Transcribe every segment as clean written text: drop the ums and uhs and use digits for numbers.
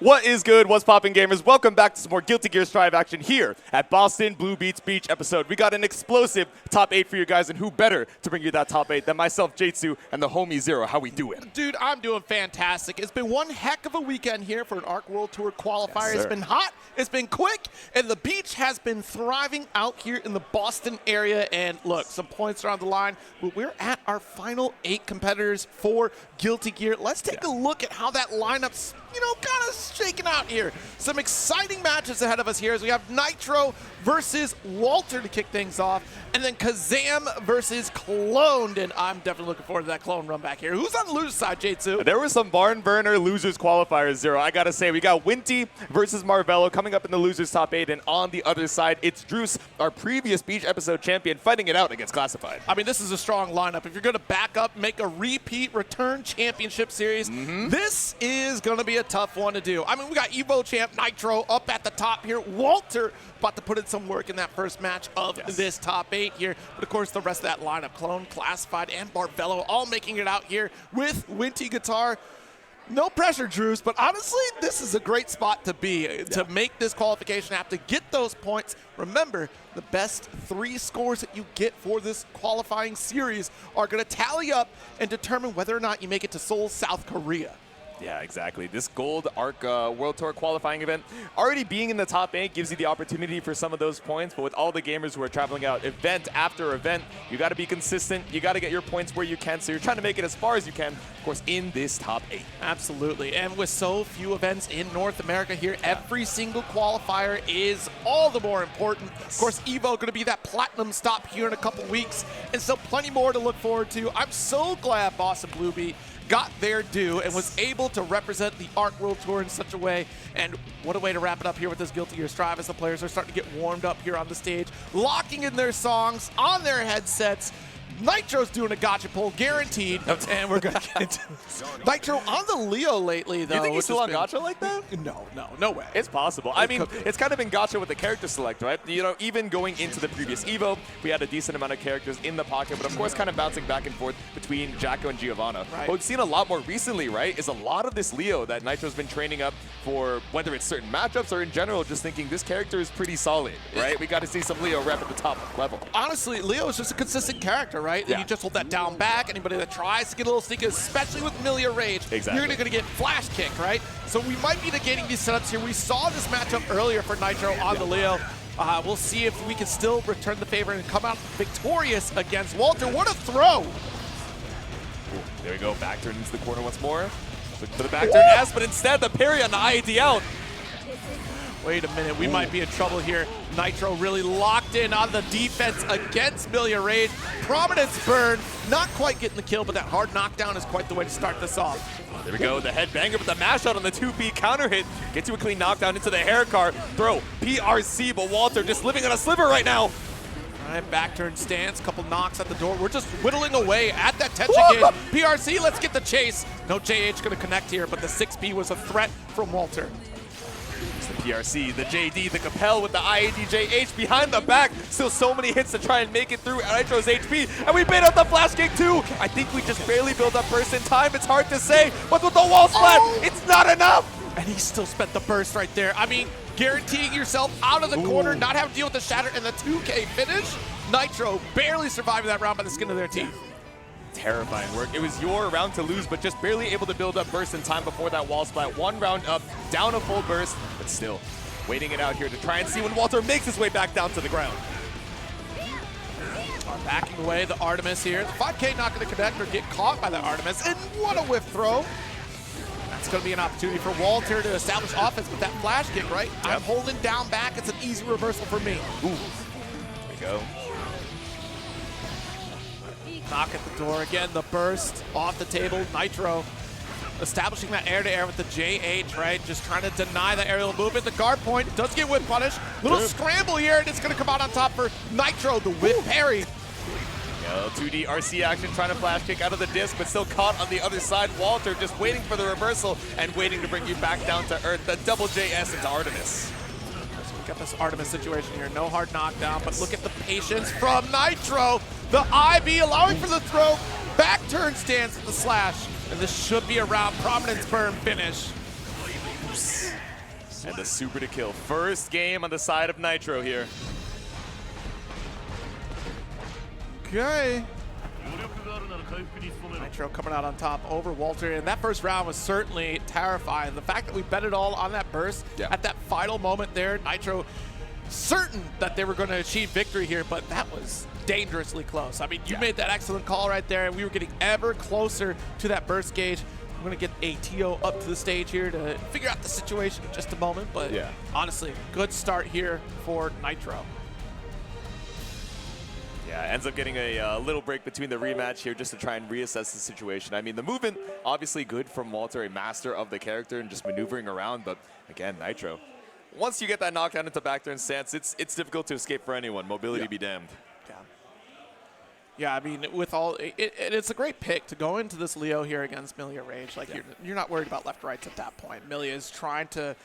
What is good? What's poppin', gamers? Welcome back to some more Guilty Gear Strive action here at Boston Blue Beats Beach episode. We got an explosive top 8 for you guys, and who better to bring you that top 8 than myself, Jatsu, and the homie Zero. How we doing? Dude, I'm doing fantastic. It's been one heck of a weekend here for an ARC World Tour qualifier. Yes, it's been hot, it's been quick, and the beach has been thriving out here in the Boston area. And look, some points are on the line, but we're at our final 8 competitors for Guilty Gear. Let's take a look at how that lineup's, kind of shaking out here. Some exciting matches ahead of us here as we have Nitro versus Walter to kick things off, and then Kazam versus Cloned, and I'm definitely looking forward to that Clone run back here. Who's on the loser's side, Jatsu? There were some barn burner losers qualifiers, Zero. I gotta say, we got Winty versus Marvelo coming up in the losers top 8, and on the other side, it's Druice, our previous beach episode champion, fighting it out against Classifeid. I mean, this is a strong lineup. If you're going to back up, make a repeat return championship series, this is going to be a tough one to do. I mean, we got Evo champ Nitro up at the top here. Walter about to put in some work in that first match of this top 8 here. But of course, the rest of that lineup, Clone, Classifeid, and Marvelo, all making it out here with Winty guitar. No pressure, Druice, but honestly, this is a great spot to be, to make this qualification, have to get those points. Remember, the best 3 scores that you get for this qualifying series are going to tally up and determine whether or not you make it to Seoul, South Korea. Yeah, exactly. This Gold ARC World Tour qualifying event, already being in the top 8 gives you the opportunity for some of those points, but with all the gamers who are traveling out event after event, you got to be consistent. You got to get your points where you can, so you're trying to make it as far as you can, of course, in this top 8. Absolutely, and with so few events in North America here, every single qualifier is all the more important. Of course, Evo going to be that platinum stop here in a couple weeks, and so plenty more to look forward to. I'm so glad Boston Bluebeat got their due and was able to represent the ARC World Tour in such a way. And what a way to wrap it up here with this Guilty Gear Strive as the players are starting to get warmed up here on the stage, locking in their songs on their headsets. Nitro's doing a gotcha pull, guaranteed, and we're going to get into Nitro on the Leo lately, though. You think he's still on gotcha like that? No way. It's possible. I mean, it's kind of been gotcha with the character select, right? Even going into the previous Evo, we had a decent amount of characters in the pocket, but of course kind of bouncing back and forth between Jacko and Giovanna. Right. What we've seen a lot more recently, right, is a lot of this Leo that Nitro's been training up for, whether it's certain matchups or in general, just thinking this character is pretty solid, right? We got to see some Leo rep at the top level. Honestly, Leo is just a consistent character, right? Yeah. You just hold that down back. Anybody that tries to get a little sneaky, especially with Milia Rage, you're going to get flash kicked, right? So we might be negating these setups here. We saw this matchup earlier for Nitro on the Leo. We'll see if we can still return the favor and come out victorious against Walter. What a throw! Ooh, there we go. Back turn into the corner once more. Looking for the back turn S, but instead the parry on the IAD out. Wait a minute, we might be in trouble here. Nitro really locked in on the defense against Milia Rage. Prominence burn, not quite getting the kill, but that hard knockdown is quite the way to start this off. There we go, the headbanger, but the mash out on the 2P counter hit gets you a clean knockdown into the hair car. Throw, PRC, but Walter just living on a sliver right now. All right, back turn stance, couple knocks at the door. We're just whittling away at that tension gauge. PRC, let's get the chase. No JH gonna connect here, but the 6P was a threat from Walter. The PRC, the JD, the Capel with the IADJH behind the back. Still so many hits to try and make it through Nitro's HP. And we bait out the flash kick too. I think we just barely built up burst in time. It's hard to say, but with the wall splat, it's not enough. And he still spent the burst right there. I mean, guaranteeing yourself out of the corner, not having to deal with the shatter and the 2K finish. Nitro barely surviving that round by the skin of their teeth. Terrifying work. It was your round to lose, but just barely able to build up burst in time before that wall splat. 1 round up, down a full burst, but still waiting it out here to try and see when Walter makes his way back down to the ground. Backing away the Artemis here. The 5K not going to connect or get caught by the Artemis, and what a whiff throw. That's going to be an opportunity for Walter to establish offense with that flash kick, right? Yep. I'm holding down back. It's an easy reversal for me. Ooh. There we go. Knock at the door again, the burst off the table. Nitro establishing that air-to-air with the JH, right? Just trying to deny the aerial movement. The guard point does get whip punish. Little scramble here, and it's going to come out on top for Nitro, the whip parry. Yo, 2D RC action, trying to flash kick out of the disc, but still caught on the other side. Walter just waiting for the reversal and waiting to bring you back down to earth. The double JS into Artemis. We got this Artemis situation here. No hard knockdown, but look at the patience from Nitro. The IB allowing for the throw. Back turn stance with the slash. And this should be a round prominence burn finish. And the super to kill. First game on the side of Nitro here. Okay. Nitro coming out on top over Walter, and that first round was certainly terrifying. The fact that we bet it all on that burst at that final moment there, Nitro certain that they were going to achieve victory here, but that was dangerously close. I mean, you made that excellent call right there, and we were getting ever closer to that burst gauge. I'm going to get a TO up to the stage here to figure out the situation in just a moment, but honestly, good start here for Nitro. Yeah, ends up getting a little break between the rematch here just to try and reassess the situation. I mean, the movement, obviously good from Walter, a master of the character and just maneuvering around, but again, Nitro. Once you get that knockdown into back turn stance, it's difficult to escape for anyone. Mobility be damned. Yeah, I mean, with all it's a great pick to go into this Leo here against Millia Rage. Like you're not worried about left rights at that point. Millia is trying to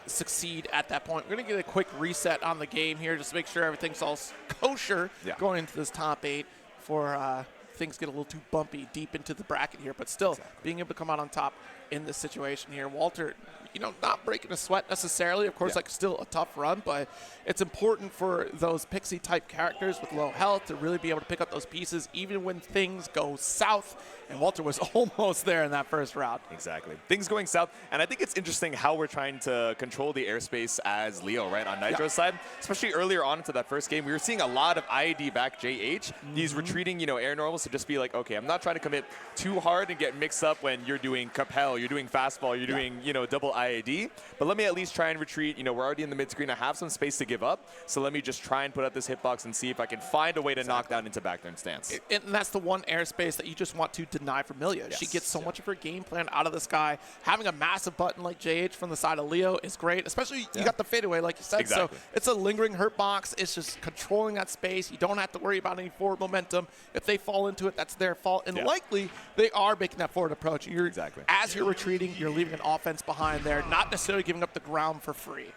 succeed at that point. We're gonna get a quick reset on the game here just to make sure everything's all kosher going into this top 8 before things get a little too bumpy deep into the bracket here. But still, being able to come out on top in this situation here, Walter, you know, not breaking a sweat necessarily. Of course, like still a tough run, but it's important for those pixie type characters with low health to really be able to pick up those pieces even when things go south. And Walter was almost there in that first round. Exactly. Things going south. And I think it's interesting how we're trying to control the airspace as Leo, right, on Nitro's side. Especially earlier on into that first game, we were seeing a lot of IAD back JH. He's retreating, you know, air normals to just be like, okay, I'm not trying to commit too hard and get mixed up when you're doing Capel, you're doing fastball, you're doing, you know, double IAD. But let me at least try and retreat. You know, we're already in the mid screen. I have some space to give up. So let me just try and put out this hitbox and see if I can find a way to knock down into back turn stance. And that's the one airspace that you just want to deny from Millia. She gets so much of her game plan out of the sky. Having a massive button like JH from the side of Leo is great, especially you got the fadeaway, like you said. So it's a lingering hurt box. It's just controlling that space. You don't have to worry about any forward momentum. If they fall into it, that's their fault. And likely they are making that forward approach. You're, as you're retreating, you're leaving an offense behind there, not necessarily giving up the ground for free.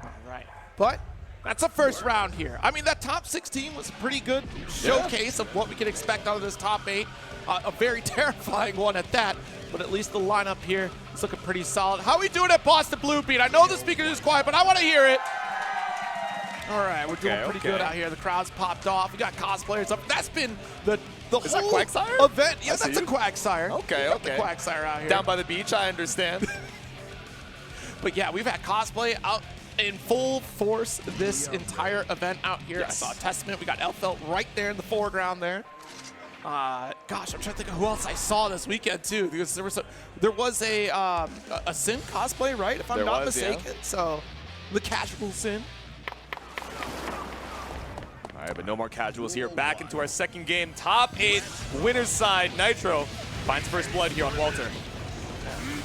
All right. But that's the first round here. I mean, that top 16 was a pretty good showcase of what we can expect out of this top 8. A very terrifying one at that, but at least the lineup here is looking pretty solid. How are we doing at Boston Bluebeat? I know the speaker is quiet, but I want to hear it. All right, we're doing pretty good out here. The crowd's popped off. We got cosplayers up. That's been the whole event. Yeah, that's a Quagsire. Okay. The Quagsire out here. Down by the beach, I understand. But yeah, we've had cosplay out in full force this entire event out here. I saw Testament. We got Elfelt right there in the foreground there. Gosh, I'm trying to think of who else I saw this weekend too, because there was a Sin cosplay, right? If I'm not mistaken. So the casual Sin. All right, but no more casuals here. Back into our second game. Top 8, winner's side. Nitro finds first blood here on Walter.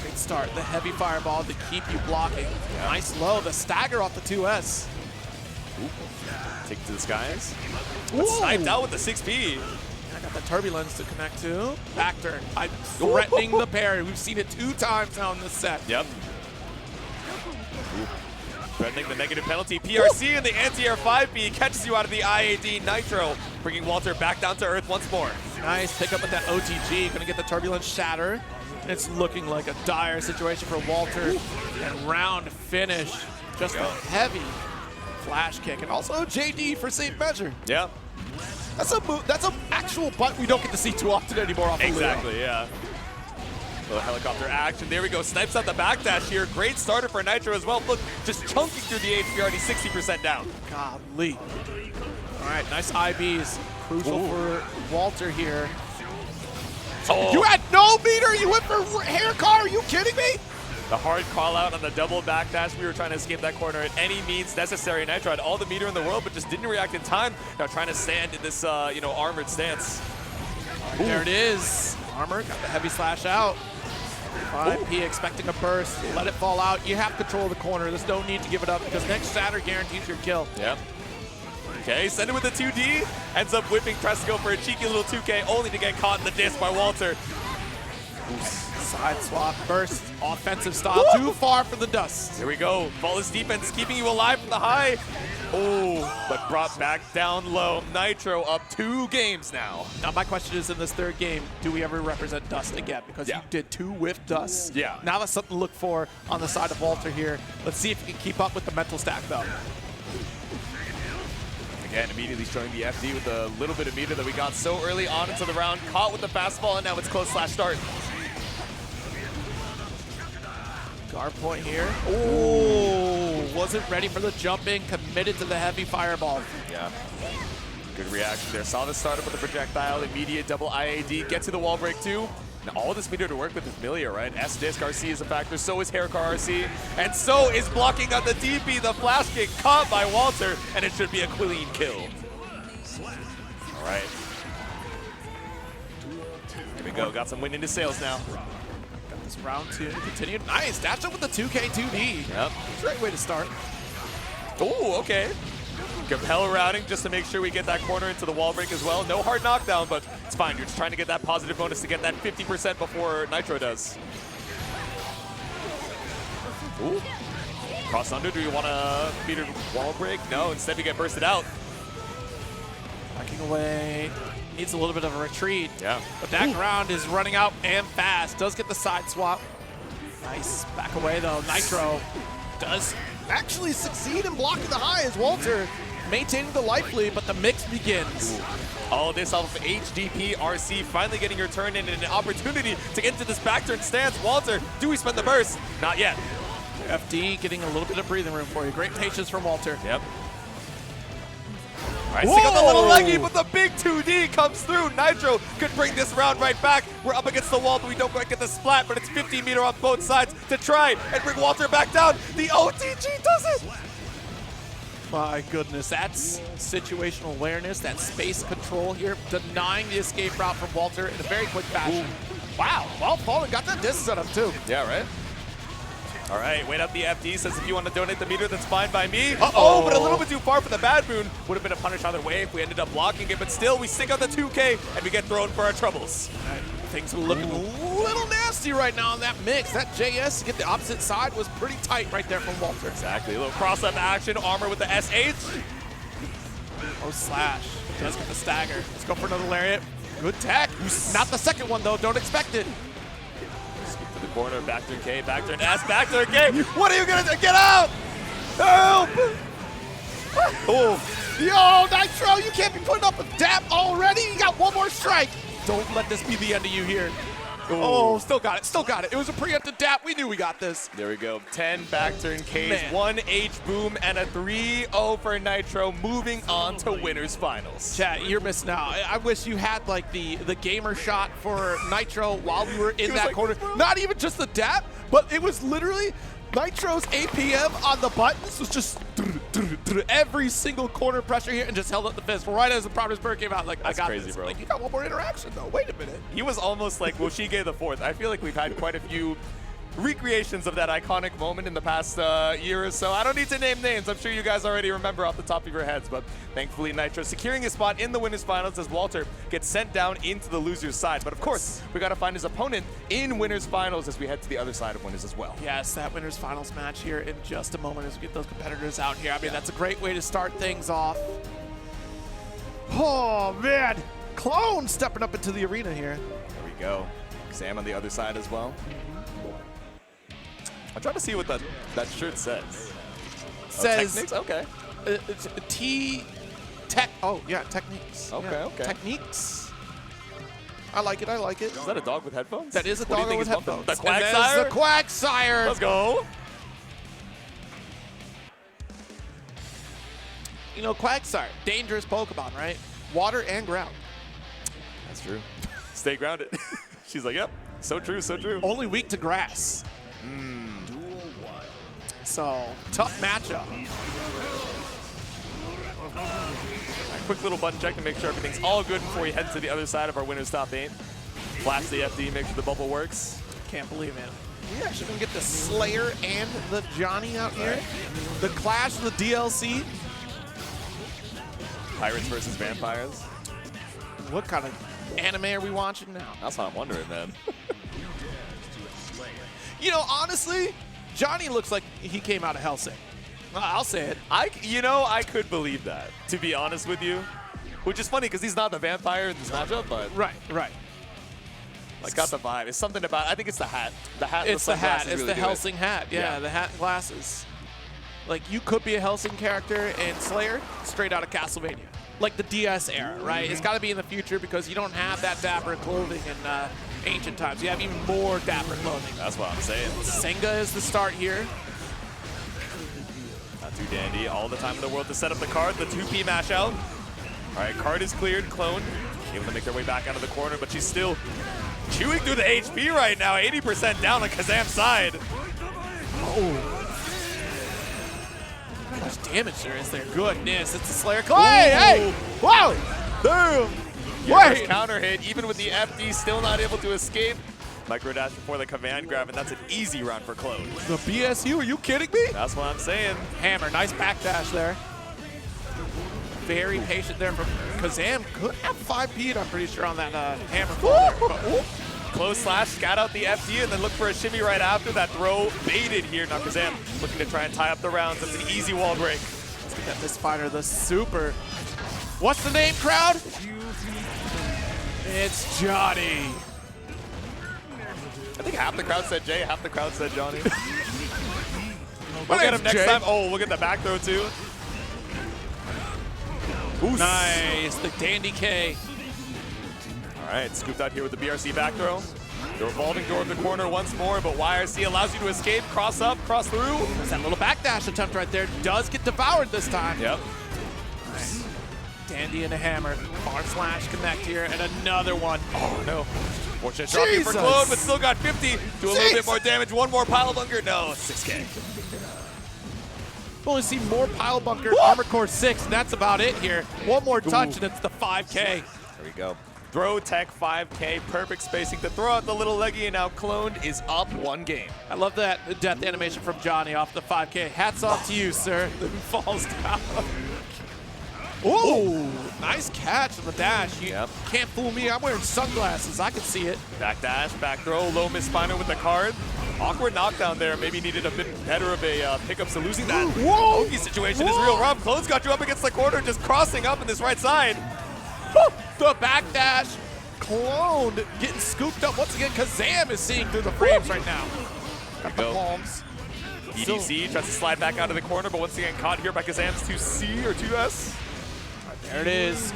Great start. The heavy fireball to keep you blocking. Nice low. The stagger off the 2S. Take it to the skies. Sniped out with the 6P. I got the turbulence to connect to. Back turn. I'm threatening the parry. We've seen it 2 times now in this set. Threatening the negative penalty. PRC and the anti-air 5B catches you out of the IAD. Nitro bringing Walter back down to earth once more. Nice pick up with that OTG. Gonna get the turbulence shatter. And it's looking like a dire situation for Walter. And round finish. Just a heavy flash kick. And also JD for safe measure. Yeah. That's a move. That's an actual butt we don't get to see too often anymore off Exactly, Leo. yeah. Little helicopter action. There we go. Snipes out the backdash here. Great starter for Nitro as well. Look, just chunking through the HP, already 60% down. Golly. All right, nice IBs. Crucial for Walter here. Oh. You had no meter. You went for hair car. Are you kidding me? The hard call out on the double backdash. We were trying to escape that corner at any means necessary. Nitro had all the meter in the world, but just didn't react in time. Now trying to stand in this, you know, armored stance. Right, there it is. Armor got the heavy slash out. 5P expecting a burst. Let it fall out. You have control of the corner. There's no need to give it up because next shatter guarantees your kill. Yep. Okay, send it with the 2D. Ends up whipping, tries to go for a cheeky little 2K, only to get caught in the disc by Walter. Side swap, burst, offensive stop, too far for the dust. Here we go. Flawless defense keeping you alive from the high. Oh, but brought back down low. Nitro up 2 games now. Now my question is, in this third game, do we ever represent dust again? Because you did 2 whiff dusts. Yeah. Now that's something to look for on the side of Walter here. Let's see if he can keep up with the mental stack though. Again, immediately showing the FD with a little bit of meter that we got so early on into the round. Caught with the fastball, and now it's close slash start. Guard point here. Oh, wasn't ready for the jump in, committed to the heavy fireball. Yeah. Good reaction there. Saw the startup with the projectile, immediate double IAD, get to the wall break too. Now all this meter to work with is Milia, right? S-Disc RC is a factor, so is Haircar RC, and so is blocking on the DP, the flash kick caught by Walter, and it should be a clean kill. All right. Here we go, got some wind into sails now. Got this round 2 continued. Nice, dash up with the 2K 2D. Yep. Great way to start. Oh, okay. Compel routing just to make sure we get that corner into the wall break as well. No hard knockdown, but it's fine. You're just trying to get that positive bonus to get that 50% before Nitro does. Ooh. Cross under, do you want to beat a wall break? No, instead we get bursted out. Backing away. Needs a little bit of a retreat. Yeah. But that ground is running out and fast. Does get the side swap. Nice. Back away though. Nitro does actually succeed in blocking the high as Walter maintaining the life lead, but the mix begins. All this off of HDP RC finally getting your turn in and an opportunity to get into this back turn stance. Walter, do we spend the burst? Not yet. FD getting a little bit of breathing room for you. Great patience from Walter. Yep. All right, stick on the little leggy, but the big 2D comes through. Nitro could bring this round right back. We're up against the wall, but we don't quite get the splat, but it's 50 meter on both sides to try and bring Walter back down. The OTG does it! My goodness, that's situational awareness, that space control here, denying the escape route from Walter in a very quick fashion. Ooh. Wow, well, Fallen got that distance on him too. Yeah, right? All right, wait up the FD, says if you want to donate the meter, that's fine by me. Uh-oh. But a little bit too far for the bad moon. Would have been a punish either way if we ended up blocking it, but still, we stick on the 2K, and we get thrown for our troubles. All right, things are looking a little nasty right now in that mix. That JS to get the opposite side was pretty tight right there from Walter. Exactly, a little cross-up action, armor with the SH. Oh, slash. Does get the stagger. Let's go for another lariat. Good tech. Not the second one, though. Don't expect it. To the corner, back to K, back to S, back to K. What are you gonna do? Get out! Help! Oh. Yo, Nitro, you can't be putting up a dap already. You got one more strike. Don't let this be the end of you here. Ooh. Oh, still got it, still got it. It was a preemptive dap. We knew we got this. There we go. 10 back turn Ks, 1 H boom, and a 3-0 for Nitro, moving on to winners finals. Chat, you're missing out. I wish you had like the gamer shot for Nitro while we were in that like, corner. Not even just the dap, but it was literally Nitro's APM on the buttons was just every single corner pressure here and just held up the fist. Right as the Providence Bird came out, like, that's I got crazy, this. bro. Like, you got one more interaction, though. Wait a minute. He was almost like Woshige the fourth. I feel like we've had quite a few recreations of that iconic moment in the past year or so. I don't need to name names. I'm sure you guys already remember off the top of your heads, but thankfully Nitro securing a spot in the winners finals as Walter gets sent down into the loser's side. But of course, we got to find his opponent in winners finals as we head to the other side of winners as well. Yes, that winners finals match here in just a moment as we get those competitors out here. I mean, that's a great way to start things off. Oh, man. Clone stepping up into the arena here. There we go. Sam on the other side as well. I'm trying to see what that shirt says. Says Techniques? Okay. It's Tech. Oh yeah, techniques. Okay, yeah. okay. Techniques. I like it. I like it. Is that a dog with headphones? That is a dog with headphones. The Quagsire? The Quagsire. Let's go. You know, Quagsire, dangerous Pokemon, right? Water and ground. That's true. Stay grounded. She's like, yep. So true. So true. Only weak to grass. So, tough matchup. Right, quick little button check to make sure everything's all good before we head to the other side of our winner's top 8. Flash the FD, make sure the bubble works. Can't believe it. We actually gonna get the Slayer and the Johnny out here. The Clash of the DLC. Pirates versus vampires. What kind of anime are we watching now? That's what I'm wondering, man. You know, honestly, Johnny looks like he came out of Hellsing. I'll say it. I could believe that, to be honest with you. Which is funny because he's not the vampire in this matchup, but Right. it's got the vibe. It's something about, I think it's the hat. The hat and It's the hat. sunglasses It's really the do it. Hellsing hat. Yeah, the hat and glasses. Like, you could be a Hellsing character in Slayer straight out of Castlevania. Like the DS era, right? It's got to be in the future because you don't have that dapper clothing in ancient times. You have even more dapper clothing. That's what I'm saying. Senga is the start here. Not too dandy. All the time in the world to set up the card. The 2P mash out. All right, card is cleared. Clone able to make their way back out of the corner, but she's still chewing through the HP right now. 80% down on Kazam's side. Oh. How much damage there is there? Goodness, it's a Slayer. Hey! Wow! Damn! First counter hit, even with the FD, still not able to escape. Micro dash before the command grab, and that's an easy round for Clone. The BSU, are you kidding me? That's what I'm saying. Hammer, nice backdash there. Very patient there from Kazam. Could have 5P'd, I'm pretty sure, on that hammer. Close slash, scat out the FD, and then look for a shimmy right after. That throw baited here. Now Kazam looking to try and tie up the rounds. That's an easy wall break. Let's get that misfighter, the super. What's the name, crowd? It's Johnny. I think half the crowd said Jay, half the crowd said Johnny. We'll My get him name's next Jay. time. Oh, look at the back throw too. Nice, the Dandy K. All right, scooped out here with the BRC back throw. The revolving door of the corner once more, but YRC allows you to escape, cross up, cross through. There's that little backdash attempt right there. Does get devoured this time. Yep. Nice. Dandy and a hammer. Bar slash connect here, and another one. Oh no. Fortunate drop here for Jesus. Clone, but still got 50. Do a little bit more damage. One more pile bunker. No, 6K. We'll only see more pile bunker, armor core 6, and that's about it here. One more touch, and it's the 5K. There we go. Throw tech 5K, perfect spacing to throw out the little leggy, and now Cloned is up 1 game. I love that death animation from Johnny off the 5K. Hats off to you, sir. Then falls down. Ooh, nice catch on the dash. You can't fool me. I'm wearing sunglasses. I can see it. Back dash, back throw, low miss spiner with the card. Awkward knockdown there. Maybe needed a bit better of a pickup, so losing that Oki situation is real rough. Clone's got you up against the corner, just crossing up in this right side. The backdash. Clone getting scooped up once again. Kazam is seeing through the frames right now. Got the palms. EDC tries to slide back out of the corner, but once again caught here by Kazam's 2C or 2S. There it is.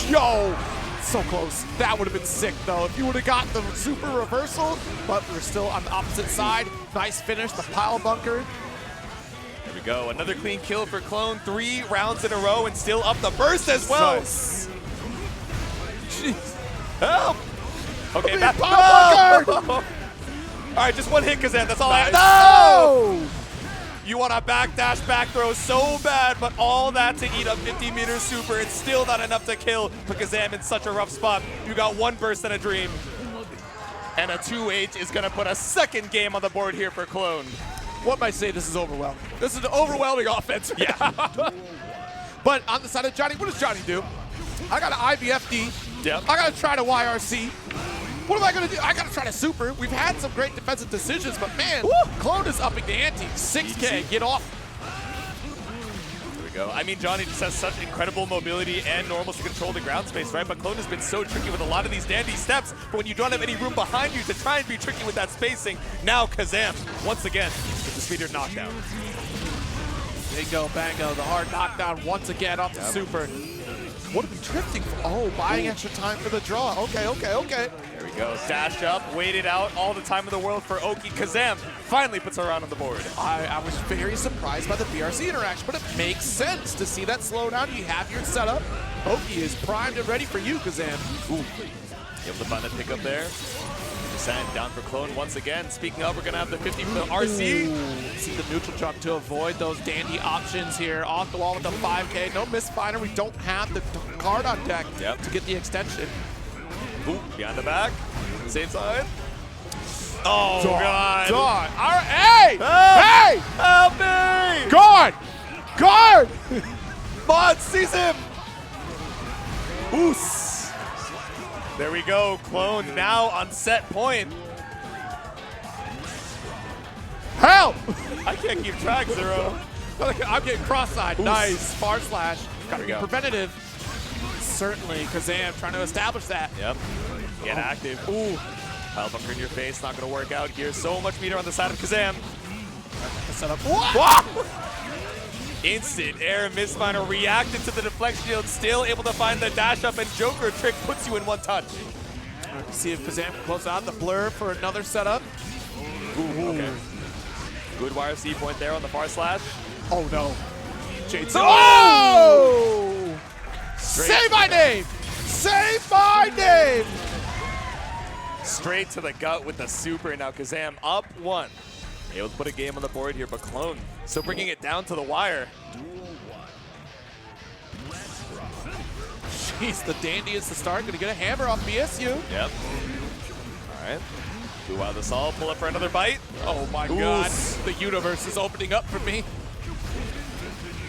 Yo, so close. That would have been sick, though, if you would have got the super reversal, but we're still on the opposite side. Nice finish, the pile bunker. There we go. Another clean kill for Clone. 3 rounds in a row and still up the burst as well. Jeez. Help! Okay, back. Pile bunker! All right, just one hit, Kazam. That's all I have. No! You want a backdash back throw so bad, but all that to eat up 50-meter super. It's still not enough to kill. Put Kazam in such a rough spot. You got 1 burst and a dream. And a 2H is going to put a second game on the board here for Clone. One might say this is overwhelming. This is an overwhelming offense. Yeah. But on the side of Johnny, what does Johnny do? I got an IVFD. Yep. I got to try to YRC. What am I going to do? I got to try to super. We've had some great defensive decisions, but man, Clone is upping the ante. 6K, get off. There we go. I mean, Johnny just has such incredible mobility and normals to control the ground space, right? But Clone has been so tricky with a lot of these dandy steps, but when you don't have any room behind you to try and be tricky with that spacing, now Kazam, once agagan, with the speeder knockdown. Bingo, bango, the hard knockdown once again off the super. What are we drifting for? Oh, buying extra time for the draw. Okay. There we go. Dashed up, waited out all the time in the world for Oki. Kazam finally puts her round on the board. I was very surprised by the BRC interaction, but it makes sense to see that slowdown. You have your setup. Oki is primed and ready for you, Kazam. Ooh. Able to find the pickup there. Sand down for Clone once again. Speaking of, we're going to have the 50 for the RC. Ooh. See the neutral jump to avoid those dandy options here. Off the wall with the 5K. No misfinder. We don't have the card on deck to get the extension. Ooh, behind the back. Same side. Oh, God. God. All right. Hey! Help! Hey! Help me! Guard! Guard! Mod sees him! Oos! There we go. Clone now on set point. Help! I can't keep track, Zero. I'm getting cross-eyed. Nice. Far slash. Gotta be go. preventative. Certainly, Kazam trying to establish that. Yep. Get active. Ooh. Pile bunker in your face. Not going to work out here. So much meter on the side of Kazam. Set up. Wow. Instant air misfire reacted to the deflection shield. Still able to find the dash up, and Joker trick puts you in one touch. See if Kazam can close out the blur for another setup. Ooh. Okay. Good YRC point there on the far slash. Oh no. Jade. Oh! Say my name! Say my name! Straight to the gut with the super. Now Kazam up 1. Able to put a game on the board here, but Clone still bringing it down to the wire. Jeez, the dandiest to start. Gonna get a hammer off BSU. Yep. All right. Blue out of the solve. Pull up for another bite. Oh my God. The universe is opening up for me.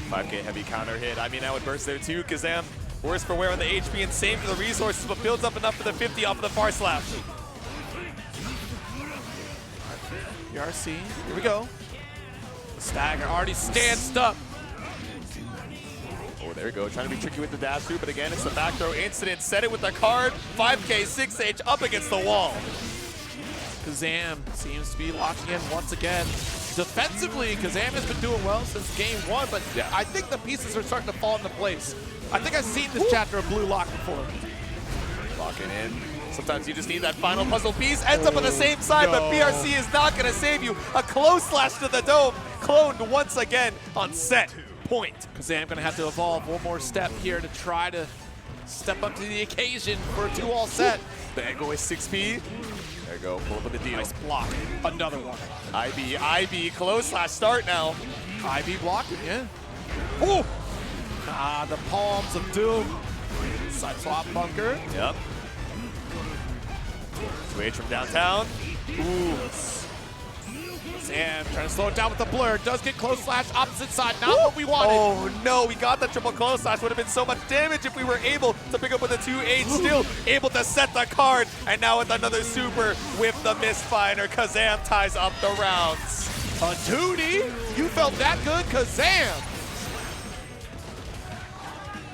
5K heavy counter hit. I mean, I would burst there too. Kazam, worse for wear on the HP and same for the resources, but builds up enough for the 50 off of the far slash. ERC, here we go. The stagger already stands up. Oh, there we go. Trying to be tricky with the dash through, but again, it's the back throw incident. Set it with the card. 5K, 6H up against the wall. Kazam seems to be locking in once again. Defensively, Kazam has been doing well since game 1, but I think the pieces are starting to fall into place. I think I've seen this chapter of Blue Lock before. Locking in. Sometimes you just need that final puzzle piece. Ends up on the same side, but BRC is not going to save you. A close slash to the dome. Cloned once again on set point. Kazam going to have to evolve one more step here to try to step up to the occasion for a 2-all set. The angle is 6P. There you go. Pull up with the deal. Nice block. Another one. IB, close slash start now. IB blocking, yeah. Ooh! Ah, the palms of doom. Side swap bunker. Yep. 2H from downtown. Ooh. Sam trying to slow it down with the blur. Does get close slash opposite side. Not what we wanted. Oh no, we got the triple close slash. Would have been so much damage if we were able to pick up with a 2H. Still able to set the card. And now with another super with the misfire, Kazam ties up the rounds. A 2D? You felt that good, Kazam?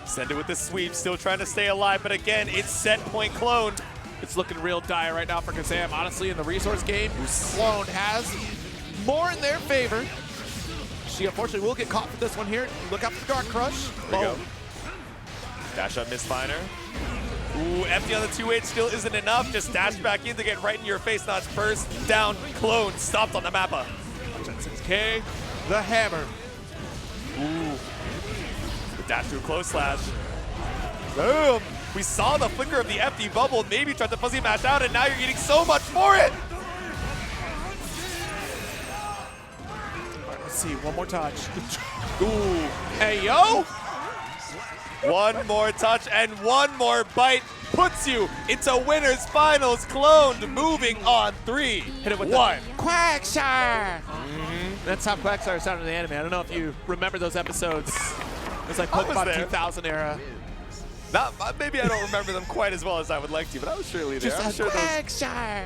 Send it with the sweep. Still trying to stay alive. But again, it's set point cloned. It's looking real dire right now for Kazam. Honestly, in the resource game, Clone has more in their favor. She unfortunately will get caught for this one here. Look out for the Dark Crush. There you go. Dash up misfire. Ooh, empty on the 2H still isn't enough. Just dash back in to get right in your face. Now it's first down. Clone stopped on the mappa. 6K, the hammer. Ooh. The dash through close slash. Boom. We saw the flicker of the empty bubble. Maybe tried to fuzzy mash out, and now you're getting so much for it. All right, let's see. One more touch. Ooh. Hey, yo. One more touch and one more bite puts you into winners finals. Cloned moving on 3. Hit it with one. The Quagsire. That's how Quagsire sounded in the anime. I don't know if you remember those episodes. It was like Pokemon 2000 era. Maybe I don't remember them quite as well as I would like to, but I was surely there. I'm sure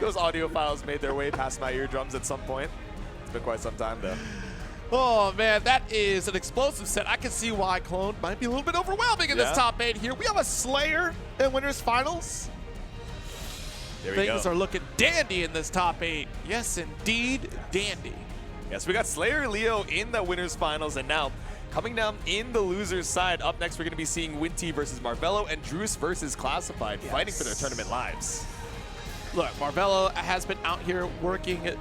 those audio files made their way past my eardrums at some point. It's been quite some time though. Oh man, that is an explosive set. I can see why Clone might be a little bit overwhelming in this top 8 here. We have a Slayer in winners finals. There we Things go. are looking dandy in this top 8. Yes, indeed, dandy. Yes, we got Slayer Leo in the winners finals, and now coming down in the losers side, up next we're going to be seeing Winty versus Marvelo and Druice versus Classifeid fighting for their tournament lives. Look, Marvelo has been out here working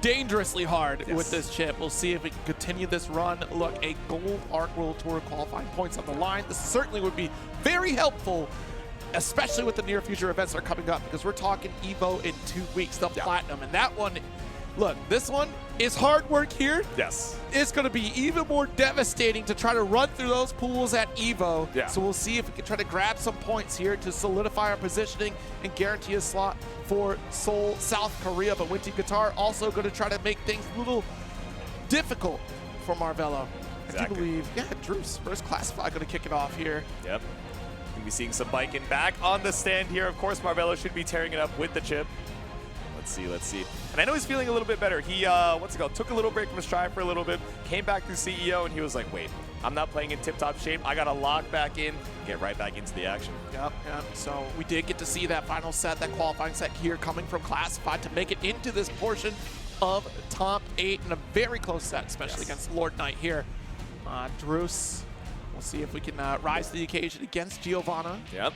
dangerously hard with this chip. We'll see if we can continue this run. Look, a gold ARC World Tour qualifying points on the line. This certainly would be very helpful, especially with the near future events that are coming up, because we're talking EVO in 2 weeks, the Platinum, and that one, look, this one is hard work here. Yes. It's going to be even more devastating to try to run through those pools at EVO. Yeah. So we'll see if we can try to grab some points here to solidify our positioning and guarantee a slot for Seoul, South Korea. But Winty Guitar also going to try to make things a little difficult for Marvelo. Exactly. I do believe, Druice versus Classifeid going to kick it off here. Yep. We'll be seeing some biking back on the stand here. Of course, Marvelo should be tearing it up with the chip. Let's see. And I know he's feeling a little bit better. He, took a little break from his stride for a little bit, came back through CEO, and he was like, wait, I'm not playing in tip-top shape. I got to lock back in, get right back into the action. Yep. So we did get to see that final set, that qualifying set here coming from Classifeid to make it into this portion of top 8 in a very close set, especially against Lord Knight here. Druice, we'll see if we can rise to the occasion against Giovanna. Yep.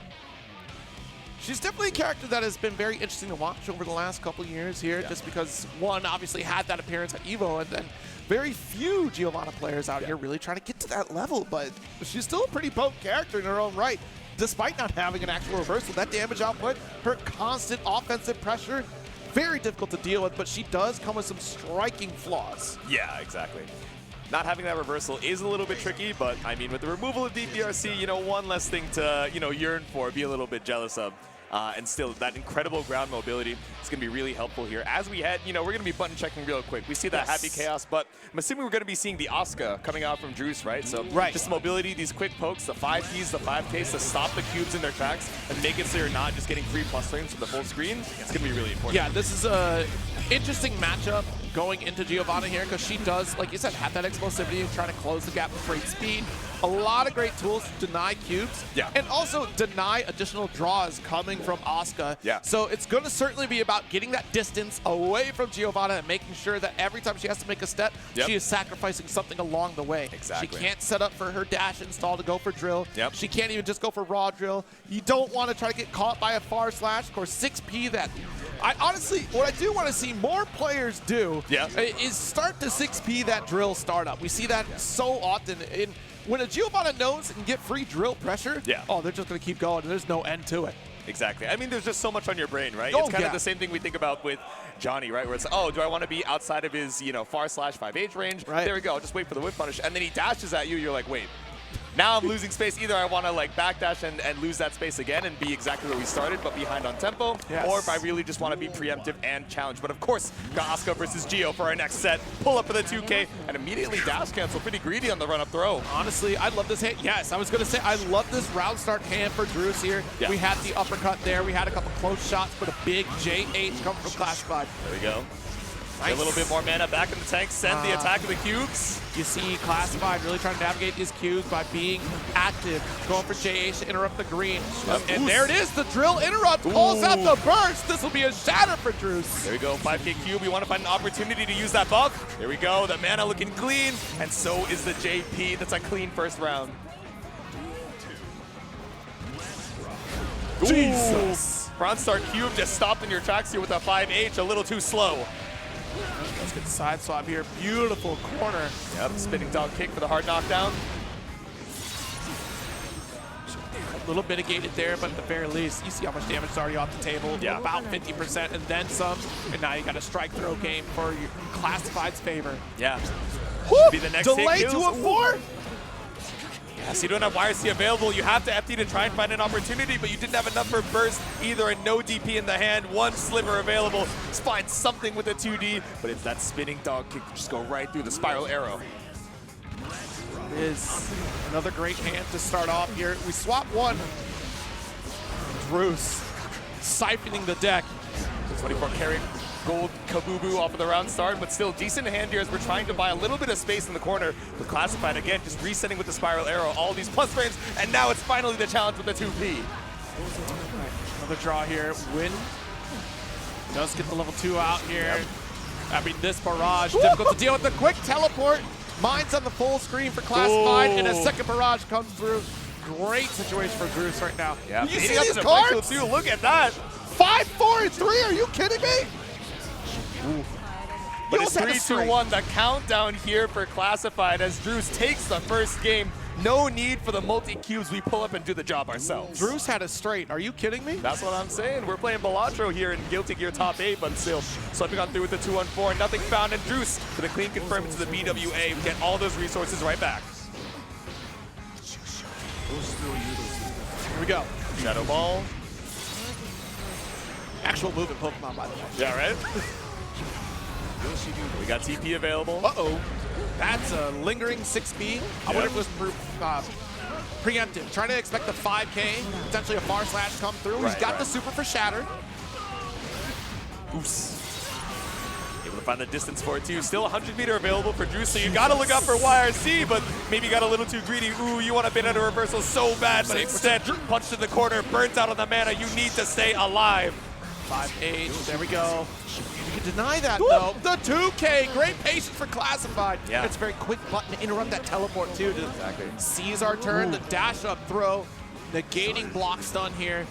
She's definitely a character that has been very interesting to watch over the last couple years here, just because one obviously had that appearance at EVO, and then very few Giovanna players out here really trying to get to that level, but she's still a pretty potent character in her own right. Despite not having an actual reversal, that damage output, her constant offensive pressure, very difficult to deal with, but she does come with some striking flaws. Yeah, exactly. Not having that reversal is a little bit tricky, but I mean, with the removal of DPRC, you know, one less thing to, you know, yearn for, be a little bit jealous of. And still, that incredible ground mobility is going to be really helpful here. As we head, you know, we're going to be button checking real quick. We see that Happy Chaos, but I'm assuming we're going to be seeing the Asuka coming out from Druice, right? So just the mobility, these quick pokes, the 5Ps, the 5Ks to stop the cubes in their tracks and make it so you're not just getting free plus frames from the full screen. It's going to be really important. Yeah, this is a interesting matchup going into Giovanna here, because she does, like you said, have that explosivity and trying to close the gap with great speed. A lot of great tools to deny cubes, and also deny additional draws coming from Asuka. So it's going to certainly be about getting that distance away from Giovanna and making sure that every time she has to make a step, she is sacrificing something along the way. She can't set up for her dash install to go for drill. She can't even just go for raw drill. You don't want to try to get caught by a far slash. Of course, 6P that I honestly, what I do want to see more players do is start to 6P that drill startup. We see that so often. When a Giovanna knows and get free drill pressure, oh, they're just going to keep going, and there's no end to it. Exactly. I mean, there's just so much on your brain, right? It's kind of the same thing we think about with Johnny, right? Where it's, oh, do I want to be outside of his, you know, far slash 5H range? There we go. I'll just wait for the whip punish. And then he dashes at you. You're like, wait. Now I'm losing space. Either I want to like backdash and lose that space again and be exactly where we started, but behind on tempo, or if I really just want to be preemptive and challenge. But of course, got Asuka versus Gio for our next set. Pull up for the 2K and immediately dash cancel. Pretty greedy on the run up throw. Honestly, I love this hand. Yes, I was going to say I love this round start hand for Druice here. We had the uppercut there. We had a couple close shots, but a big JH coming from Classifeid. There we go. A little bit more mana back in the tank, send the attack of the cubes. You see Classifeid really trying to navigate these cubes by being active, going for JH to interrupt the green. And there it is, the drill interrupt calls out the burst. This will be a shatter for Druice. There we go, 5K cube. We want to find an opportunity to use that buff. There we go, the mana looking clean, and so is the JP. That's a clean first round. Jesus. Front start cube just stopped in your tracks here with a 5H, a little too slow. Let's get the side swap here. Beautiful corner. Yep, spinning dog kick for the hard knockdown. A little mitigated there, but at the very least, you see how much damage is already off the table. About 50% and then some. And now you got a strike throw game for your Classifeid's favor. Should be the next delay to a 4? So you don't have YRC available. You have to FD to try and find an opportunity, but you didn't have enough for burst either, and no DP in the hand. One sliver available. Just find something with a 2D, but it's that spinning dog kick. Just go right through the spiral arrow. It is another great hand to start off here. We swap one. Druice siphoning the deck. 24 carry gold Kabubu off of the round start, but still decent hand here as we're trying to buy a little bit of space in the corner with Classifeid. Again, just resetting with the spiral arrow, all these plus frames, and now it's finally the challenge with the 2P. Another draw here. Win does get the level 2 out here. I mean, this barrage, difficult to deal with. The quick teleport. Mine's on the full screen for Classifeid, and a second barrage comes through. Great situation for Druice right now. You see these cards? Too. Look at that. 5, 4, and 3. Are you kidding me? But it's 3-2-1, the countdown here for Classifeid as Druice takes the first game. No need for the multi-cubes. We pull up and do the job ourselves. Druice had a straight. Are you kidding me? That's what I'm saying. We're playing Balatro here in Guilty Gear top 8, but still swiping on through with the 2-1-4. Nothing found, and Druice with a clean confirm into the BWA. We get all those resources right back. Here we go. Shadow Ball. Actual movement Pokemon, by the way. Yeah, right? We got TP available. Uh-oh. That's a lingering 6B. I wonder if it was preemptive. Trying to expect the 5K, potentially a far slash come through. He's got the super for shatter. Druice. Able to find the distance for it too. Still 100-meter available for Druice, so you gotta look out for YRC, but maybe got a little too greedy. Ooh, you want to bait out a reversal so bad, but instead punched in the corner, burns out on the mana. You need to stay alive. 5H, there we go. You can deny that though. The 2K, great patience for Classified. Yeah. It's a very quick button to interrupt that teleport too to seize our turn. The dash up throw, negating block stun here.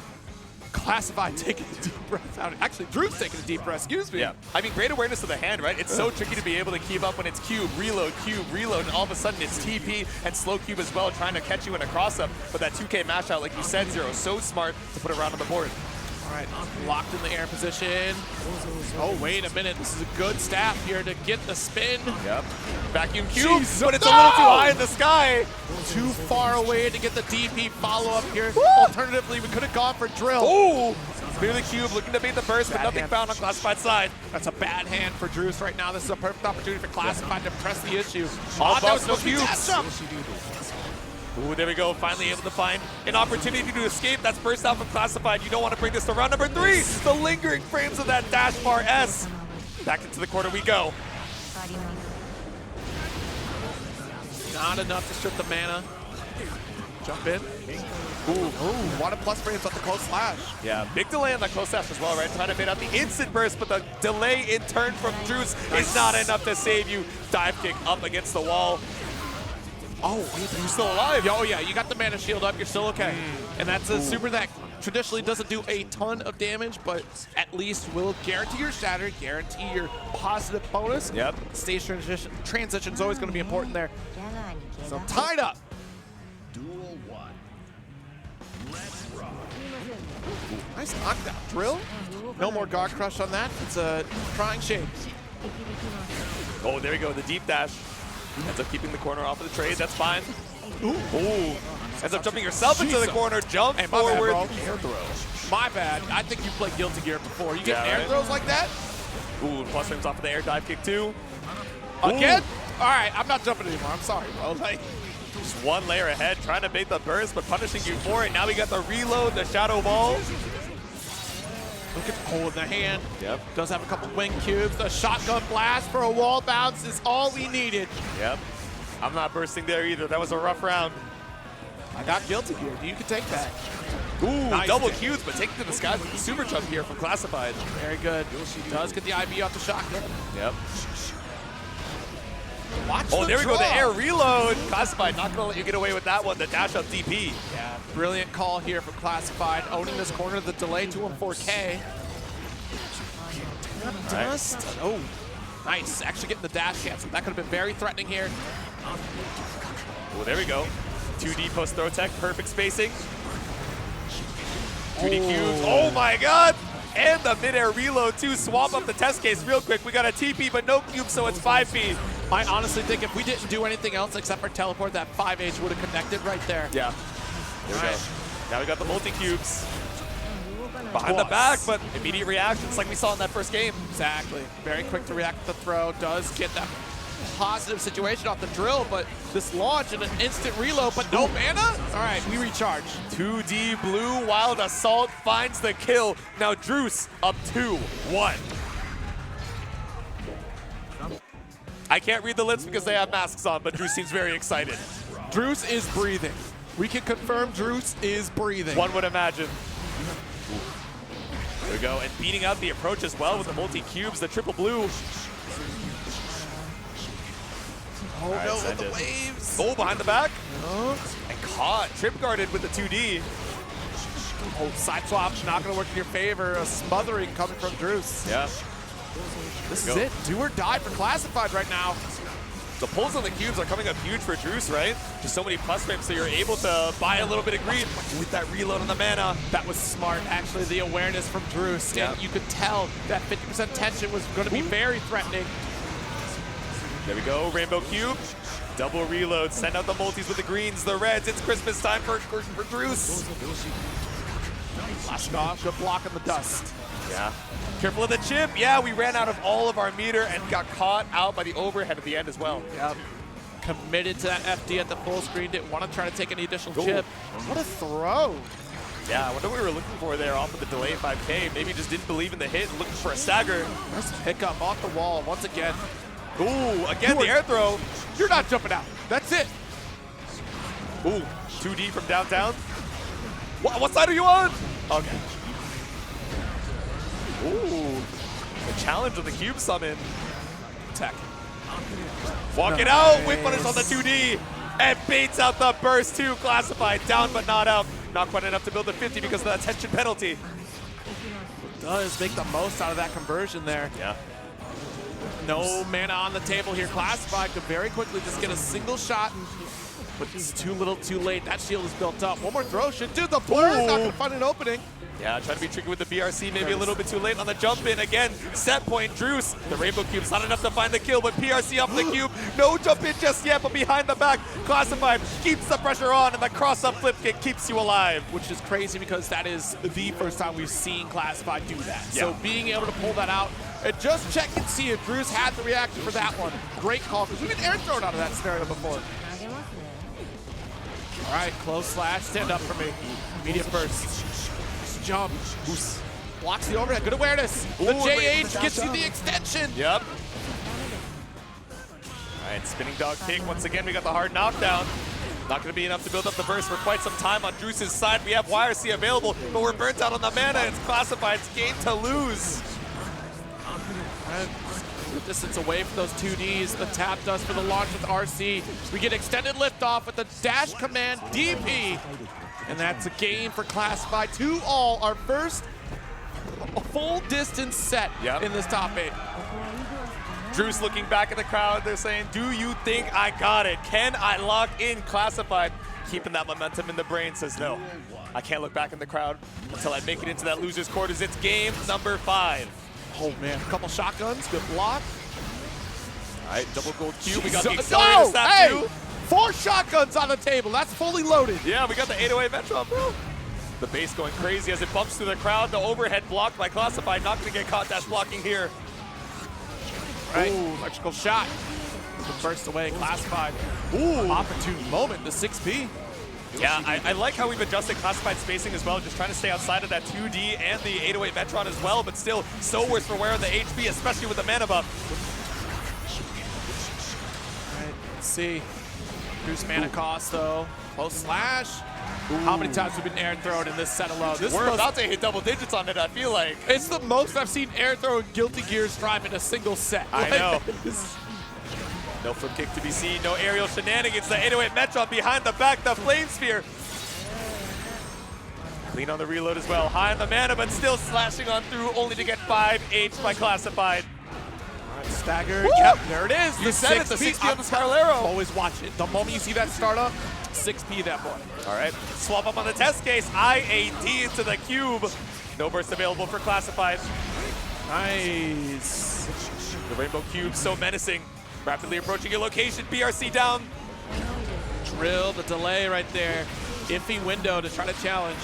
Classified taking a deep breath out. Actually, Druice taking a deep breath, excuse me. Yeah, I mean, great awareness of the hand, right? It's so tricky to be able to keep up when it's cube, reload, and all of a sudden it's TP and slow cube as well, trying to catch you in a cross-up. But that 2K mash out, like you said, Zero, so smart to put around on the board. All right, locked in the air position. Oh, wait a minute. This is a good staff here to get the spin. Yep. Vacuum cube, but it's a little too high in the sky. Too far away to get the DP follow-up here. Alternatively, we could have gone for drill. Oh! Clear the cube, looking to beat the burst, but nothing hand. found on Classified side. That's a bad hand for Druice right now. This is a perfect opportunity for Classified to press the issue. All that was no supposed to be cubes. dash up. Ooh, there we go. Finally able to find an opportunity to escape. That's burst out from Classified. You don't want to bring this to round number 3. The lingering frames of that dash bar S. Back into the corner we go. Not enough to strip the mana. Jump in. Ooh, what a plus frames off the close slash. Yeah, big delay on the close slash as well, right? Trying to bait out the instant burst, but the delay in turn from Druice is not enough to save you. Dive kick up against the wall. Oh, wait, you're still alive. Oh yeah, you got the mana shield up, you're still okay. And that's a super that traditionally doesn't do a ton of damage, but at least will guarantee your shatter, guarantee your positive bonus. Yep. Stage transition is always going to be important there. So tied up. Duel 1. Let's rock. Nice knockdown. Drill. No more guard crush on that. It's a trying shape. Oh, there we go, the deep dash. Ends up keeping the corner off of the trade, that's fine. Ooh. Ends up jumping yourself into the corner, jump Hey, my bad, forward, bro. air throw. My bad. I think you played Guilty Gear before. You get Yeah, air right. throws like that? Ooh, plus frames off of the air dive kick too. Again? All right, I'm not jumping anymore. I'm sorry, bro. Like, Just one layer ahead, trying to bait the burst, but punishing you for it. Now we got the reload, the shadow ball. look at the hole in the hand. Yep. Does have a couple wing cubes. The shotgun blast for a wall bounce is all we needed. Yep. I'm not bursting there either. That was a rough round. I got Guilty Gear. You can take that. Ooh, Nice. double Qs, but taking to the sky with the super jump here from Classified. Very good. Does get the IB off the shotgun. Yep. Watch Oh, the there we go, draw. the air reload. Classified, not gonna let you get away with that one. The dash up DP. Yeah, brilliant call here from Classified. Owning this corner, the delay to him 4K. Dust. Oh, nice. Actually getting the dash cancel. That could have been very threatening here. Oh, there we go. 2D post throw tech, perfect spacing. 2D cubes. Oh my god! And the mid-air reload too. Swap up the test case real quick. We got a TP, but no cube, so it's 5P. I honestly think if we didn't do anything else except for teleport, that 5H would have connected right there. Yeah. There we go. Nice. Now we got the multi-cubes. Behind the back, but immediate reactions like we saw in that first game. Exactly. Very quick to react to the throw. Does get that positive situation off the drill, but this launch and an instant reload, but no mana? All right, we recharge. 2D blue, Wild Assault finds the kill. Now Druice up 2-1. I can't read the lips because they have masks on, but Druice seems very excited. Druice is breathing. We can confirm Druice is breathing. One would imagine. There we go, and beating out the approach as well with the multi-cubes, the triple blue. Oh right, no, send with the it. waves. Oh, behind the back. And caught, trip guarded with the 2D. Oh, side swap's not gonna work in your favor. A smothering coming from Druice. Yeah. This Go. is it. Do or die for Classified right now. The pulls on the cubes are coming up huge for Druice, right? Just so many plus frames, so you're able to buy a little bit of greed with that reload on the mana. That was smart, actually, the awareness from Druice. Yeah. And you could tell that 50% tension was gonna be very threatening. There we go, Rainbow Cube. Double reload, send out the multis with the greens, the reds. It's Christmas time for Druice. Flashing off, good block in the dust. Yeah. Careful of the chip. Yeah, we ran out of all of our meter and got caught out by the overhead at the end as well. Yep. Committed to that FD at the full screen. Didn't want to try to take any additional Ooh. chip. What a throw. Yeah, I wonder what we were looking for there off of the delay 5K. Maybe just didn't believe in the hit, looking for a stagger. Nice pickup off the wall once again. Ooh, again the air throw. You're not jumping out. That's it. Ooh, 2D from downtown. What side are you on? Okay. Ooh, the challenge of the cube summon. Tech. Walk it out, whip punish on the 2D, and baits out the burst too. Classified, down but not out. Not quite enough to build the 50 because of that tension penalty. Does make the most out of that conversion there. Yeah. No mana on the table here. Classified could very quickly just get a single shot, but it's too little too late. That shield is built up. One more throw should do the blur. Not gonna find an opening. Yeah, trying to be tricky with the BRC, maybe a little bit too late on the jump in. Again, set point, Druice. The Rainbow Cube's not enough to find the kill, but PRC up the cube. No jump in just yet, but behind the back, Classified keeps the pressure on, and the cross-up flip kick keeps you alive. Which is crazy because that is the first time we've seen Classified do that. Yeah. So being able to pull that out, and just check and see if Druice had the reaction for that one. Great call, because we've been air thrown out of that scenario before. All right, close slash, stand up for me. Immediate burst. Jump. Boost. Blocks the overhead. Good awareness. The JH gets you the extension. Yep. All right, spinning dog kick. Once again, we got the hard knockdown. Not going to be enough to build up the burst for quite some time on Druice's side. We have YRC available, but we're burnt out on the mana. It's Classified's game to lose. Distance away from those 2Ds. The tap does for the launch with RC. We get extended liftoff with the dash command DP. And that's a game for Classified. 2-all, our first full distance set in this top 8. Druice looking back at the crowd. They're saying, do you think I got it? Can I lock in Classified? Keeping that momentum in the brain, says no. I can't look back in the crowd until I make it into that loser's quarters. It's game number 5. Oh man, a couple shotguns, good block. All right, double gold cube. We got the accelerator snap too. 4 shotguns on the table. That's fully loaded. Yeah, we got the 808 Metro, bro. The base going crazy as it bumps through the crowd. The overhead blocked by Classified. Not going to get caught dash blocking here. Right. Ooh, electrical shot. Burst away, Classified. Ooh, opportune moment, the 6P. Yeah, I like how we've adjusted Classified spacing as well, just trying to stay outside of that 2D and the 808 Metron as well, but still so worse for wearing the HP, especially with the mana buff. All right, let's see. Druice mana cost though. Close slash. Ooh. How many times have we been air thrown in this set alone? We're about to hit double digits on it, I feel like. It's the most I've seen air throw and Guilty Gear Strive in a single set. I know. No flip kick to be seen, no aerial shenanigans. The 808 Metron behind the back, the Flame Sphere. Clean on the reload as well. High on the mana, but still slashing on through, only to get 5 H by Classified. All right, stagger. Yep, there it is. You said it, the 6P on the Scarlero. Always watch it. The moment you see that start up, 6P that boy. All right, swap up on the test case. IAD into the cube. No burst available for Classified. Nice. The Rainbow Cube so menacing. Rapidly approaching your location, BRC down. Drill the delay right there. Iffy window to try to challenge.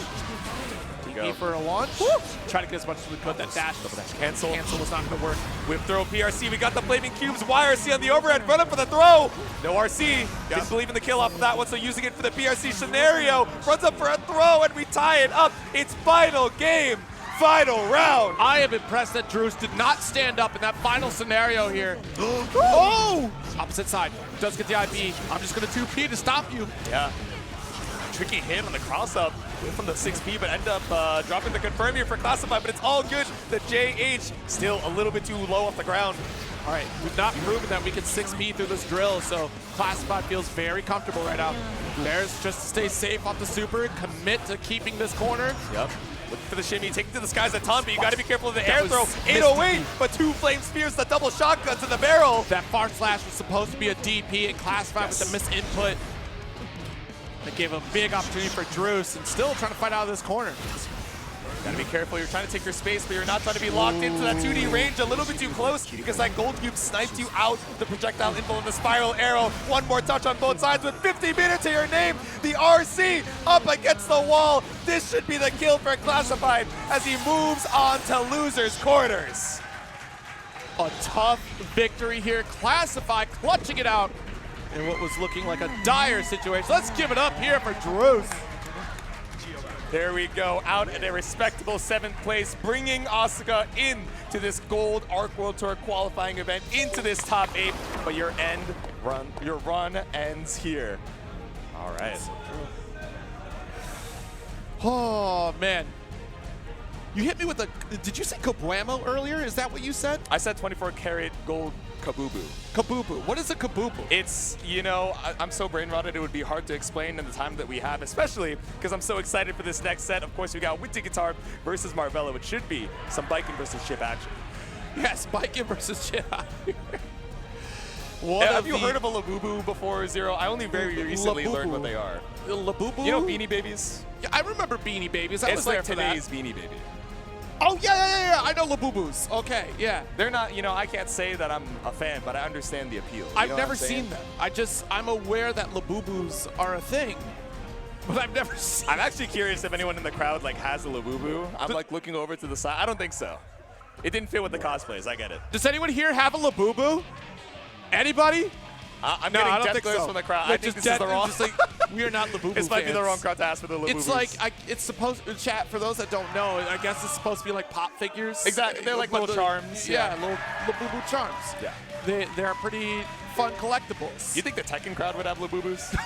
DP for a launch. Woo! Try to get as much as we could. That dash. Cancel. Cancel was not going to work. Whip throw PRC. We got the flaming cubes. YRC on the overhead. Run up for the throw. No RC. Didn't believe in the kill off of that one, so using it for the PRC scenario. Runs up for a throw, and we tie it up. It's final game. Final round. I am impressed that Druice did not stand up in that final scenario here. Oh! Opposite side. Does get the IB. I'm just going to 2P to stop you. Yeah. Tricky hit on the cross-up from the 6P, but end up dropping the confirm here for Classified, but it's all good. The JH still a little bit too low off the ground. All right, we've not proven that we can 6P through this drill, so Classified feels very comfortable right now. There's just to stay safe off the super, commit to keeping this corner. Yep. Looking for the shimmy, taking to the skies a ton, but you got to be careful of the air throw. 808, but 2 flame spears, the double shotguns in the barrel. That far slash was supposed to be a DP, and Classified with the misinput. That gave a big opportunity for Druice, and still trying to fight out of this corner. Gotta be careful, you're trying to take your space, but you're not trying to be locked into that 2D range a little bit too close because that gold cube sniped you out. The projectile info in the spiral arrow. One more touch on both sides with 50 meters to your name. The RC up against the wall. This should be the kill for Classified as he moves on to loser's quarters. A tough victory here. Classified clutching it out in what was looking like a dire situation. Let's give it up here for Druice. There we go, out at a respectable 7th place, bringing Asuka into this Gold Arc World Tour qualifying event, into this top 8, but your run ends here. All right. Oh, man. You hit me with a, did you say Kabuamo earlier? Is that what you said? I said 24 karat gold kabubu. Kabubu. What is a kabubu? It's, you know, I'm so brain rotted, it would be hard to explain in the time that we have, especially because I'm so excited for this next set. Of course, we got Winty Guitar versus Marvelo, which should be some biking versus chip action. Yes, biking versus chip. Have you heard of a Labubu before, Zero? I only very recently learned what they are. Labubu? You know Beanie Babies? Yeah, I remember Beanie Babies. It's like today's Beanie Baby. Oh, yeah. I know Labubus. Okay, yeah. They're not, you know, I can't say that I'm a fan, but I understand the appeal. I've never seen them. I'm aware that Labubus are a thing, but I've never seen I'm actually curious if anyone in the crowd, like, has a Labubu. I'm, like, looking over to the side. I don't think so. It didn't fit with the cosplays. I get it. Does anyone here have a Labubu? Anybody? I'm getting death glares from the crowd. I think this is the wrong. We are not Labubu This might be the fans. wrong crowd to ask for the Labubus. It's like, it's supposed, chat, for those that don't know, I guess it's supposed to be like pop figures. Exactly. They're like little charms. Yeah, little Labubu charms. Yeah. They're pretty fun collectibles. You think the Tekken crowd would have Labubus?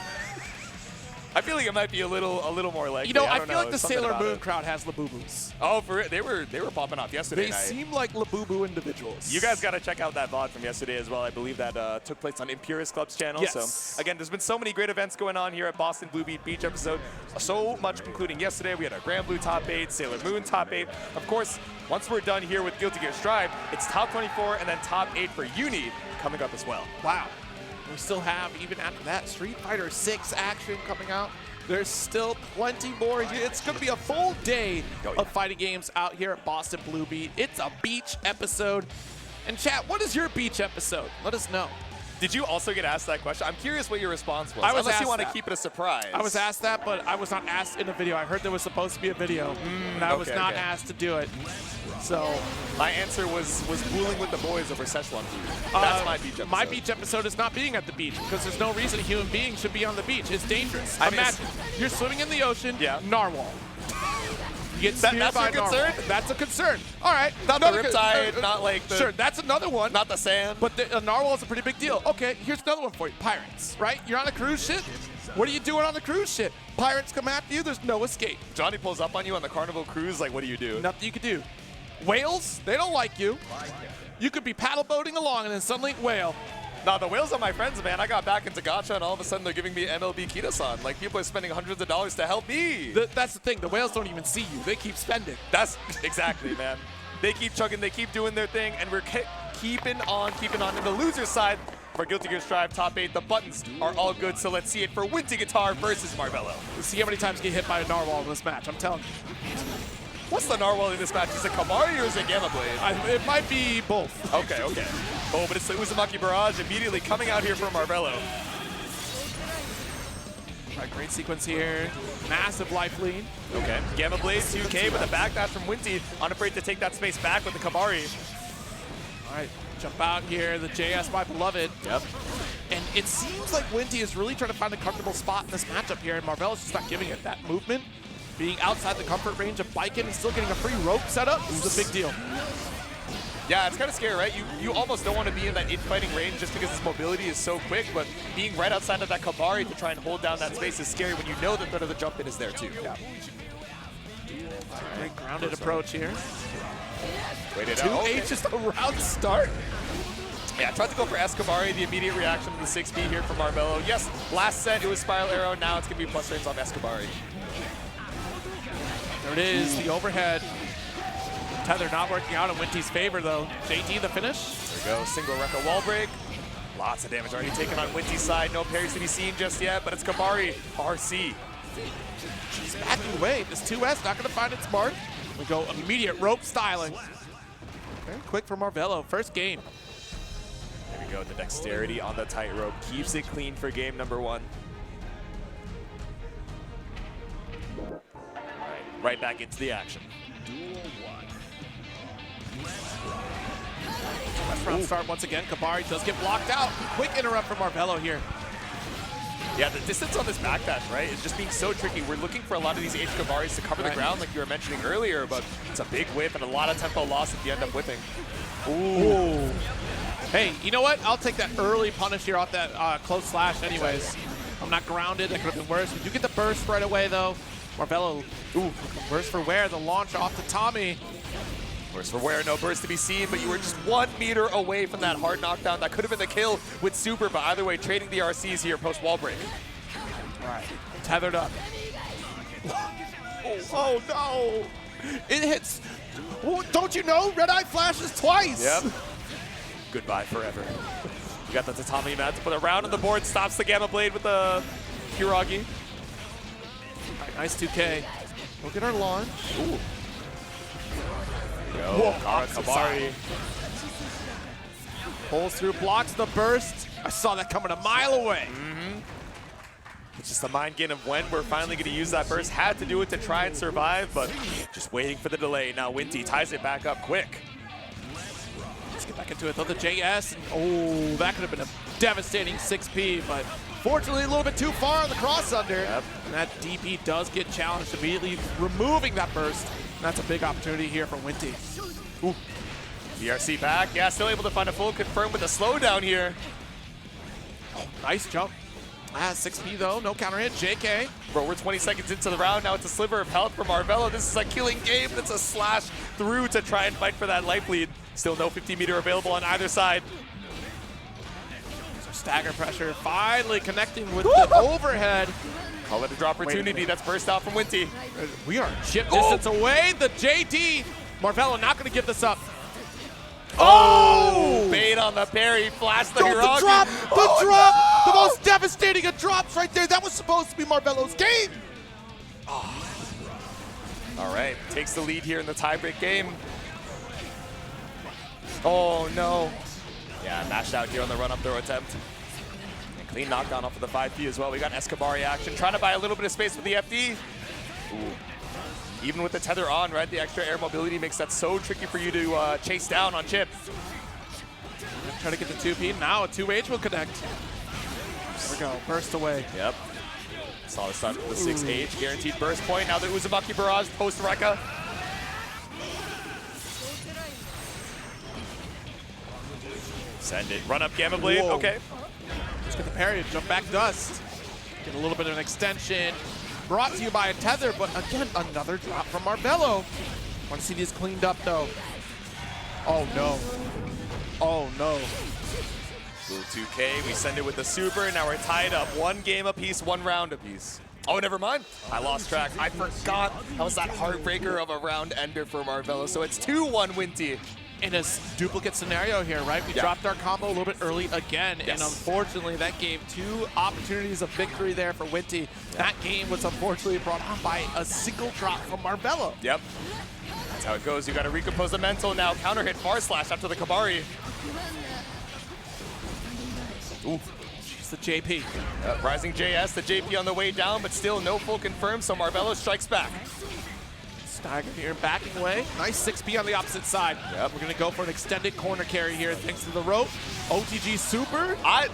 I feel like it might be a little more likely. You know, I don't feel like the something Sailor about Moon it. crowd has Labubus. Oh, for it, they were popping off yesterday They night. seem like Labubu individuals. You guys got to check out that VOD from yesterday as well. I believe that took place on Impurist Club's channel. Yes. So, again, there's been so many great events going on here at Boston Blue Beat Beach episode. So much concluding yesterday. We had our Grand Blue top 8, Sailor Moon top 8. Of course, once we're done here with Guilty Gear Strive, it's top 24 and then top 8 for Uni coming up as well. Wow. We still have, even after that, Street Fighter 6 action coming out. There's still plenty more. It's going to be a full day of fighting games out here at Boston Blue Beat. It's a beach episode. And chat, what is your beach episode? Let us know. Did you also get asked that question? I'm curious what your response was. I was Unless asked you want to that. keep it a surprise. I was asked that, but I was not asked in a video. I heard there was supposed to be a video, and I was not asked to do it. So my answer was booling with the boys over Szechuan food. That's my beach episode. My beach episode is not being at the beach because there's no reason a human being should be on the beach. It's dangerous. I mean, Imagine you're swimming in the ocean. Yeah. Narwhal. You get speared that's by your narwhal. concern? That's a concern. All right. Not the riptide, not like the... Sure, that's another one. Not the sand. But a narwhal is a pretty big deal. Okay, here's another one for you. Pirates, right? You're on a cruise ship. What are you doing on the cruise ship? Pirates come after you. There's no escape. Johnny pulls up on you on the Carnival Cruise. Like, what do you do? Nothing you can do. Whales, they don't like you. You could be paddle boating along and then suddenly whale. No, the whales are my friends, man. I got back into gacha, and all of a sudden they're giving me MLB Kita-san. Like, people are spending hundreds of dollars to help me. That's the thing. The whales don't even see you. They keep spending. That's exactly, man. They keep chugging, they keep doing their thing, and we're keeping on. And the loser side for Guilty Gear Strive top 8, the buttons are all good, so let's see it for Winty Guitar versus Marvelo. Let's see how many times you get hit by a narwhal in this match. I'm telling you. What's the narwhal in this match? Is it Kamari or is it Gamma Blade? It might be both. Okay. Oh, but it's the Uzumaki Barrage immediately coming out here for Marvelo. All right, great sequence here. Massive life lead. Okay. Gamma Blade 2K with a backdash from Winty, unafraid to take that space back with the Kamari. All right, jump out here, the JS, my beloved. Yep. And it seems like Winty is really trying to find a comfortable spot in this matchup here, and Marvelo's just not giving it. That movement, being outside the comfort range of biking and still getting a free rope setup, this is a big deal. Yeah, it's kind of scary, right? You almost don't want to be in that infighting range just because his mobility is so quick, but being right outside of that Kamari to try and hold down that space is scary when you know the threat of the jump in is there too. Yeah. Great grounded approach here. Waited 2H out. Okay. is the round start. Yeah, tried to go for Escabari, the immediate reaction to the 6B here from Marvelo. Yes, last set it was Spiral Arrow, now it's going to be plus frames on Escabari. There it is, the overhead. Tether not working out in Winty's favor though. JT the finish. There we go, single Rekka wall break. Lots of damage already taken on Winty's side. No parries to be seen just yet, but it's Kabari, RC. She's backing away. This 2S not going to find its mark. We go immediate rope styling. Very quick for Marvelo. First game. There we go, the dexterity on the tightrope keeps it clean for game number 1. Right back into the action. Last round start once again. Kabari does get blocked out. Quick interrupt from Marvelo here. Yeah, the distance on this backdash, right, is just being so tricky. We're looking for a lot of these H Kabaris to cover the ground like you were mentioning earlier, but it's a big whip and a lot of tempo loss if you end up whipping. Ooh. Hey, you know what? I'll take that early punish here off that close slash anyways. I'm not grounded. That could have been worse. We do get the burst right away, though. Marvelo, ooh, burst for wear. The launch off to Tommy. Burst for wear, no burst to be seen, but you were just 1 meter away from that hard knockdown. That could have been the kill with Super, but either way, trading the RCs here post-wall break. All right, tethered up. Oh, no. It hits. Oh, don't you know? Red Eye flashes twice. Yep. Goodbye forever. You got the Tatami mat to put a round on the board, stops the Gamma Blade with the Hiragi. All right, nice 2K. Look at our launch. Ooh. Yo, Kabari. Pulls through, blocks the burst. I saw that coming a mile away. It's just the mind game of when we're finally going to use that burst. Had to do it to try and survive, but just waiting for the delay. Now Winty ties it back up quick. Let's get back into it though. The JS. Oh, that could have been a devastating 6P, but fortunately a little bit too far on the cross under. Yep. And that DP does get challenged immediately, removing that burst. And that's a big opportunity here for Winty. Ooh. BRC back. Yeah, still able to find a full confirm with a slowdown here. Oh, nice jump. 6P though, no counter hit. JK. Bro, we're 20 seconds into the round. Now it's a sliver of health for Marvelo. This is a killing game. It's a slash through to try and fight for that life lead. Still no 50-meter available on either side. So stagger pressure finally connecting with the overhead. Call it a drop opportunity. That's burst out from Winty. We are chip distance away. The JD. Marvelo not going to give this up. Oh! Bait on the parry, flash the Hiragi. The drop! The drop! No! The most devastating of drops right there. That was supposed to be Marvelo's game. Oh. All right, takes the lead here in the tiebreak game. Oh, no. Yeah, mashed out here on the run-up throw attempt. And clean knockdown off of the 5P as well. We got Escabari action, trying to buy a little bit of space with the FD. Ooh. Even with the tether on, right, the extra air mobility makes that so tricky for you to chase down on chip. Try to get the 2P. Now a 2H will connect. There we go. Burst away. Yep. Solid start with the 6H. Guaranteed burst point. Now the Uzumaki Barrage post Rekka. Send it. Run up Gamma Blade. Whoa. Okay. Let's get the parry. Jump back dust. Get a little bit of an extension. Brought to you by a tether, but again, another drop from Marvelo. Want to see these cleaned up, though. Oh, no. Oh, no. Blue 2K, we send it with the super. Now we're tied up. 1 game apiece, 1 round apiece. Oh, never mind. I lost track. I forgot that was that heartbreaker of a round ender for Marvelo. So it's 2-1 Winty. In a duplicate scenario here, right? We dropped our combo a little bit early again, and unfortunately that gave 2 opportunities of victory there for Winty. That game was unfortunately brought on by a single drop from Marvelo. Yep. That's how it goes. You got to recompose the mental now. Counter hit far slash after the Kabari. Ooh. She's the JP. Rising JS, the JP on the way down, but still no full confirm, so Marvelo strikes back. Stagger here, backing away. Nice 6P on the opposite side. Yep. We're going to go for an extended corner carry here thanks to the rope. OTG super. I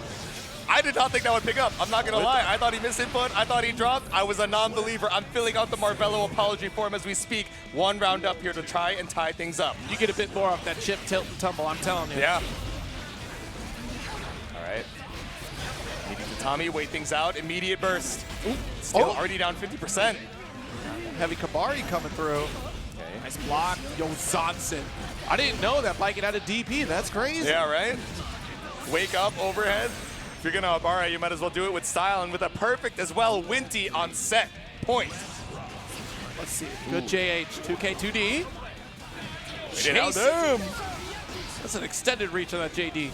did not think that would pick up. I'm not going to lie. I thought he missed input. I thought he dropped. I was a non-believer. I'm filling out the Marvelo apology form as we speak. 1 round up here to try and tie things up. You get a bit more off that chip, tilt, and tumble, I'm telling you. Yeah. All right. Needing to Tommy, wait things out. Immediate burst. Ooh, still already down 50%. Heavy Kabari coming through. Okay. Nice block. Yo, Zonson. I didn't know that Viking had a DP. That's crazy. Yeah, right? Wake up, overhead. If you're going to Abara, you might as well do it with style and with a perfect as well. Winty on set point. Let's see. Good JH. 2K, 2D. Damn. That's an extended reach on that JD.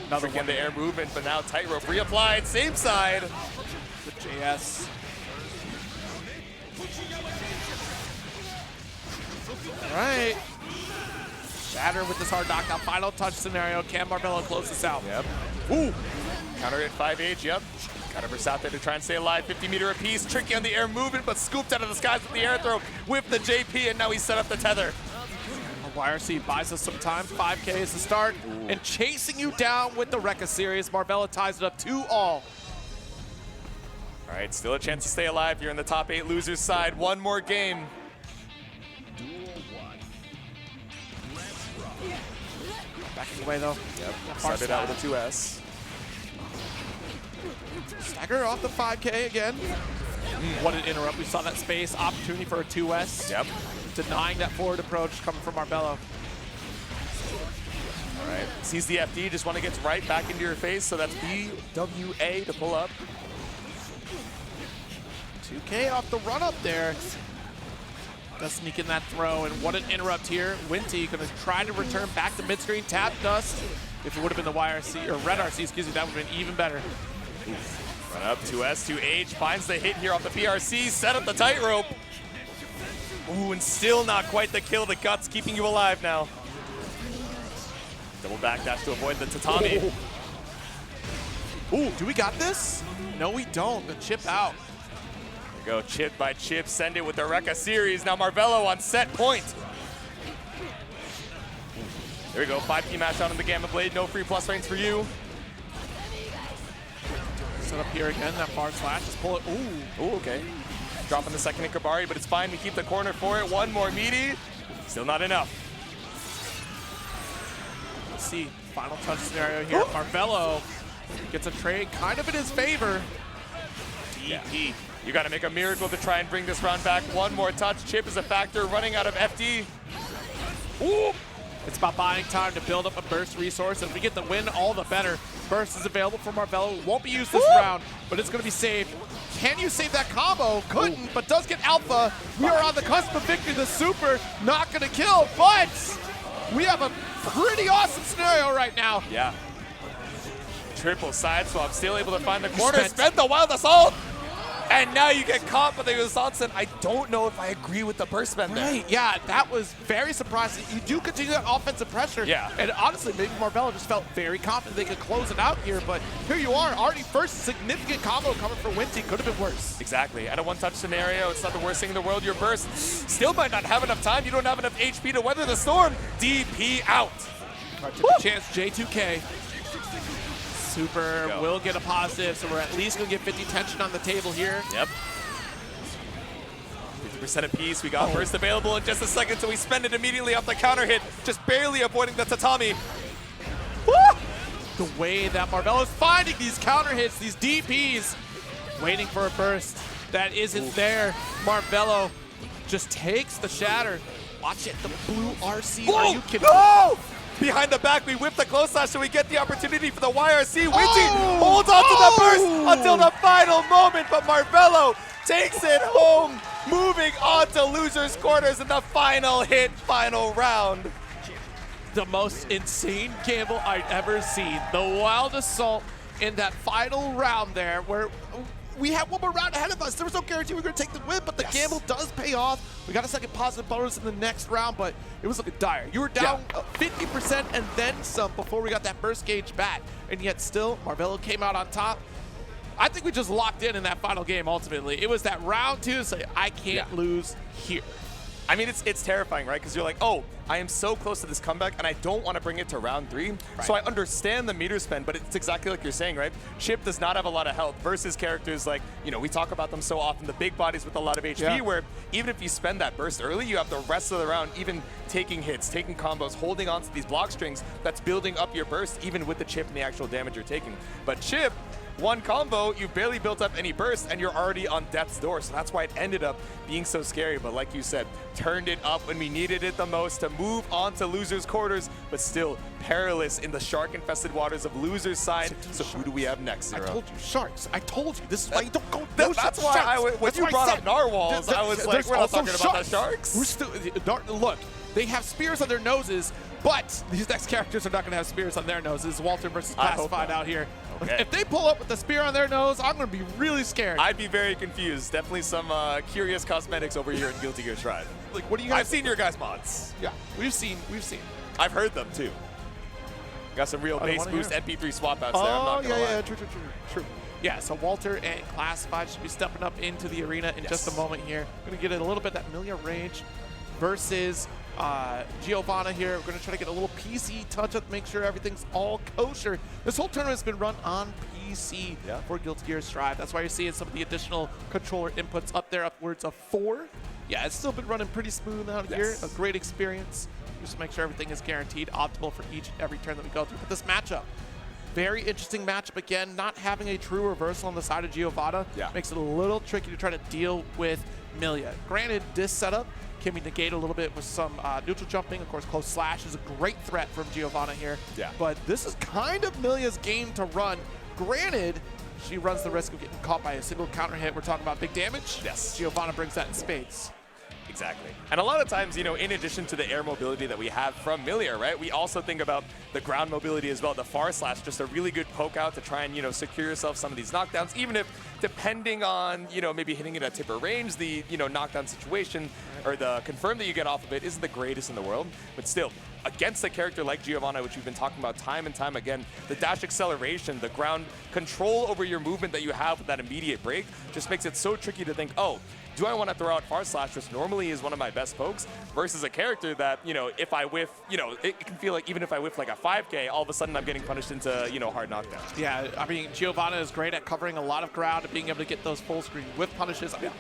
Another one. The air movement, but now tightrope reapplied. Same side. The JS. All right. Shatter with this hard knockdown. Final touch scenario. Can Marvelo close this out? Yep. Ooh. Counter hit 5H. Yep. Got to burst out there to try and stay alive. 50-meter apiece. Tricky on the air movement, but scooped out of the skies with the air throw. Whip the JP, and now he set up the tether. YRC buys us some time. 5K is the start. And chasing you down with the Rekka series. Marvelo ties it up 2-all. All right, still a chance to stay alive. You're in the top 8 losers side. One more game. Duel 1. Let's rock. Backing away though. Yep, Far started out with a 2S. Stagger off the 5K again. What an interrupt. We saw that space. Opportunity for a 2S. Yep. Denying that forward approach coming from Marvelo. All right, sees the FD, just want to get right back into your face, so that's BWA to pull up. 2K off the run up there. Does sneak in that throw, and what an interrupt here. Winty gonna try to return back to mid-screen. Tap dust. If it would have been the YRC, or red RC, excuse me, that would have been even better. Run up, 2S, 2H, finds the hit here off the PRC, set up the tightrope. Ooh, and still not quite the kill. The guts keeping you alive now. Double backdash to avoid the tatami. Ooh, do we got this? No, we don't. The chip out. There we go, chip by chip, send it with the Rekka series. Now Marvelo on set point. There we go, 5P mash out on the Gamma Blade. No free plus ranks for you. Set up here again, that far slash. Just pull it. Ooh, okay. Dropping the second Ikabari, but it's fine. We keep the corner for it. One more meaty. Still not enough. Let's see, final touch scenario here. Marvelo gets a trade kind of in his favor. DP. You got to make a miracle to try and bring this round back. One more touch. Chip is a factor, running out of FD. Ooh. It's about buying time to build up a burst resource. And if we get the win, all the better. Burst is available for Marvelo. Won't be used this round, but it's going to be saved. Can you save that combo? Couldn't, but does get alpha. We are on the cusp of victory. The super not going to kill, but we have a pretty awesome scenario right now. Yeah. Triple side swap, still able to find the corner. Spent the wild assault. And now you get caught by the assaults, and I don't know if I agree with the burst spend there. Right, yeah, that was very surprising. You do continue that offensive pressure. Yeah. And honestly, maybe Marvelo just felt very confident they could close it out here, but here you are, already first significant combo coming for Winty. Could have been worse. Exactly. At a one-touch scenario, it's not the worst thing in the world. Your burst still might not have enough time. You don't have enough HP to weather the storm. DP out. All right, took a chance, J2K. Super will get a positive, so we're at least going to get 50 tension on the table here. Yep. 50% apiece. We got burst available in just a second, so we spend it immediately off the counter hit, just barely avoiding the tatami. Woo! The way that Marvelo is finding these counter hits, these DPs, waiting for a burst that isn't there. Marvelo just takes the shatter. Watch it, the blue RC. Are you kidding? No! Behind the back, we whip the close slash, so we get the opportunity for the YRC. Winty holds on to the burst until the final moment, but Marvelo takes it home, moving on to losers quarters in the final hit, final round. The most insane gamble I've ever seen. The wild assault in that final round there, where we had one more round ahead of us. There was no guarantee we were going to take the win, but the gamble does pay off. We got a second positive bonus in the next round, but it was looking dire. You were down 50% and then some before we got that burst gauge back, and yet still, Marvelo came out on top. I think we just locked in that final game, ultimately. It was that round two, so I can't lose here. I mean, it's terrifying, right? Because you're like, oh, I am so close to this comeback, and I don't want to bring it to round 3. Right. So I understand the meter spend, but it's exactly like you're saying, right? Chip does not have a lot of health versus characters like, you know, we talk about them so often, the big bodies with a lot of HP, where even if you spend that burst early, you have the rest of the round even taking hits, taking combos, holding on to these block strings that's building up your burst, even with the chip and the actual damage you're taking. But chip, one combo, you've barely built up any burst, and you're already on death's door. So that's why it ended up being so scary. But like you said, turned it up when we needed it the most to move on to losers' quarters, but still perilous in the shark-infested waters of losers' side. So who do we have next, Zero? I told you, sharks. I told you. This is why you don't go. That's why when you brought up narwhals, I was like, we're not talking about the sharks. We're still, look, they have spears on their noses, but these next characters are not going to have spears on their noses. Walter versus Classifeid out here. Okay. If they pull up with a spear on their nose, I'm going to be really scared. I'd be very confused. Definitely some curious cosmetics over here in Guilty Gear Strive. Like, what do you guys? I've seen your guys' mods. Yeah, we've seen. I've heard them too. Got some real bass boost MP3 swap outs there. I'm not gonna lie. True. Yeah, so Walter and Classifeid should be stepping up into the arena in just a moment here. We're gonna get a little bit of that Milia range versus Giovanna here. We're going to try to get a little PC touch-up, make sure everything's all kosher. This whole tournament's been run on PC for Guilty Gear Strive. That's why you're seeing some of the additional controller inputs up there, upwards of 4. Yeah, it's still been running pretty smooth out here. A great experience. Just to make sure everything is guaranteed, optimal for each and every turn that we go through. But this matchup, very interesting matchup again. Not having a true reversal on the side of Giovanna makes it a little tricky to try to deal with Millia. Granted, this setup can be negated a little bit with some neutral jumping. Of course, close slash is a great threat from Giovanna here. But this is kind of Millia's game to run. Granted, she runs the risk of getting caught by a single counter hit. We're talking about big damage. Giovanna brings that in spades. Exactly. And a lot of times, you know, in addition to the air mobility that we have from Millia, right, we also think about the ground mobility as well. The far slash, just a really good poke out to try and, you know, secure yourself some of these knockdowns, even if depending on, you know, maybe hitting it at tipper range, the, you know, knockdown situation or the confirm that you get off of it isn't the greatest in the world. But still, against a character like Giovanna, which we've been talking about time and time again, the dash acceleration, the ground control over your movement that you have with that immediate break just makes it so tricky to think, oh, do I want to throw out far slash, which normally is one of my best pokes, versus a character that, you know, if I whiff, you know, it can feel like even if I whiff like a 5K, all of a sudden I'm getting punished into, you know, hard knockdown. Yeah, I mean, Giovanna is great at covering a lot of ground and being able to get those full screen whiff punishes. I mean,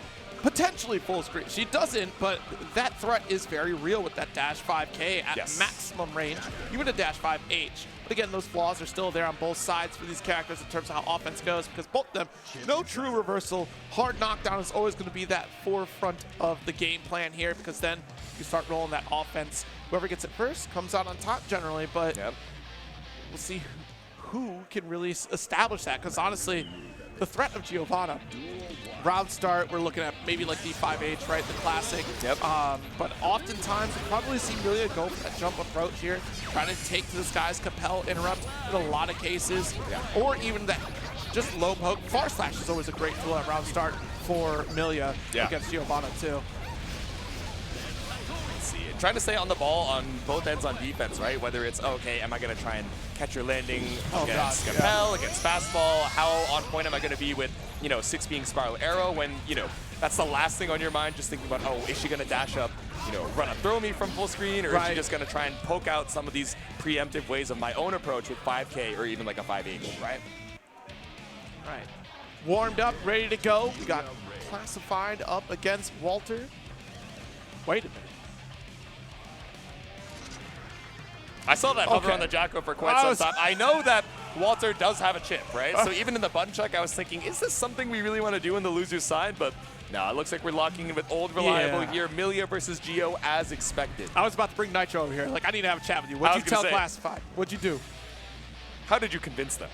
potentially full screen. She doesn't, but that threat is very real with that dash 5K at maximum range, even a dash 5H. But again, those flaws are still there on both sides for these characters in terms of how offense goes, because both of them, no true reversal. Hard knockdown is always going to be that forefront of the game plan here, because then you start rolling that offense. Whoever gets it first comes out on top generally, but we'll see who can really establish that, because honestly, the threat of Giovanna, round start, we're looking at maybe like D5H, right, the classic. But oftentimes, we probably see Millia go for that jump approach here, trying to take to this guy's compel, interrupt in a lot of cases, or even that just low poke. Far slash is always a great tool at round start for Millia against Giovanna too. Trying to stay on the ball on both ends on defense, right? Whether it's, okay, am I going to try and catch your landing against Compel, against Fastball? How on point am I going to be with, you know, 6 being Spiral Arrow when, you know, that's the last thing on your mind, just thinking about, oh, is she going to dash up, you know, run a throw me from full screen, or is she just going to try and poke out some of these preemptive ways of my own approach with 5K or even like a 5H, right? Warmed up, ready to go. We got Classified up against Walter. Wait a minute. I saw that hover on the Jacko for quite some time. I know that Walter does have a chip, right? So even in the button check, I was thinking, is this something we really want to do in the loser's side? But no, it looks like we're locking in with old reliable here. Millia versus Gio as expected. I was about to bring Nitro over here. Like, I need to have a chat with you. What'd you tell Classified? What'd you do? How did you convince them?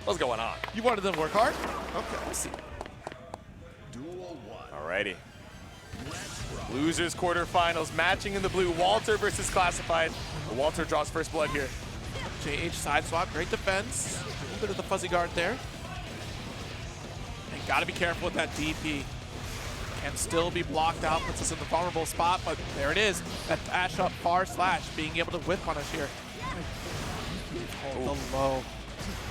What's going on? You wanted them to work hard? Okay, let's see. Alrighty. Losers quarterfinals matching in the blue. Walter versus Classified. Walter draws first blood here. JH side swap, great defense. A little bit of the fuzzy guard there. And gotta be careful with that DP. Can still be blocked out, puts us in the vulnerable spot, but there it is. That dash up far slash, being able to whip punish here. Oh, the low.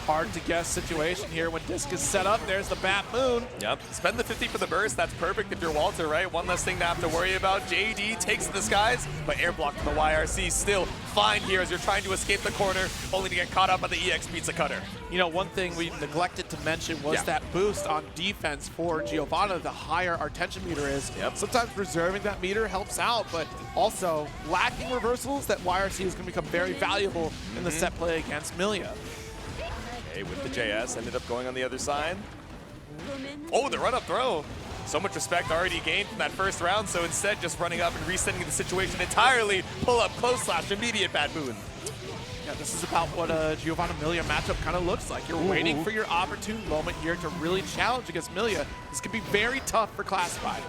Hard to guess situation here when disc is set up. There's the Bat Moon. Spend the 50 for the burst. That's perfect if you're Walter, right? One less thing to have to worry about. JD takes the skies, but air block from the YRC still fine here as you're trying to escape the corner, only to get caught up by the EX Pizza Cutter. You know, one thing we neglected to mention was that boost on defense for Giovanna. The higher our tension meter is, sometimes preserving that meter helps out, but also lacking reversals, that YRC is going to become very valuable in the set play against Millia. Okay, with the JS, ended up going on the other side. Oh, the run-up throw. So much respect already gained from that first round, so instead just running up and resetting the situation entirely. Pull up, close slash, immediate Bad Moon. Yeah, this is about what a Giovanna Millia matchup kind of looks like. You're waiting for your opportune moment here to really challenge against Millia. This could be very tough for Classified.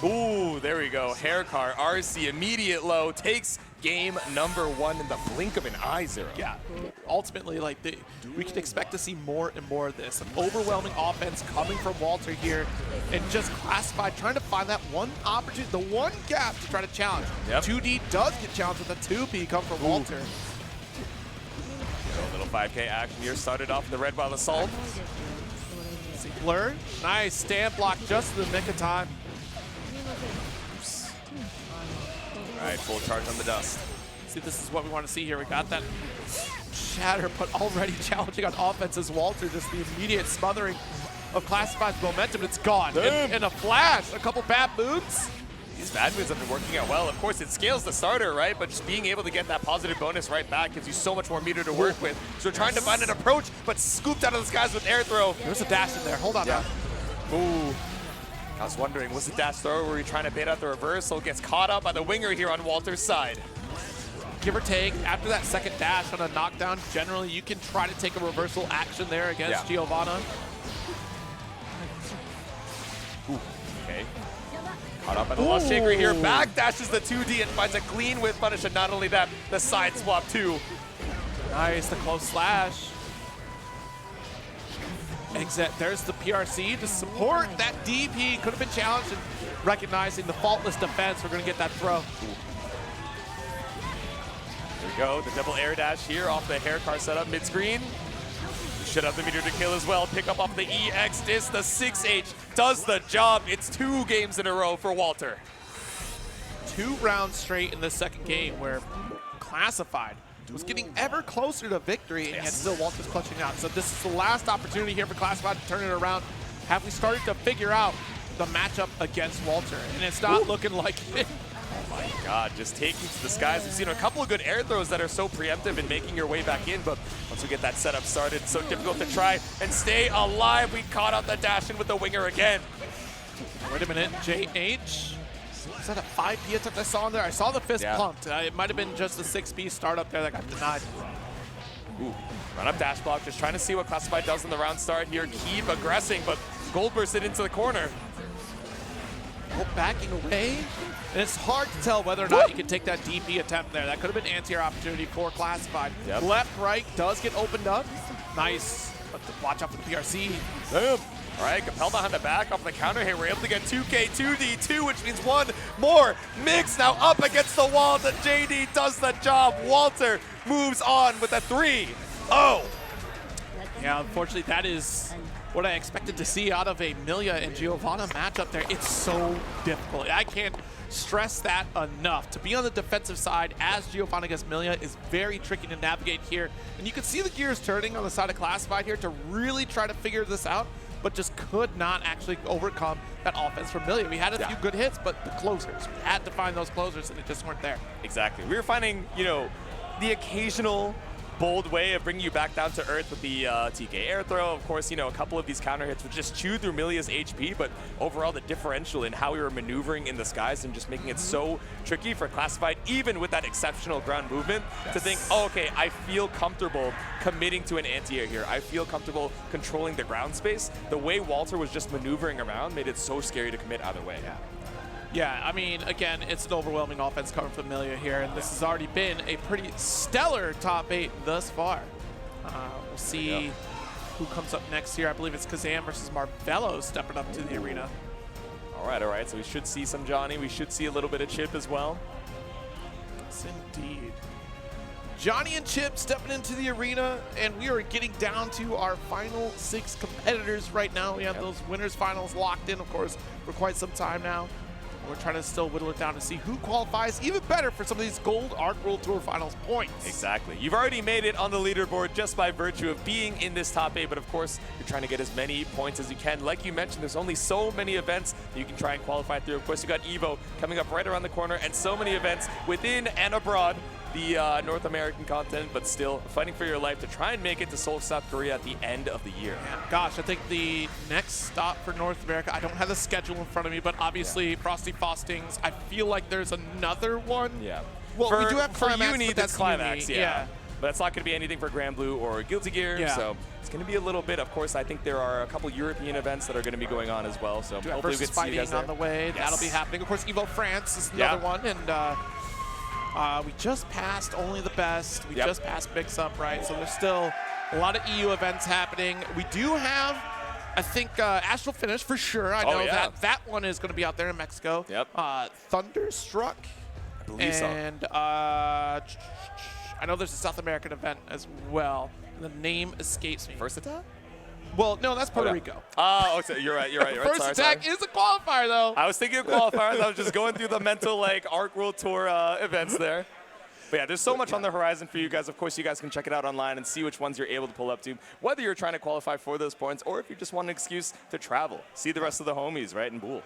Ooh, there we go. Haircar, RC, immediate low, takes game number 1 in the blink of an eye, Zero. Yeah, ultimately, like, we can expect to see more and more of this. An overwhelming offense coming from Walter here, and just Classified trying to find that one opportunity, the one gap to try to challenge. 2D does get challenged with a 2P come from Walter. A little 5K action here, started off in the red ball assault. See Blur, nice stand block just in the nick of time. All right, full charge on the dust. See, this is what we want to see here. We got that shatter, but already challenging on offense as Walter, just the immediate smothering of Classifeid's momentum. It's gone in a flash. A couple bad moves. These bad moves have been working out well. Of course, it scales the starter, right? But just being able to get that positive bonus right back gives you so much more meter to work with. So we're trying to find an approach, but scooped out of the skies with air throw. There's a dash in there. Hold on now. Ooh. I was wondering, was the dash throw where you're trying to bait out the reversal? Gets caught up by the winger here on Walter's side. Give or take, after that second dash on a knockdown, generally you can try to take a reversal action there against Giovanna. Ooh, okay. Caught up by the lost shaker here. Back dashes the 2D and finds a clean with punish. And not only that, the side swap too. Nice, the close slash. Exit, there's the PRC to support that DP. Could have been challenged and recognizing the faultless defense. We're going to get that throw. There we go, the double air dash here off the hair car setup mid-screen. Should have the meter to kill as well. Pick up off the EX disc. The 6H does the job. It's 2 games in a row for Walter. 2 rounds straight in the second game where Classifeid was getting ever closer to victory, and yet still Walter's clutching out. So this is the last opportunity here for Classifeid to turn it around. Have we started to figure out the matchup against Walter? And it's not looking like it. Oh my God, just taking to the skies. We've seen a couple of good air throws that are so preemptive in making your way back in, but once we get that setup started, it's so difficult to try and stay alive. We caught out the dash in with the winger again. Wait a minute, JH. Is that a 5P attempt I saw in there? I saw the fist pumped. It might have been just the 6P startup there that got denied. Ooh, run up dash block, just trying to see what Classifeid does in the round start here. Keep aggressing, but gold bursted into the corner. Backing away. And it's hard to tell whether or not you can take that DP attempt there. That could have been anti-air opportunity for Classifeid. Left, right does get opened up. Nice, but watch out for the PRC. Boom. All right, Capel behind the back off the counter here. We're able to get 2K, 2D2, which means one more mix now up against the wall. The JD does the job. Walter moves on with a 3-0. Yeah, unfortunately, that is what I expected to see out of a Millia and Giovanna matchup there. It's so difficult. I can't stress that enough. To be on the defensive side as Giovanna against Millia is very tricky to navigate here. And you can see the gears turning on the side of Classifeid here to really try to figure this out, but just could not actually overcome that offense from Millia. We had a few good hits, but the closers, we had to find those closers and it just weren't there. Exactly. We were finding, you know, the occasional bold way of bringing you back down to earth with the TK air throw. Of course, you know, a couple of these counter hits would just chew through Millia's HP, but overall the differential in how we were maneuvering in the skies and just making it so tricky for Classifeid, even with that exceptional ground movement, to think, oh, okay, I feel comfortable committing to an anti-air here. I feel comfortable controlling the ground space. The way Walter was just maneuvering around made it so scary to commit either way. Yeah, I mean, again, it's an overwhelming offense coming from Millia here, and this has already been a pretty stellar top 8 thus far. We'll see who comes up next here. I believe it's Kazam versus Marvelo stepping up to the arena. All right, so we should see some Johnny. We should see a little bit of Chip as well. Yes, indeed. Johnny and Chip stepping into the arena, and we are getting down to our final 6 competitors right now. We have those winners finals locked in, of course, for quite some time now. We're trying to still whittle it down to see who qualifies even better for some of these gold Arc World Tour Finals points. Exactly. You've already made it on the leaderboard just by virtue of being in this top 8, but of course, you're trying to get as many points as you can. Like you mentioned, there's only so many events that you can try and qualify through. Of course, you got EVO coming up right around the corner, and so many events within and abroad the North American continent, but still fighting for your life to try and make it to Seoul, South Korea at the end of the year. Yeah, gosh, I think the next stop for North America, I don't have the schedule in front of me, but obviously Frosty Faustings, I feel like there's another one. Yeah. Well, we do have for Climax, Uni, but that's Climax, Uni. Yeah. But it's not going to be anything for Grand Blue or Guilty Gear, so it's going to be a little bit. Of course, I think there are a couple European events that are going to be going on as well, so hopefully we get to see you guys there. on the way. Yes. That'll be happening. Of course, EVO France is another one, and we just passed Only the Best. We just passed Mix Up, right? So there's still a lot of EU events happening. We do have, I think, Astral Finish for sure. I know that one is going to be out there in Mexico. Thunderstruck. I believe so. And I know there's a South American event as well. The name escapes me. First Attack? Well, no, that's Puerto Okay. Rico. Oh, okay. You're right. First Sorry, attack sorry. is a qualifier, though. I was thinking of qualifiers. I was just going through the mental, like, ARC World Tour events there. But yeah, there's so much on the horizon for you guys. Of course, you guys can check it out online and see which ones you're able to pull up to, whether you're trying to qualify for those points or if you just want an excuse to travel, see the rest of the homies, right, in Boole.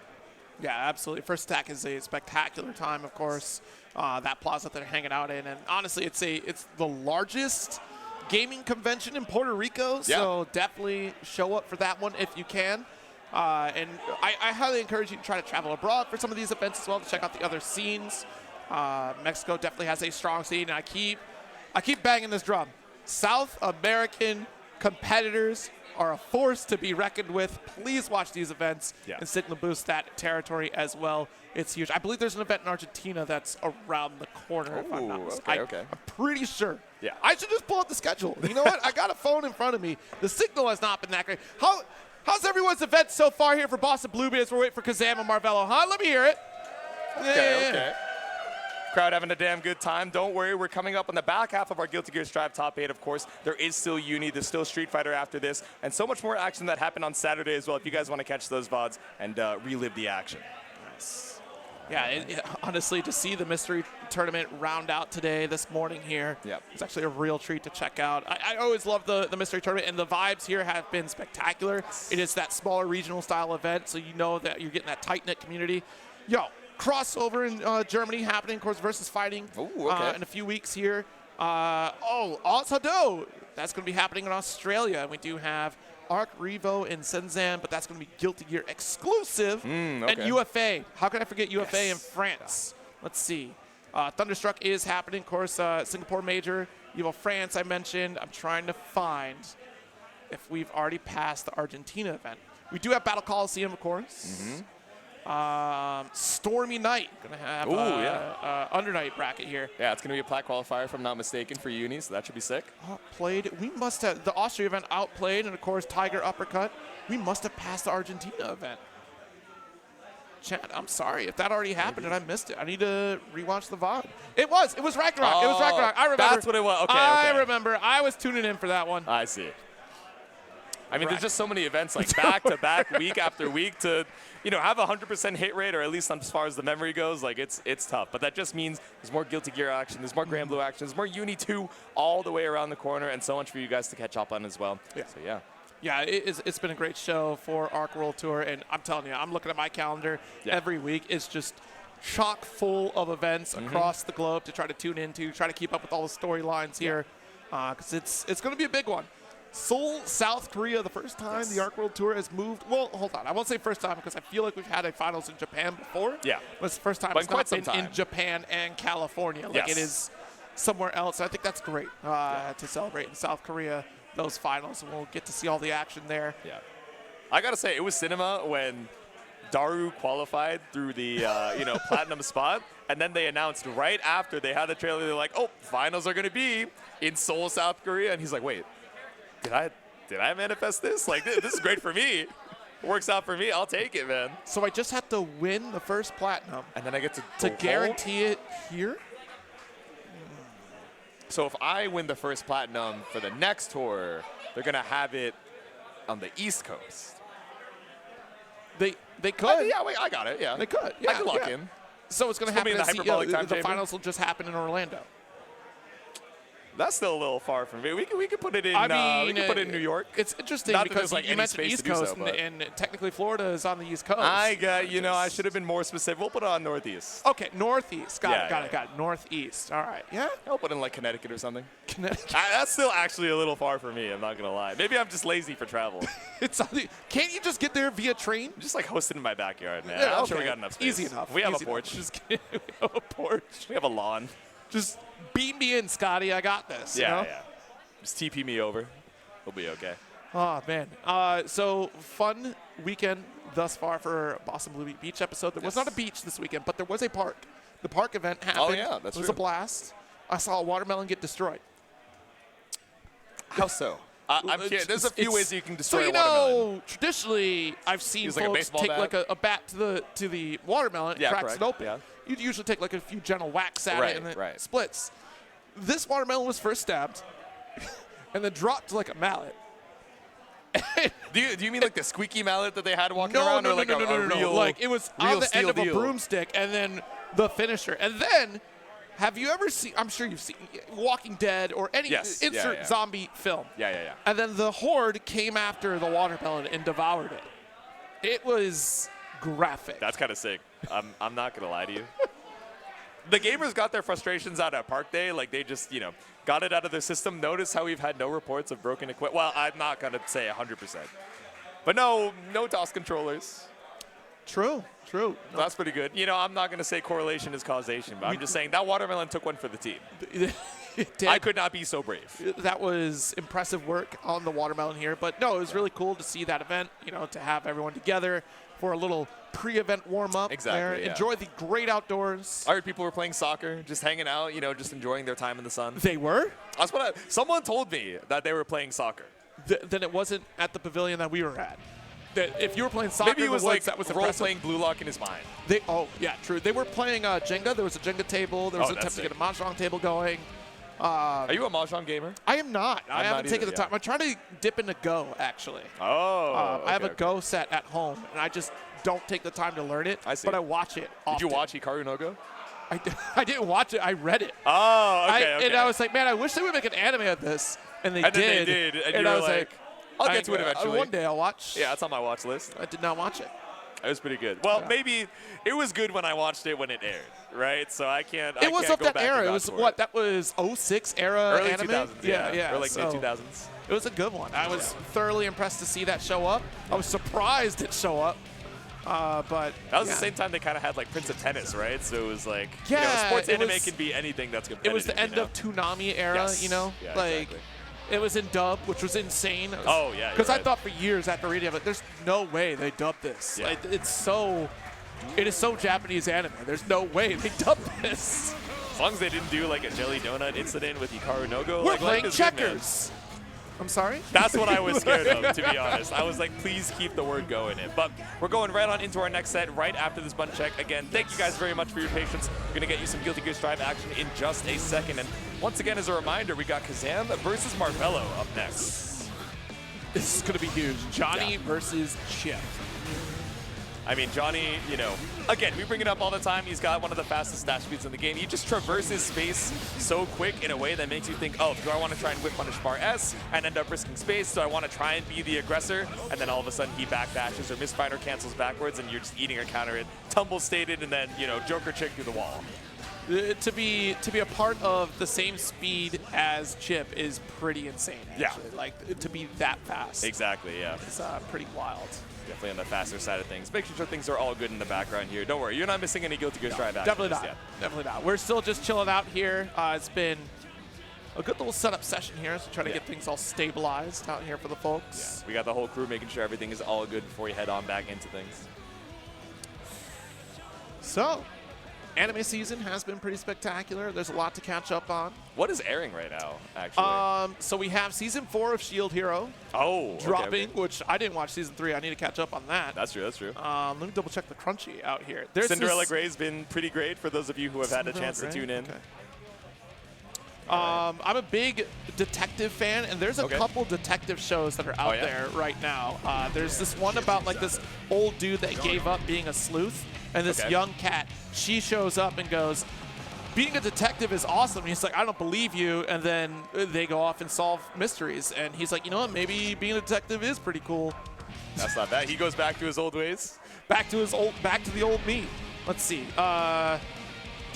Yeah, absolutely. First attack is a spectacular time, of course. That plaza that they're hanging out in, and honestly, it's the largest gaming convention in Puerto Rico. So definitely show up for that one if you can. And I highly encourage you to try to travel abroad for some of these events as well to check out the other scenes. Mexico definitely has a strong scene, and I keep banging this drum. South American competitors are a force to be reckoned with. Please watch these events and signal boost that territory as well. It's huge. I believe there's an event in Argentina that's around the corner, if I'm not mistaken. Okay. I'm pretty sure. Yeah. I should just pull up the schedule. You know what? I got a phone in front of me. The signal has not been that great. How's everyone's event so far here for Boston Bluebeat as we're waiting for Kazam and Marvelo? Huh? Let me hear it. Okay. Crowd having a damn good time. Don't worry, we're coming up on the back half of our Guilty Gear Strive top 8, of course. There is still Uni, there's still Street Fighter after this, and so much more action that happened on Saturday as well if you guys want to catch those VODs and relive the action. Nice. Yeah, honestly, to see the mystery tournament round out today, this morning here, it's actually a real treat to check out. I always love the mystery tournament, and the vibes here have been spectacular. It is that smaller regional style event, so you know that you're getting that tight-knit community. Crossover in Germany happening, of course, versus fighting in a few weeks here. Azado, that's going to be happening in Australia. And we do have Arc, Revo, and Senzan, but that's going to be Guilty Gear exclusive. And UFA. How can I forget UFA in France? Let's see. Thunderstruck is happening, of course, Singapore Major. Evo France, I mentioned. I'm trying to find if we've already passed the Argentina event. We do have Battle Coliseum, of course. Stormy Night, gonna have under night bracket here. Yeah, it's gonna be a plat qualifier if I'm not mistaken for Uni, so that should be sick. Outplayed. We must have the Austria event outplayed, and of course Tiger Uppercut. We must have passed the Argentina event. Chat, I'm sorry if that already happened and I missed it. I need to rewatch the VOD. It was Ragnarok. It was Ragnarok. I remember. That's what it was. Okay. I remember. I was tuning in for that one. I see. I mean, there's just so many events like back to back, week after week to, have a 100% hit rate, or at least as far as the memory goes. Like it's tough, but that just means there's more Guilty Gear action, there's more Grand Blue action, there's more Uni 2 all the way around the corner, and so much for you guys to catch up on as well. Yeah. So yeah. Yeah, it's been a great show for ARC World Tour, and I'm telling you, I'm looking at my calendar every week. It's just chock full of events across the globe to try to tune into, try to keep up with all the storylines here, because it's going to be a big one. Seoul, South Korea, the first time the ARC World Tour has moved. Well, hold on. I won't say first time because I feel like we've had a finals in Japan before. Yeah. But it's the first time it's not been in Japan and California. Like it is somewhere else. I think that's great to celebrate in South Korea, those finals, and we'll get to see all the action there. Yeah. I got to say, it was cinema when Daru qualified through the platinum spot, and then they announced right after they had the trailer, they're like, oh, finals are going to be in Seoul, South Korea. And he's like, wait. Did I manifest this? Like, this is great for me. It works out for me. I'll take it, man. So I just have to win the first platinum. And then I get to guarantee it here? So if I win the first platinum for the next tour, they're going to have it on the East Coast. They could. Wait, I got it, yeah. They could. Yeah, I can lock in. So it's going to happen in the hyperbolic time the finals will just happen in Orlando. That's still a little far from me. We could put it in. We could put it in New York. It's interesting because you mentioned East Coast, and technically Florida is on the East Coast. I should have been more specific. We'll put it on Northeast. Okay, Northeast. Got it. Northeast. All right. Yeah. I'll put in like Connecticut or something. Connecticut. That's still actually a little far for me. I'm not gonna lie. Maybe I'm just lazy for travel. Can't you just get there via train? Just like host it in my backyard, man. Yeah, I'm sure we got enough space. Easy enough. We have a porch. Just kidding. We have a porch. We have a lawn. Just beat me in, Scotty. I got this. Yeah. Just TP me over. We'll be okay. Oh, man. So fun weekend thus far for Boston Bluebeat Beach episode. There was not a beach this weekend, but there was a park. The park event happened. Oh, yeah, that's true. It was a blast. I saw a watermelon get destroyed. How so? I'm kidding. There's a few ways you can destroy a watermelon. Traditionally, I've seen folks like take like a bat to the watermelon and cracks it open. Yeah. You'd usually take like a few gentle whacks at it and then it splits. This watermelon was first stabbed and then dropped like a mallet. Do you mean like the squeaky mallet that they had walking around, or like a real, like it was on the steel end of a deal? broomstick, and then the finisher, and then. Have you ever seen, I'm sure you've seen Walking Dead or any insert zombie film. Yeah. And then the Horde came after the watermelon and devoured it. It was graphic. That's kind of sick. I'm not going to lie to you. The gamers got their frustrations out at Park Day. Like, they just, got it out of their system. Notice how we've had no reports of broken equipment. Well, I'm not going to say 100%. But no DOS controllers. True. No. That's pretty good. I'm not going to say correlation is causation, but I'm just saying that watermelon took one for the team. I could not be so brave. That was impressive work on the watermelon here. But no, it was really cool to see that event, to have everyone together for a little pre-event warm-up. Exactly, there. yeah. Enjoy the great outdoors. I heard people were playing soccer, just hanging out, just enjoying their time in the sun. They were? That's what someone told me, that they were playing soccer. Then it wasn't at the pavilion that we were at. That if you were playing soccer, maybe it was like that was role-playing Blue Lock in his mind. Yeah, true. They were playing Jenga. There was a Jenga table. There was an attempt to get a Mahjong table going. Are you a Mahjong gamer? I am not. I haven't taken the either, time. I'm trying to dip into Go, actually. Oh, I have a Go set at home, and I just don't take the time to learn it. I see. But I watch it often. Did you watch Hikaru no Go? I didn't watch it. I read it. Oh, okay. And I was like, man, I wish they would make an anime of this. And they did. Then they did. And you I were was like, I'll get to it eventually. One day I'll watch. Yeah, it's on my watch list. I did not watch it. It was pretty good. Well, maybe it was good when I watched it when it aired, right? So I can't. It was of that era. It was what? That was 06 era early anime. 2000s. Yeah. Or like mid 2000s. It was a good one. I was thoroughly impressed to see that show up. I was surprised it show up. But that was the same time they kind of had like Prince of Tennis, right? So it was like, yeah, sports anime can be anything that's competitive. It was the end of Toonami era, Yes. Yeah, exactly. It was in dub, which was insane. Oh, yeah. Because I thought for years after reading it, there's no way they dubbed this. Yeah. Like, it is so Japanese anime. There's no way they dubbed this. As long as they didn't do like a jelly donut incident with Hikaru no Go. We're like, playing checkers. I'm sorry? That's what I was scared of, to be honest. I was like, please keep the word go in it. But we're going right on into our next set right after this button check. Again, thank you guys very much for your patience. We're going to get you some Guilty Gear Strive action in just a second. And once again, as a reminder, we got Kazam versus Marvelo up next. This is going to be huge. Johnny versus Chip. I mean, Johnny, again, we bring it up all the time. He's got one of the fastest dash speeds in the game. He just traverses space so quick in a way that makes you think, oh, do I want to try and whip punish bar S and end up risking space? Do I want to try and be the aggressor? And then all of a sudden he backdashes or misfinder cancels backwards and you're just eating a counter. It tumble stated and then, Joker chick through the wall. To be a part of the same speed as Chip is pretty insane, actually. Yeah. Like, to be that fast. Exactly, yeah. It's pretty wild. Definitely on the faster side of things. Making sure things are all good in the background here. Don't worry, you're not missing any Guilty Gear Strive action. Definitely not. Definitely not. We're still just chilling out here. It's been a good little setup session here, so trying to get things all stabilized out here for the folks. Yeah. We got the whole crew making sure everything is all good before we head on back into things. So, anime season has been pretty spectacular. There's a lot to catch up on. What is airing right now, actually? So we have season 4 of Shield Hero dropping, which I didn't watch season 3. I need to catch up on that. That's true. Let me double check the crunchy out here. Cinderella Grey's been pretty great for those of you who have had a chance to tune in. Okay. I'm a big detective fan, and there's a couple detective shows that are out there right now. There's this one about like this old dude that gave up being a sleuth, and this young cat, she shows up and goes, being a detective is awesome. And he's like, I don't believe you. And then they go off and solve mysteries. And he's like, you know what? Maybe being a detective is pretty cool. That's not bad. He goes back to his old ways. Back to the old me. Let's see. Trying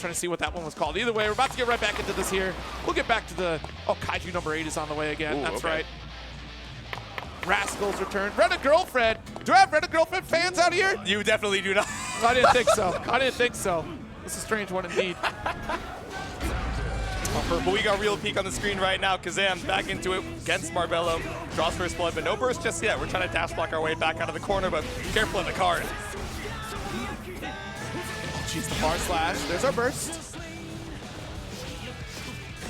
to see what that one was called. Either way, we're about to get right back into this here. We'll get back to the Kaiju number 8 is on the way again. Ooh, that's right. Rascal's return. Rent a Girlfriend. Do I have Rent a Girlfriend fans out here? You definitely do not. I didn't think so. It's a strange one indeed. But we got real peak on the screen right now. Kazam back into it against Marvelo. Draws first blood, but no burst just yet. We're trying to dash block our way back out of the corner, but careful in the card. Jeez, the bar slash. There's our burst.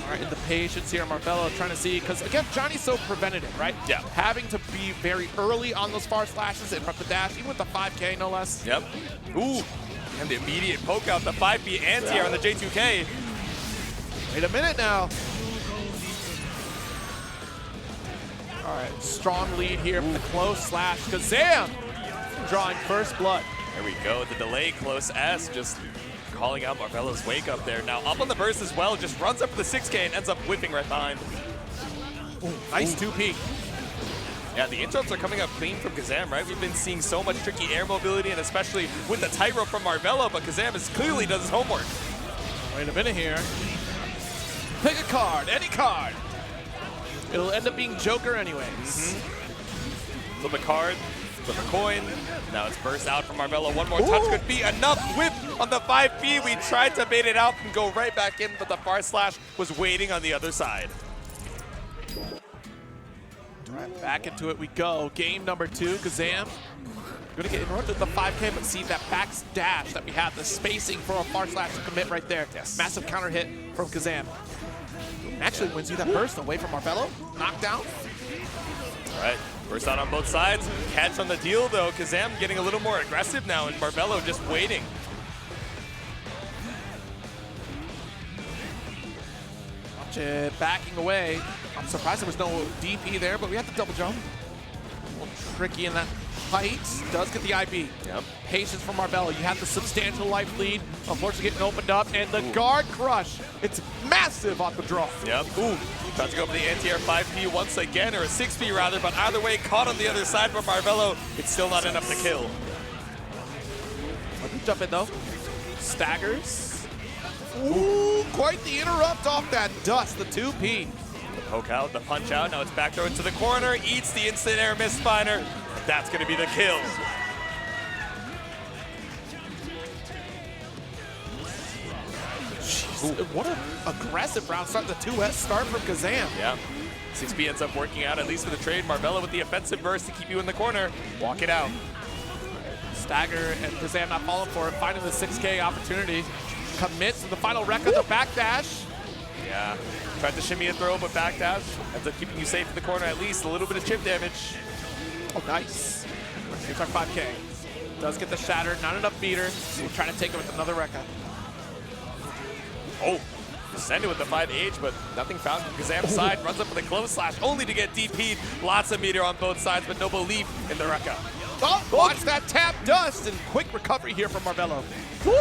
All right, and the patience here, Marvelo trying to see, because again, Johnny's so preventative, right? Yeah. Having to be very early on those far slashes and rep the dash, even with the 5K, no less. Yep. Ooh. And the immediate poke out, the 5B anti-air on the J2K. Wait a minute now. All right, strong lead here from the close slash. Kazam drawing first blood. There we go, the delay close S just calling out Marvelo's wake up there. Now up on the burst as well, just runs up for the 6K and ends up whipping right behind. Ooh, nice 2P. Yeah, the interrupts are coming up clean from Kazam, right? We've been seeing so much tricky air mobility and especially with the tightrope from Marvelo, but Kazam is clearly does his homework. Wait a minute here. Pick a card, any card. It'll end up being Joker anyways. Flip a card, flip a coin. Now it's burst out from Marvelo. One more touch could be enough. Whip on the 5P. We tried to bait it out and go right back in, but the far slash was waiting on the other side. All right, back into it we go. Game number 2, Kazam. Gonna get interrupted with the 5K, but see that back dash that we have, the spacing for a far slash to commit right there. Yes. Massive counter hit from Kazam. Actually wins you that burst away from Marvelo. Knockdown. All right, burst out on both sides. Catch on the deal though. Kazam getting a little more aggressive now and Marvelo just waiting. Watch it backing away. I'm surprised there was no DP there, but we have to double jump. A little tricky in that height. Does get the IB. Yep. Patience from Marvelo. You have the substantial life lead. Unfortunately getting opened up. And the guard crush. It's massive on the draw. Yep. Ooh. Tries to go for the anti-air 5P once again, or a 6P rather, but either way, caught on the other side from Marvelo. It's still not enough to kill. Let me jump in though. Staggers. Ooh, quite the interrupt off that dust, the 2P. The poke out, the punch out, now it's back throw into the corner, eats the instant air misfire. That's gonna be the kill. What an aggressive round start, the 2S start from Kazam. Yeah. 6P ends up working out, at least for the trade. Marvelo with the offensive burst to keep you in the corner. Walk it out. Stagger and Kazam not falling for it, finding the 6K opportunity. Commits to the final wreck of the backdash. Yeah. Tried to shimmy a throw, but backdash ends up keeping you safe in the corner, at least a little bit of chip damage. Oh, nice. Here's our 5K. Does get the shatter, not enough meter. So we're trying to take it with another Rekka. Oh, send it with the 5H, but nothing found from Kazam's side. Runs up with a close slash, only to get DP'd. Lots of meter on both sides, but no belief in the Rekka. Oh, watch that tap dust, and quick recovery here from Marvelo. Woo.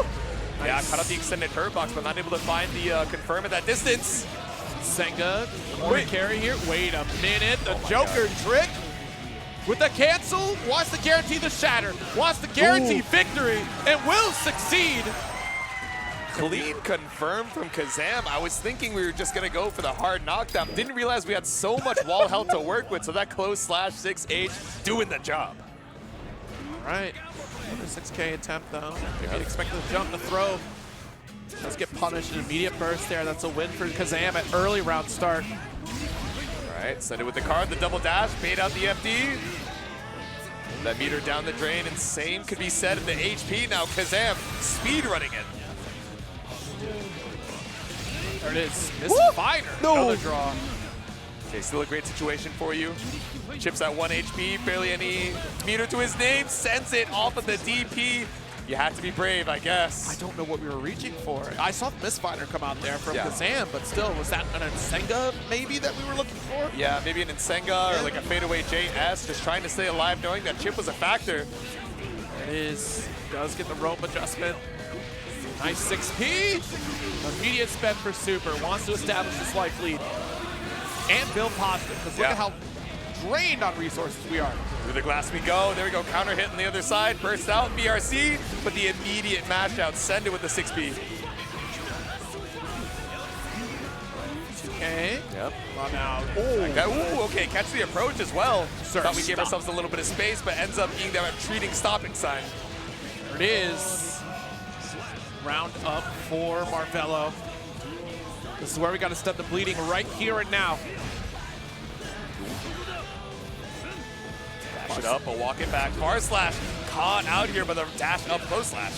Yeah, Nice. cut out the extended hurt box, but not able to find the confirm at that distance. Senga, corner carry here. Wait a minute, the my Joker trick with the cancel. Wants to guarantee the shatter, wants to guarantee victory, and will succeed. Clean confirmed from Kazam. I was thinking we were just gonna go for the hard knockdown. Didn't realize we had so much wall health to work with, so that close slash 6H doing the job. All right, another 6K attempt though. Maybe expect the jump, the throw. Let's get punished, an immediate burst there. That's a win for Kazam at early round start. All right, send it with the card, the double dash, bait out the FD. That meter down the drain, and same could be said of the HP. Now Kazam speed running it. There it is, misfire, another draw. Okay, still a great situation for you. Chips at 1 HP, barely any meter to his name, sends it off of the DP. You have to be brave, I guess. I don't know what we were reaching for. I saw the misfire come out there from Yeah. Kazam, but still, was that an Nsenga maybe that we were looking for? Yeah, maybe an Nsenga or like a fadeaway JS, just trying to stay alive knowing that chip was a factor. There it is, does get the rope adjustment. Nice 6P. Immediate spend for Super, wants to establish this life lead. And build positive, because look Yeah. at how drained on resources we are. Through the glass we go. There we go, counter hit on the other side. Burst out, BRC, but the immediate mash out. Send it with the 6P. Okay. Yep. On out. Ooh, okay, catch the approach as well. Sir, Thought we gave stop. ourselves a little bit of space, but ends up being that treating stopping sign. There it is. Round up for Marvelo. This is where we got to stop the bleeding right here and now. Dash it up, a walk it back. Bar slash caught out here by the dash up close slash.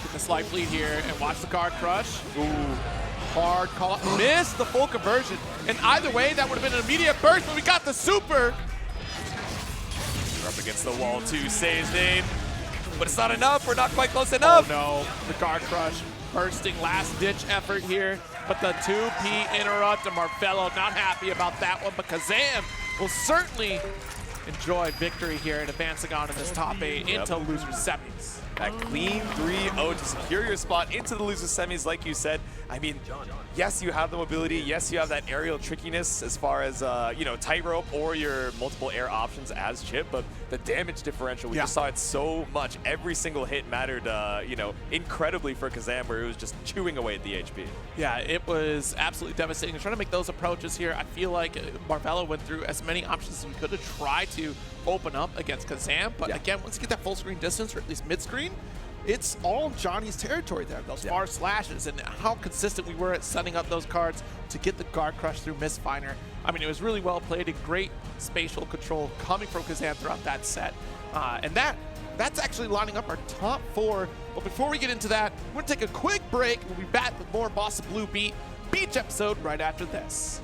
Get the slight lead here and watch the guard crush. Ooh. Hard call. Missed the full conversion. And either way, that would have been an immediate burst, but we got the super. We're up against the wall too, say his name. But it's not enough, we're not quite close enough. Oh no, the guard crush. Bursting last ditch effort here. But the 2P interrupt, and Marvelo not happy about that one, but Kazam will certainly enjoy victory here and advancing on in this top 8 into loser semis. That clean 3-0 to secure your spot into the loser semis, like you said. I mean, yes, you have the mobility. Yes, you have that aerial trickiness as far as, you know, tightrope or your multiple air options as Chip, but the damage differential, we just saw it so much. Every single hit mattered, you know, incredibly for Kazam, where it was just chewing away at the HP. Yeah, it was absolutely devastating. Trying to make those approaches here, I feel like Marvelo went through as many options as he could to try to open up against Kazam, but again, once you get that full screen distance, or at least mid-screen, it's all Johnny's territory there, those far slashes, and how consistent we were at setting up those cards to get the guard crush through Mistfinder. I mean, it was really well played and great spatial control coming from Kazam throughout that set. And that's actually lining up our top 4. But before we get into that, we're gonna take a quick break. We'll be back with more Boston Blue Beat Beach episode right after this.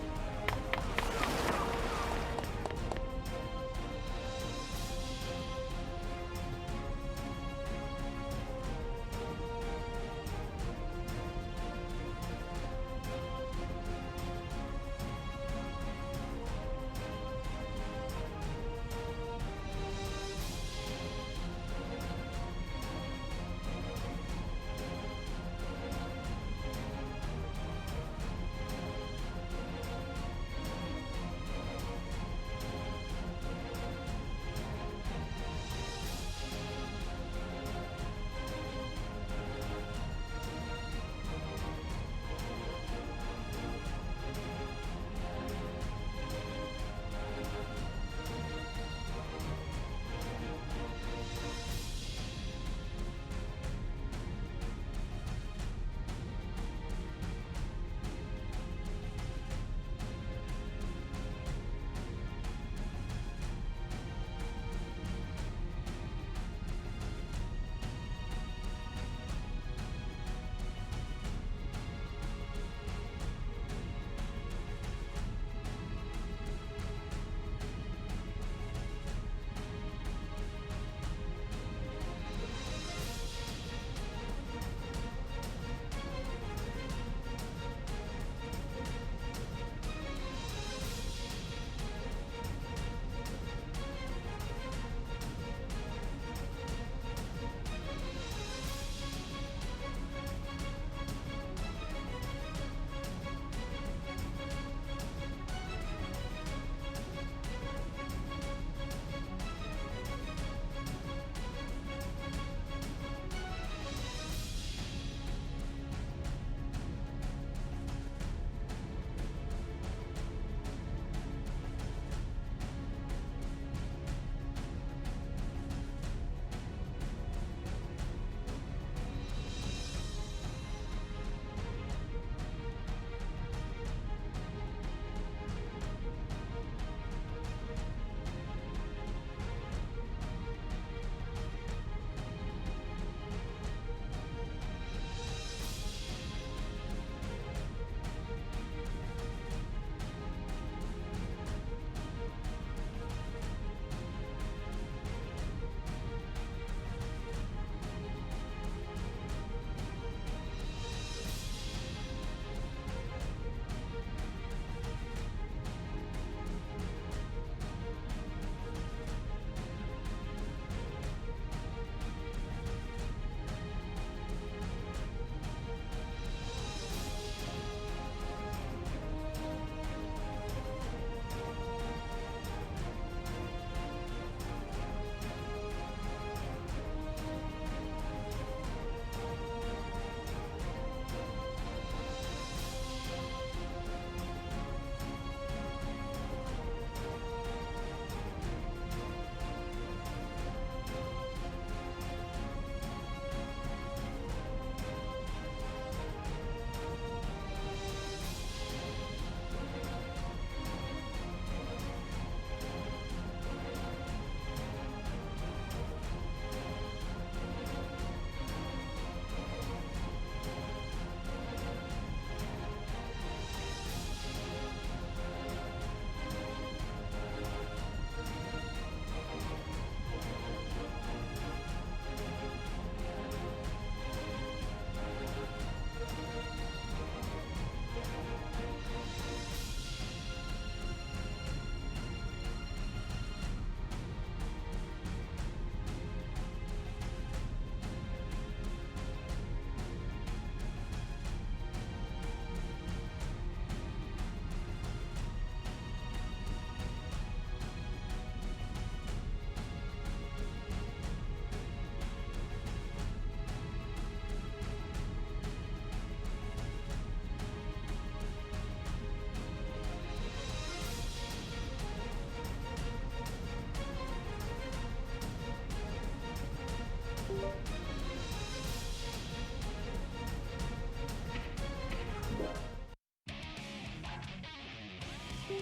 Who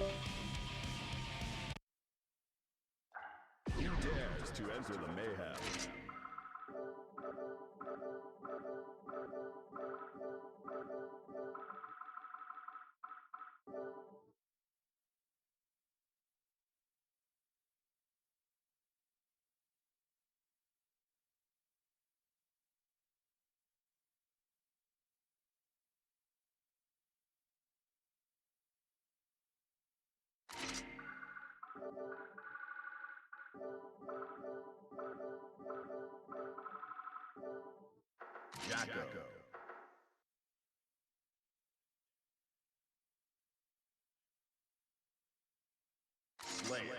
dares to enter the mayhem? Jacko. Slayer.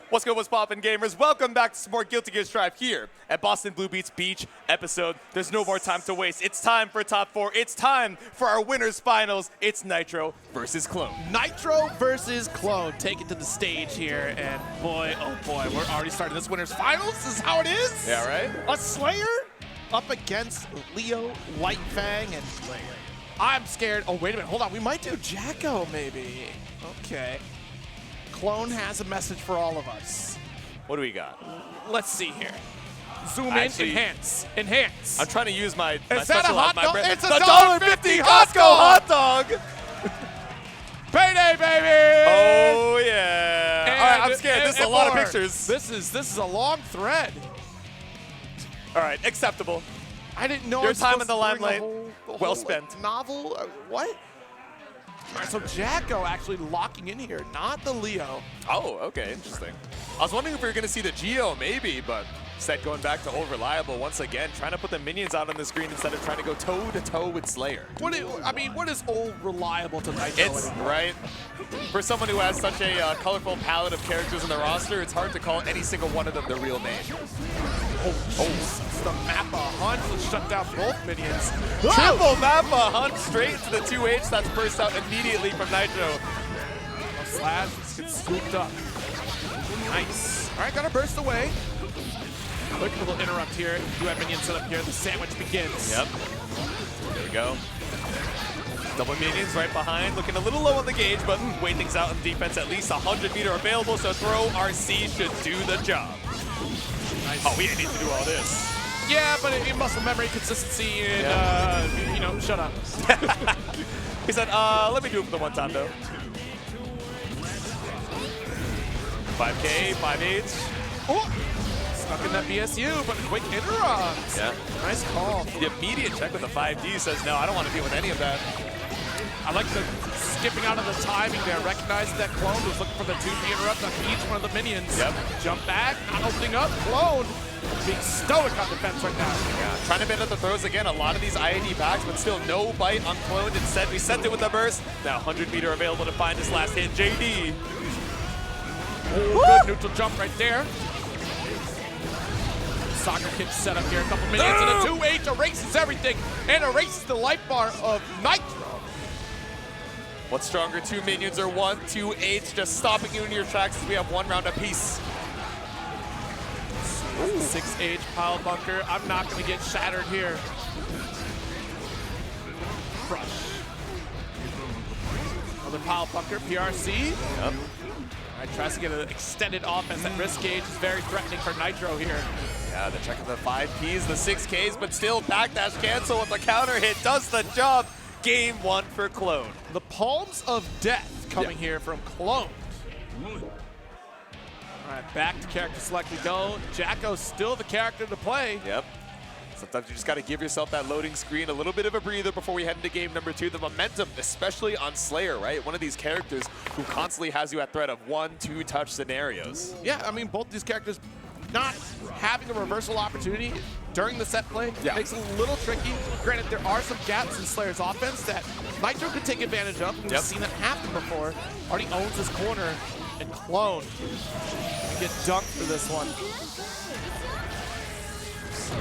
What's good, what's poppin', gamers? Welcome back to some more Guilty Gear Strive here at Boston Blue Beat's Beach episode. There's no more time to waste. It's time for top 4. It's time for our winners finals. It's Nitro versus Clone. Nitro versus Clone take it to the stage here, and boy, oh boy, we're already starting this winner's finals. This is how it is. Yeah, right? A Slayer up against Leo, White Fang, and I'm scared. Oh, wait a minute. Hold on. We might do Jacko, maybe. Okay. Clone has a message for all of us. What do we got? Let's see here. Zoom Actually, in, enhance. I'm trying to use my Is that a special hot my dog? brand. It's a the $1.50 Costco hot dog. Payday, baby! Oh yeah! And, all right, I'm scared. This is a lot of more. pictures. This is a long thread. All right, acceptable. I didn't know. Your I was time in supposed the to bring limelight, the well whole, spent. Novel? What? All right, so Jacko actually locking in here, not the Leo. Oh, okay, interesting. I was wondering if we were going to see the Geo, maybe, but instead going back to Old Reliable once again, trying to put the minions out on the screen instead of trying to go toe-to-toe with Slayer. What is Old Reliable to Nitro? It's right. For someone who has such a colorful palette of characters in the roster, it's hard to call any single one of them their real name. Oh, the Mappa Hunt to shut down both minions. Triple Mappa Hunt straight to the 2H. That's burst out immediately from Nitro. Slash gets scooped up. Nice. All right, gotta burst away. Quick little interrupt here. You have minions set up here. The sandwich begins. Yep. There we go. Double minions right behind, looking a little low on the gauge, but waiting things out on defense. At least 100 meter available, so throw RC should do the job. Nice. Oh, we didn't need to do all this. Yeah, but it muscle memory, consistency, and you know, shut up. He said, let me do it for the one time though. 5K, 5H. Oh, stuck in that BSU, but quick interrupt. Yeah. Nice call. The immediate check with the 5D says, no, I don't want to deal with any of that. I like the skipping out of the timing there, recognizing that Clone was looking for the 2P interrupt on each one of the minions. Yep. Jump back, not opening up. Clone being stoic on defense right now. Yeah, trying to bend up the throws again. A lot of these IAD backs, but still no bite on Clone. Instead, we sent it with the burst. Now 100 meter available to find this last hit. JD. Oh, good neutral jump right there. Soccer kid set up here. A couple minions and a 2H erases everything and erases the life bar of Nitro. What's stronger, 2 minions or 1? 2H just stopping you in your tracks as we have 1 round apiece. 6H pile bunker. I'm not going to get shattered here. Crush. Pile Bunker, PRC. Yep. All right, tries to get an extended offense. That risk gauge is very threatening for Nitro here. Yeah, they're checking the 5Ps, the 6Ks, but still backdash cancel with the counter hit does the job. Game 1 for Clone. The Palms of Death coming here from Clone. All right, back to character select we go. Jacko's still the character to play. Yep. Sometimes you just got to give yourself that loading screen, a little bit of a breather before we head into game number 2. The momentum, especially on Slayer, right? One of these characters who constantly has you at threat of 1-2 touch scenarios. Yeah, I mean, both these characters not having a reversal opportunity during the set play makes it a little tricky. Granted, there are some gaps in Slayer's offense that Nitro could take advantage of. We've seen that happen before. Already owns his corner, and Clone can get dunked for this one.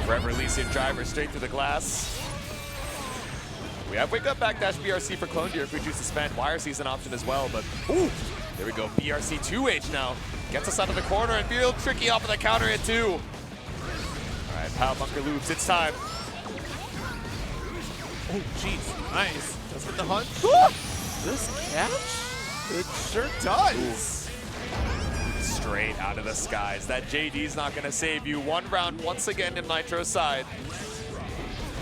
Brett releasing driver straight to the glass. We have wake up backdash BRC for Clone here if we choose to spend. YRC's an option as well, but ooh, there we go. BRC 2H now. Gets us out of the corner and real tricky off of the counter hit too. All right, Pile Bunker loops, it's time. Oh, jeez, nice. Just with the hunt. This catch? It sure does. Straight out of the skies. That JD's not gonna save you. 1 round once again in Nitro's side.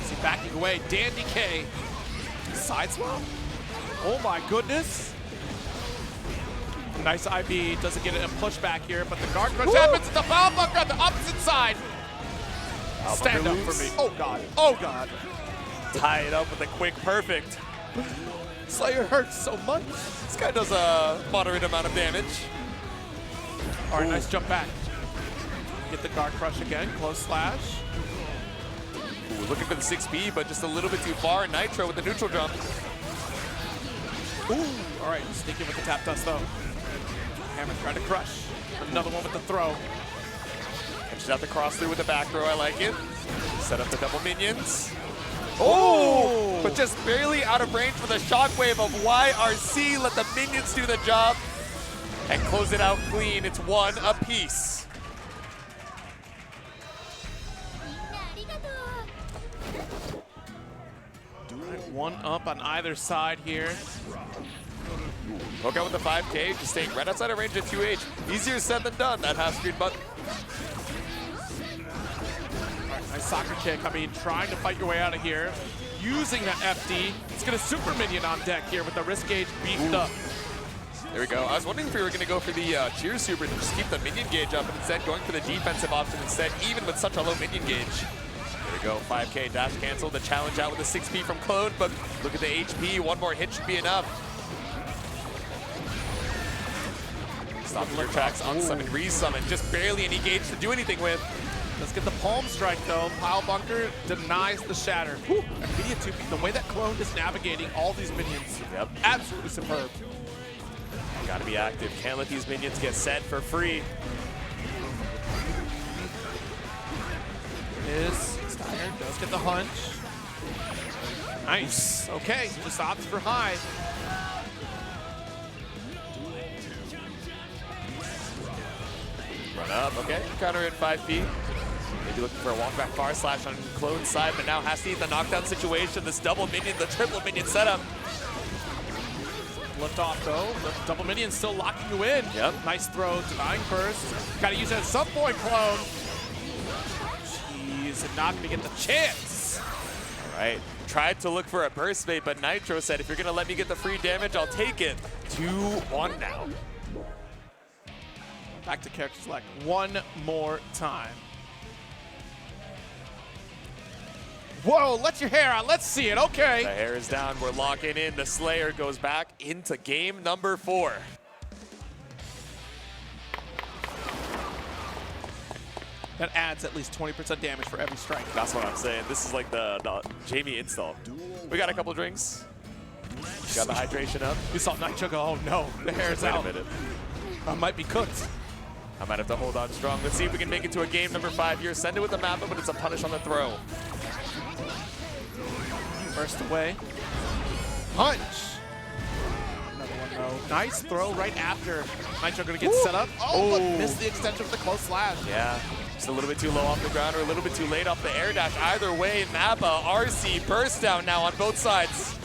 See, backing away, Dandy K. Side swap? Oh my goodness. Nice IB, doesn't get a pushback here, but the guard crunch happens at the Pile Bunker on the opposite side. Stand up for me. Oh God, oh God. Tie it up with a quick perfect. Slayer hurts so much. This guy does a moderate amount of damage. All right, nice jump back. Get the guard crush again, close slash. Ooh, looking for the 6B, but just a little bit too far. Nitro with the neutral jump. Ooh, all right, sneaking with the tap dust though. Hammer trying to crush. Another one with the throw. Catches out the cross through with the back throw, I like it. Set up the double minions. Oh, but just barely out of range for the shockwave of YRC. Let the minions do the job and close it out clean. It's 1 apiece. One up on either side here. Poke out with the 5K, just staying right outside of range of 2H. Easier said than done, that half screen button. Nice soccer kick. I mean, trying to fight your way out of here. Using that FD. It's going to super minion on deck here with the risk gauge beefed up. There we go. I was wondering if we were going to go for the cheer super to just keep the minion gauge up, but instead going for the defensive option instead, even with such a low minion gauge. There we go, 5K dash cancel. The challenge out with the 6P from Clone, but look at the HP. 1 more hit should be enough. Stopping your tracks, unsummon, resummon. Just barely any gauge to do anything with. Let's get the palm strike though. Pile Bunker denies the shatter. Immediate 2P. The way that Clone is navigating all these minions, absolutely superb. Gotta be active. Can't let these minions get set for free. Steiner does get the hunch. Nice. Okay, just opts for high. Run up, okay. Counter at 5P. Maybe looking for a walk back far slash on Clone's side, but now has to eat the knockdown situation. This double minion, the triple minion setup. Lift off though. The double minion still locking you in. Yep. Nice throw, denying burst. Gotta use it at some point, Clone. Jeez, and not gonna get the chance. All right. Tried to look for a burst bait, but Nitro said, if you're gonna let me get the free damage, I'll take it. 2-1 now. Back to character select one more time. Whoa, let your hair out. Let's see it. Okay. The hair is down. We're locking in. The Slayer goes back into game number 4. That adds at least 20% damage for every strike. That's what I'm saying. This is like the Jamie install. We got a couple drinks. Got the hydration up. We saw Nitro go, oh no, the hair's out. Wait a minute. I might be cooked. I might have to hold on strong. Let's see if we can make it to a game number 5 here. Send it with the map, but it's a punish on the throw. Burst away. Punch. Another one though. Nice throw right after. Nitro gonna get set up. Oh, but missed the extension with the close slash. Yeah, just a little bit too low off the ground or a little bit too late off the air dash. Either way, Mappa, RC, burst down now on both sides.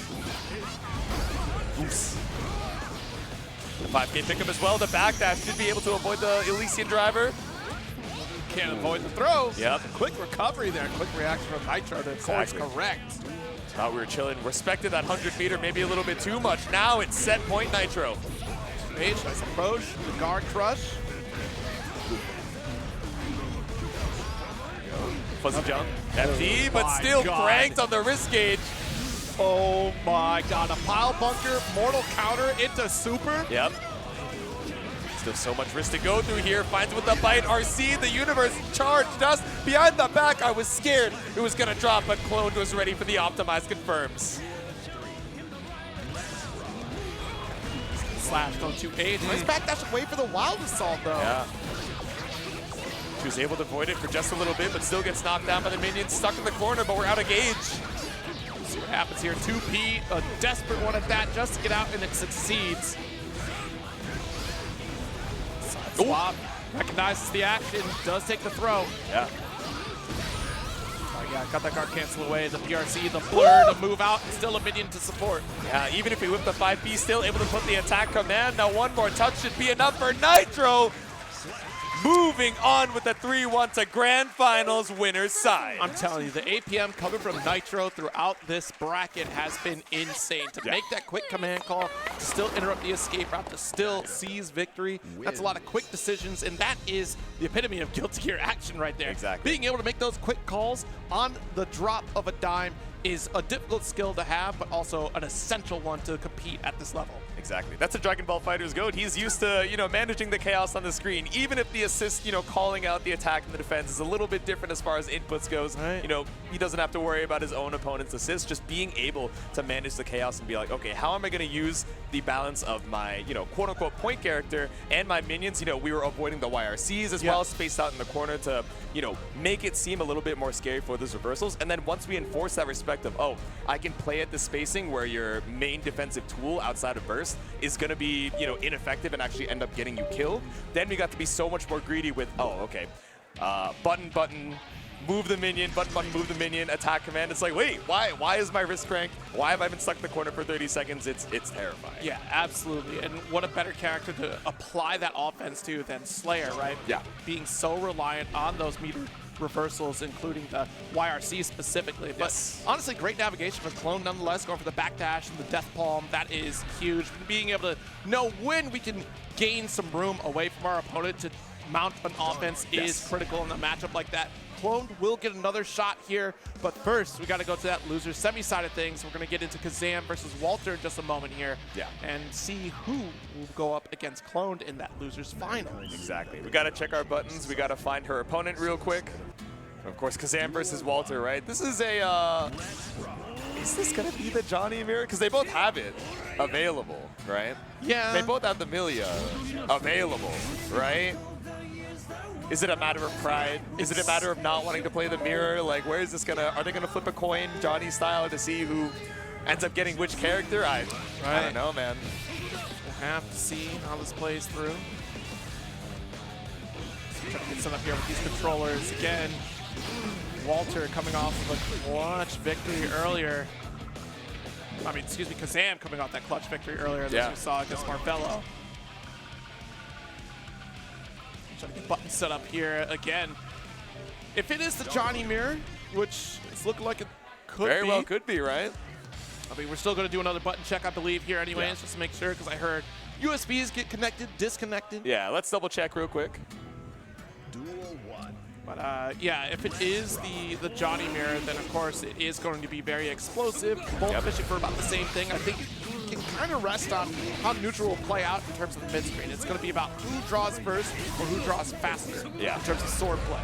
Oops. The 5K pickup as well. The backdash should be able to avoid the Elysian driver. Can't avoid the throw. Yep. Quick recovery there. Quick reaction from Nitro to course correct. Thought we were chilling. Respected that 100 meter maybe a little bit too much. Now it's set point Nitro. Mage, nice approach. The guard crush. Fuzzy jump. FD, but still pranked on the wrist gauge. Oh my god. A pile bunker, mortal counter into super. Yep. Still so much risk to go through here. Finds with the bite. RC, the universe charged us. Behind the back, I was scared it was going to drop, but Cloned was ready for the optimize confirms. Slash on 2H. Nice backdash away for the wild assault though. Yeah. She was able to avoid it for just a little bit, but still gets knocked down by the minions. Stuck in the corner, but we're out of gauge. See what happens here. 2P, a desperate one at that just to get out, and it succeeds. Side swap, recognizes the action, does take the throw. Yeah. Oh yeah, got that guard cancel away. The PRC, the blur to move out, and still a minion to support. Yeah, even if we whip the 5P, still able to put the attack command. Now one more touch should be enough for Nitro. Moving on with the 3-1 to Grand Finals winner's side. I'm telling you, the APM coming from Nitro throughout this bracket has been insane. To make that quick command call, to still interrupt the escape route, to still seize victory, that's a lot of quick decisions, and that is the epitome of Guilty Gear action right there. Exactly. Being able to make those quick calls on the drop of a dime is a difficult skill to have, but also an essential one to compete at this level. Exactly. That's a Dragon Ball Fighter's goat. He's used to, managing the chaos on the screen. Even if the assist, calling out the attack and the defense is a little bit different as far as inputs goes. Right. He doesn't have to worry about his own opponent's assist. Just being able to manage the chaos and be like, okay, how am I going to use the balance of my, quote-unquote point character and my minions? We were avoiding the YRCs as well, spaced out in the corner to, make it seem a little bit more scary for those reversals. And then once we enforce that respect of, oh, I can play at the spacing where your main defensive tool outside of burst is going to be, ineffective and actually end up getting you killed, then we got to be so much more greedy with, oh, okay, button, move the minion, button, move the minion, attack command. It's like, wait, why is my wrist cranked? Why have I been stuck in the corner for 30 seconds? It's terrifying. Yeah, absolutely. And what a better character to apply that offense to than Slayer, right? Yeah. Being so reliant on those meter reversals, including the YRC specifically. Yes. But honestly, great navigation for Clone nonetheless, going for the backdash and the death palm. That is huge. Being able to know when we can gain some room away from our opponent to mount an offense is critical in a matchup like that. Clone will get another shot here, but first we got to go to that loser semi side of things. We're going to get into Kazam versus Walter in just a moment here, and see who will go up against Clone in that loser's final. Exactly. We got to check our buttons. We got to find her opponent real quick. Of course, Kazam versus Walter, right? This is a. Is this gonna be the Johnny mirror? Because they both have it available, right? Yeah. They both have the Milia available, right? Is it a matter of pride? Is it a matter of not wanting to play the mirror? Like, where is this gonna? Are they gonna flip a coin, Johnny style, to see who ends up getting which character? I don't know, man. We'll have to see how this plays through. Trying to get set up here with these controllers again. Walter coming off of a clutch victory earlier. I mean, excuse me, Kazam coming off that clutch victory earlier that we saw against Marvelo. Trying to get buttons set up here again. If it is the Johnny mirror, which it's looking like it could be. Very well could be, right? I mean, we're still going to do another button check, I believe, here anyways, just to make sure, because I heard USBs get connected, disconnected. Yeah, let's double check real quick. Duel 1. But yeah, if it is the Johnny mirror, then of course it is going to be very explosive. Both fishing for about the same thing. I think it can kind of rest on how neutral will play out in terms of the mid screen. It's going to be about who draws first or who draws faster in terms of sword play.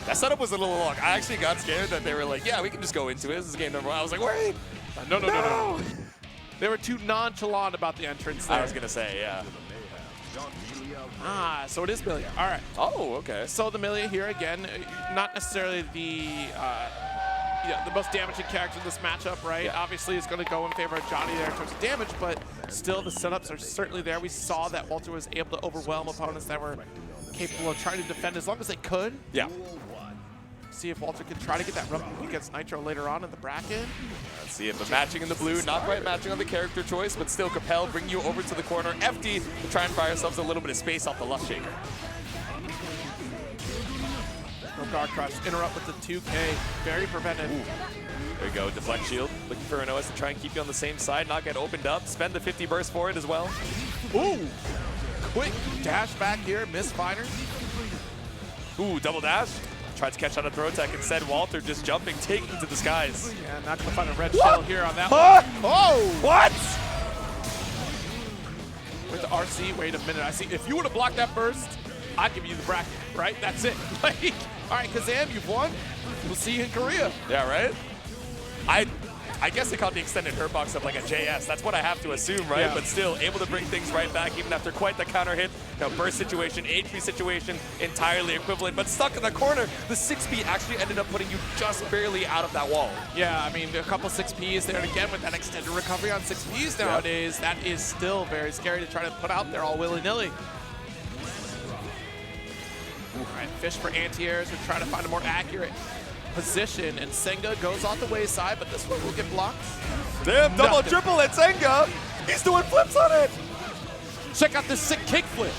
That setup was a little long. I actually got scared that they were like, yeah, we can just go into it. This is game number 1. I was like, wait. No. They were too nonchalant about the entrance there. I was going to say, yeah. So it is Milia. All right. Oh, okay. So the Milia here again, not necessarily the most damaging character in this matchup, right? Yeah. Obviously, it's going to go in favor of Johnny there in terms of damage, but still the setups are certainly there. We saw that Walter was able to overwhelm opponents that were capable of trying to defend as long as they could. Yeah. See if Walter can try to get that run against Nitro later on in the bracket. Let's see if the matching in the blue, not quite matching on the character choice, but still Capel bring you over to the corner. FD to try and buy ourselves a little bit of space off the Lust Shaker. No guard crush, interrupt with the 2K, very preventive. Ooh. There you go, deflect shield. Looking for an OS to try and keep you on the same side, not get opened up. Spend the 50 burst for it as well. Ooh, quick dash back here, misfire. Ooh, double dash. Tried to catch on a throw tech. Instead, Walter just jumping, taking to the skies. Yeah, not gonna find a red shell here on that one. Oh! What? With the RC, wait a minute. I see. If you would have blocked that burst, I'd give you the bracket, right? That's it. Like, all right, Kazam, you've won. We'll see you in Korea. Yeah, right? I guess they caught the extended hurt box of like a JS. That's what I have to assume, right? Yeah. But still, able to bring things right back even after quite the counter hit. No, burst situation, HP situation, entirely equivalent. But stuck in the corner, the 6P actually ended up putting you just barely out of that wall. Yeah, I mean, a couple 6Ps there. And again, with that extended recovery on 6Ps nowadays, that is still very scary to try to put out there all willy-nilly. All right, fish for anti-airs. We're trying to find a more accurate position, and Senga goes off the wayside, but this one will get blocked. Damn, double triple at Senga. He's doing flips on it. Check out this sick kickflip.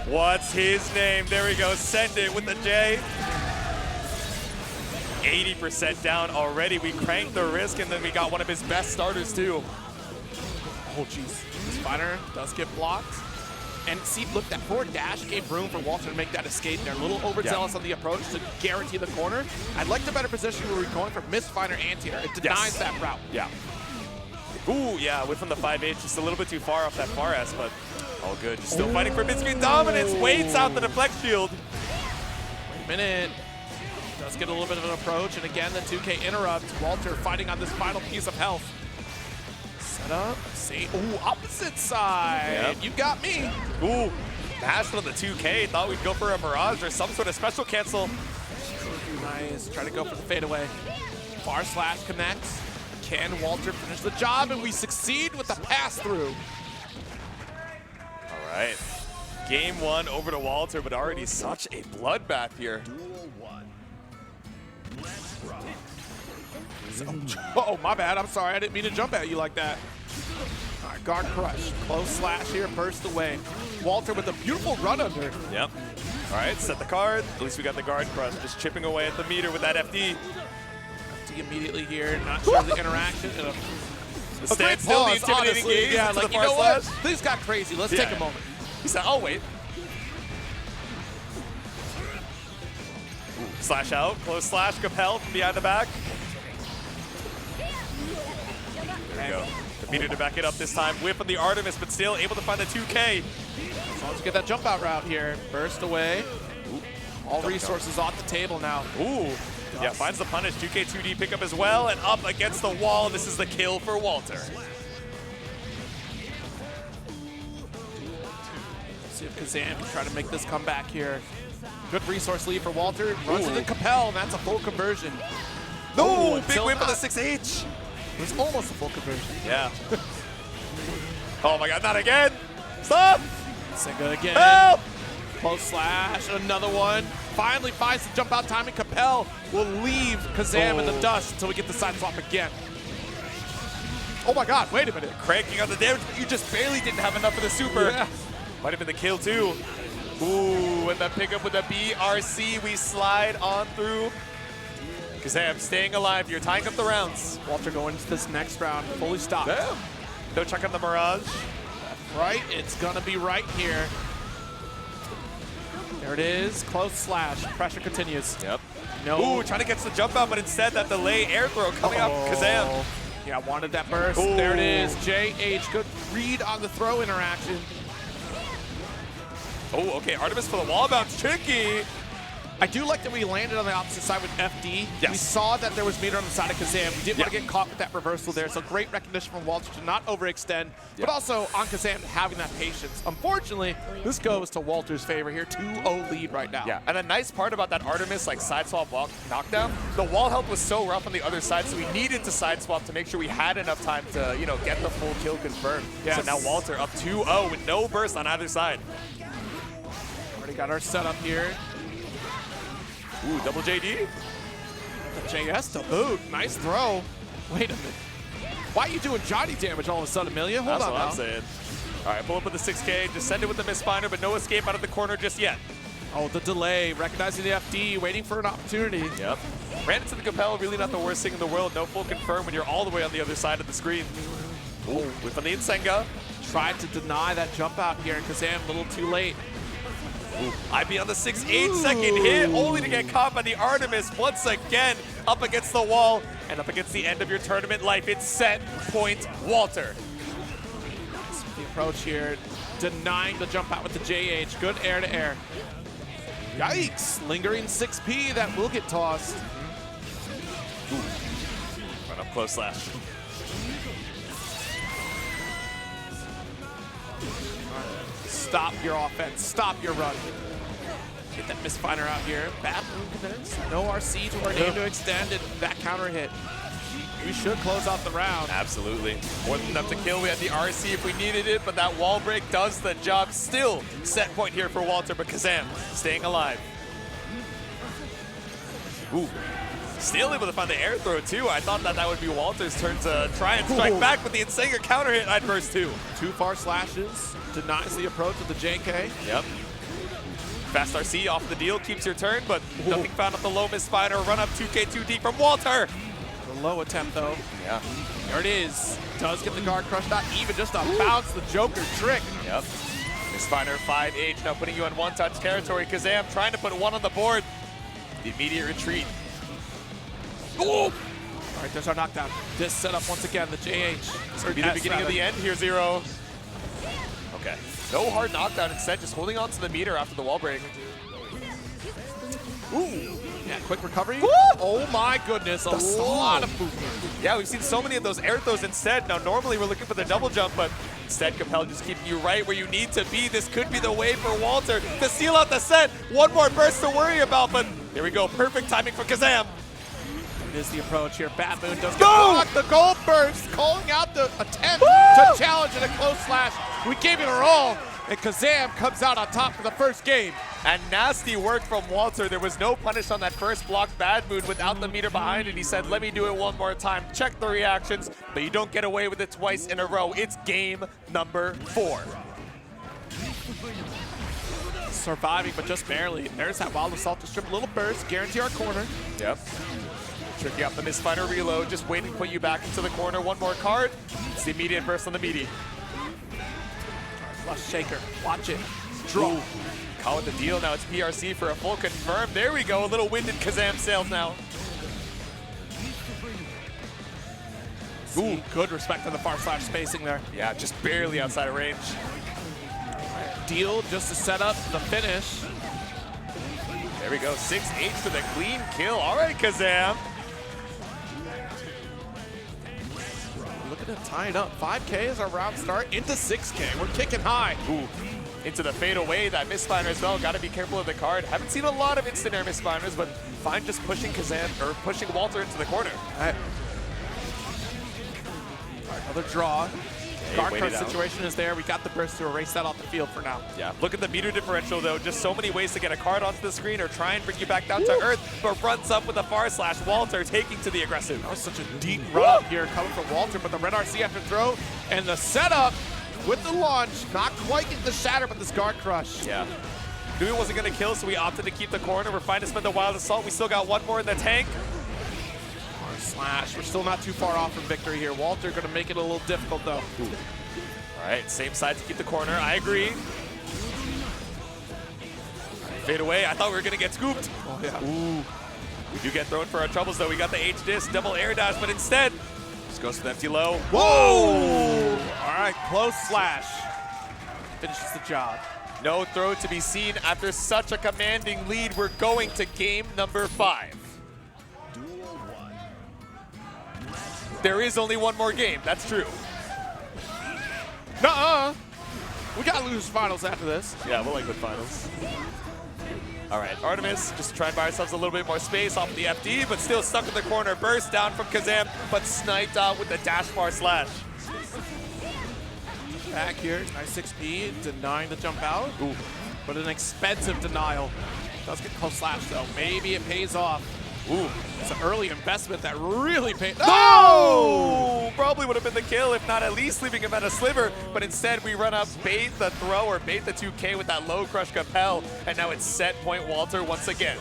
What's his name? There we go. Send it with the J. 80% down already. We cranked the risk, and then we got one of his best starters, too. Oh, jeez. Spider does get blocked. And see, look, that forward dash gave room for Walter to make that escape. They're a little overzealous on the approach to guarantee the corner. I'd like the better position where we're going for misfire anti-air. It denies that route. Yeah. Ooh, yeah, whiff from the 5H, just a little bit too far off that far S, but all good. Just still fighting for mid-screen dominance. Waits out the deflect shield. Wait a minute. Does get a little bit of an approach, and again, the 2K interrupt. Walter fighting on this final piece of health. Set up. See, ooh, opposite side. Yep. You got me. Ooh, mashed on the 2K. Thought we'd go for a Mirage or some sort of special cancel. Nice. Try to go for the fadeaway. Far slash connects. Can Walter finish the job? And we succeed with the pass-through. All right. Game one over to Walter, but already such a bloodbath here. Duel 1. Let's rock. Oh, my bad. I'm sorry. I didn't mean to jump at you like that. All right, guard crush. Close slash here, burst away. Walter with a beautiful run under. Yep. All right, set the card. At least we got the guard crush. Just chipping away at the meter with that FD. FD immediately here. Not sure the interaction. The stand still, the intimidating gaze. Yeah, into like, the you far know what? slash. Things got crazy. Let's Yeah. take a moment. He said, I'll wait. Ooh, slash out. Close slash. Capel from behind the back. There we go. The meter to back it up this time. Whip on the Artemis, but still able to find the 2K. As long as we get that jump out route here. Burst away. All resources off the table now. Ooh. Yeah, finds the punish. 2K 2D pickup as well, and up against the wall. This is the kill for Walter. See if Kazam can try to make this comeback here. Good resource lead for Walter. Runs into Capel, and that's a full conversion. No, Ooh, big until whip on the not. 6H. It was almost a full conversion. Yeah. Oh my god, not again. Stop. Senga again. Help. Close slash, another one. Finally finds the jump out timing. Capel will leave Kazam in the dust until we get the side swap again. Oh my god, wait a minute. Cranking on the damage, but you just barely didn't have enough of the super. Yeah. Might have been the kill too. Ooh, and the pickup with the BRC, we slide on through. Kazam staying alive here, tying up the rounds. Walter going into this next round, fully stopped. Damn. No check on the Mirage. Right, it's gonna be right here. There it is, close slash, pressure continues. Yep. No. Ooh, trying to catch the jump out, but instead that delay air throw coming off Kazam. Yeah, wanted that burst. Ooh. There it is, JH, good read on the throw interaction. Oh, okay, Artemis for the wall bounce, tricky. I do like that we landed on the opposite side with FD. Yes. We saw that there was meter on the side of Kazam. We didn't want to get caught with that reversal there, so great recognition from Walter to not overextend, but also on Kazam having that patience. Unfortunately, this goes to Walter's favor here, 2-0 lead right now. Yeah, and a nice part about that Artemis like side swap walk knockdown, the wall health was so rough on the other side, so we needed to side swap to make sure we had enough time to, you know, get the full kill confirmed. Yes. So now Walter up 2-0 with no burst on either side. Already got our setup here. Ooh, double JD. The JS to boot. Nice throw. Wait a minute. Why are you doing Johnny damage all of a sudden, Amelia? Hold That's on what now. I'm saying. All right, pull up with the 6K. Just send it with the misfinder, but no escape out of the corner just yet. Oh, the delay. Recognizing the FD. Waiting for an opportunity. Yep. Ran into the Capel, really not the worst thing in the world. No full confirm when you're all the way on the other side of the screen. Ooh, whip on the Insenga. Tried to deny that jump out here, and Kazam a little too late. Ooh, IB on the 8-second hit, only to get caught by the Artemis once again up against the wall and up against the end of your tournament life. It's set point Walter. The approach here, denying the jump out with the JH. Good air to air. Yikes! Lingering 6P that will get tossed. Ooh. Run up close slash. Stop your offense. Stop your run. Get that misfinder out here. Bad move commence. No RC to our name to extend, and that counter hit. We should close out the round. Absolutely. More than enough to kill. We had the RC if we needed it, but that wall break does the job. Still set point here for Walter, but Kazam staying alive. Ooh. Still able to find the air throw too. I thought that would be Walter's turn to try and strike back with the Insenga counter hit. I'd burst too. 2 far slashes. Denies the approach with the JK. Yep. Fast RC off the deal, keeps your turn, but nothing found at the low misfinder. Run up 2K2D from Walter. The low attempt though. Yeah. There it is. Does get the guard crushed, not even just to bounce the Joker trick. Yep. Misfinder 5H now putting you in one-touch territory. Kazam trying to put one on the board. The immediate retreat. Ooh. All right, there's our knockdown. This setup once again, the JH. This could be the beginning of the end here, Zero. Okay. No hard knockdown, instead just holding on to the meter after the wall break. Ooh. Yeah, quick recovery. Woo! Oh my goodness, a lot of movement. Yeah, we've seen so many of those air throws instead. Now, normally we're looking for the double jump, but instead Capel just keeping you right where you need to be. This could be the way for Walter to seal out the set. One more burst to worry about, but here we go. Perfect timing for Kazam. It is the approach here. Bad Moon does get blocked. The gold burst, calling out the attempt to challenge in a close slash. We gave it our all, and Kazam comes out on top for the first game. And nasty work from Walter. There was no punish on that first block Bad Moon without the meter behind it. He said, let me do it one more time. Check the reactions, but you don't get away with it twice in a row. It's game number 4. Surviving, but just barely. There's that wild assault to strip a little burst, guarantee our corner. Yep. Tricky up the misfinder reload, just waiting to put you back into the corner. One more card. It's the immediate burst on the meaty. Flush shaker, watch it. Draw. Call it the deal. Now it's PRC for a full confirm. There we go. A little winded Kazam sails now. Ooh, good respect to the far slash spacing there. Yeah, just barely outside of range. Deal just to set up the finish. There we go. 6H for the clean kill. All right, Kazam. Look at it tying up. 5K is our round start into 6K. We're kicking high. Ooh. Into the fade away, that misfinder as well. Got to be careful of the card. Haven't seen a lot of instant air misfinders, but fine just pushing Kazam or pushing Walter into the corner. All right. Another draw. Guard wait card it out. situation is there. We got the burst to erase that off the field for now. Yeah, look at the meter differential though. Just so many ways to get a card onto the screen or try and bring you back down to earth, but runs up with a far slash. Walter taking to the aggressive. That was such a deep run up here coming from Walter, but the red RC after throw and the setup with the launch, not quite getting the shatter, but this guard crush. Yeah. Knew he wasn't going to kill, so we opted to keep the corner. We're fine to spend the wild assault. We still got one more in the tank. Slash. We're still not too far off from victory here. Walter going to make it a little difficult though. All right, same side to keep the corner. I agree. Fade away. I thought we were going to get scooped. Oh yeah. Ooh. We do get thrown for our troubles though. We got the H disc, double air dash, but instead just goes for the empty low. Whoa! All right, close slash. Finishes the job. No throw to be seen after such a commanding lead. We're going to game number 5. There is only one more game. That's true. Nuh-uh. We got to lose finals after this. Yeah, we'll like the finals. All right, Artemis, just try and buy ourselves a little bit more space off the FD, but still stuck in the corner. Burst down from Kazam, but sniped out with the dash bar slash. Back here, nice 6P, denying the jump out. Ooh. But an expensive denial. Does get close slash though. Maybe it pays off. Ooh. It's an early investment that really paid. No! Probably would have been the kill, if not at least leaving him at a sliver. But instead, we run up, bait the throw or bait the 2K with that low crush Capel, and now it's set point Walter once again.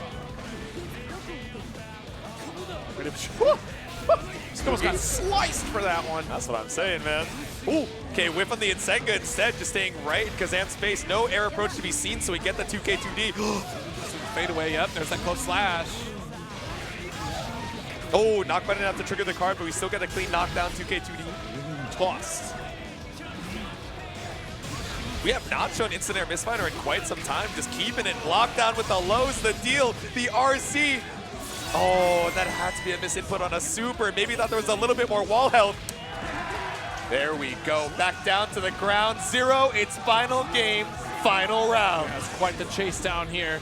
Almost got sliced for that one. That's what I'm saying, man. Ooh, okay, whiff on the Insenga instead, just staying right in Kazam's space. No air approach to be seen, so we get the 2K2D. Fade away, yep, there's that close slash. Oh, knockback enough to trigger the card, but we still get a clean knockdown, 2K2D. Tossed. We have not shown instant air misfire in quite some time, just keeping it locked down with the lows, the deal, the RC. Oh, that had to be a misinput on a super. Maybe thought there was a little bit more wall health. There we go, back down to the ground. 0, it's final game, final round. That's quite the chase down here.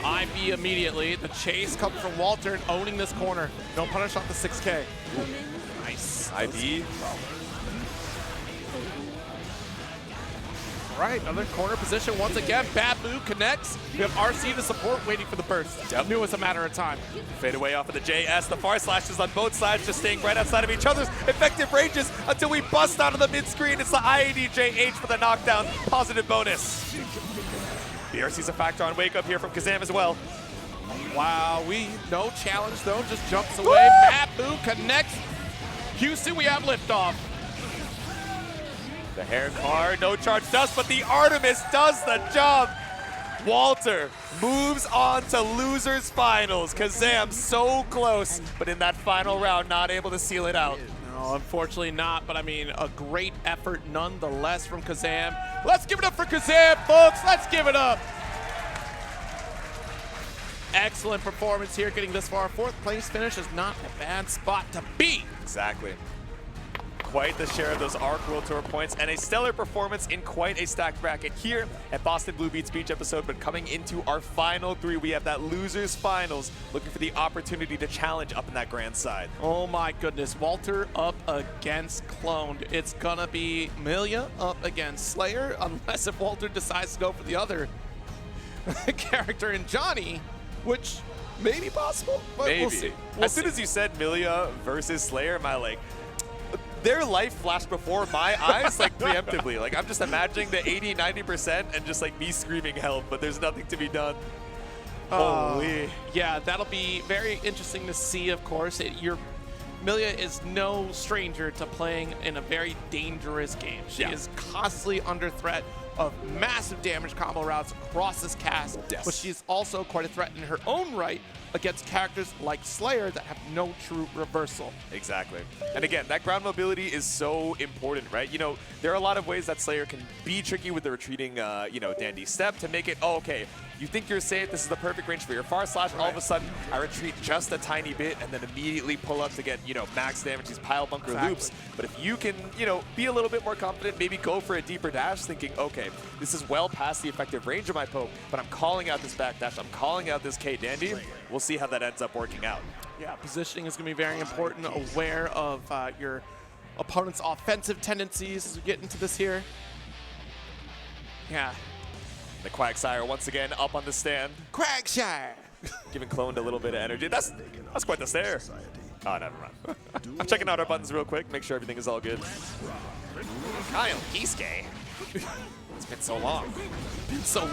IB immediately. The chase comes from Walter and owning this corner. No punish off the 6K. Ooh. Nice. IB. All right, another corner position once again. Babu connects. We have RC to support, waiting for the burst. Yep. Knew it was a matter of time. Fade away off of the JS. The far slashes on both sides, just staying right outside of each other's effective ranges until we bust out of the mid screen. It's the IADJH for the knockdown. Positive bonus. BRC's a factor on wake up here from Kazam as well. Wow, no challenge though, just jumps away. Babu connects. Houston, we have liftoff. The hair car, no charge dust, but the Artemis does the job. Walter moves on to losers finals. Kazam so close, but in that final round, not able to seal it out. No, unfortunately not, but I mean, a great effort nonetheless from Kazam. Let's give it up for Kazam, folks. Let's give it up. Excellent performance here, getting this far. 4th place finish is not a bad spot to be. Exactly. Quite the share of those ARC World Tour points and a stellar performance in quite a stacked bracket here at Boston Blue Beat's Beach episode. But coming into our final 3, we have that losers finals, looking for the opportunity to challenge up in that grand side. Oh my goodness, Walter up against Cloned. It's gonna be Milia up against Slayer, unless if Walter decides to go for the other character in Johnny, which may be possible, but Maybe. we'll see. As soon as you said Milia versus Slayer, am I like, their life flashed before my eyes, like preemptively. Like I'm just imagining the 80, 90% and just like me screaming help, but there's nothing to be done. Holy. Yeah, that'll be very interesting to see, of course. Milia is no stranger to playing in a very dangerous game. She is constantly under threat of massive damage combo routes across this cast, but she's also quite a threat in her own right against characters like Slayer that have no true reversal. Exactly. And again, that ground mobility is so important, right? You know, there are a lot of ways that Slayer can be tricky with the retreating, dandy step to make it, okay, you think you're safe, this is the perfect range for your far slash, all of a sudden, I retreat just a tiny bit and then immediately pull up to get, max damage, these pile bunker loops. But if you can, be a little bit more confident, maybe go for a deeper dash, thinking, okay, this is well past the effective range of my poke, but I'm calling out this back dash, I'm calling out this K dandy. We'll see how that ends up working out. Yeah, positioning is going to be very important, aware of your opponent's offensive tendencies as we get into this here. Yeah. The Quagsire once again up on the stand. Quagsire! Giving Cloned a little bit of energy. That's quite the stare. Oh, never mind. I'm checking out our buttons real quick, make sure everything is all good. Kyle Kisuke. It's been so long. So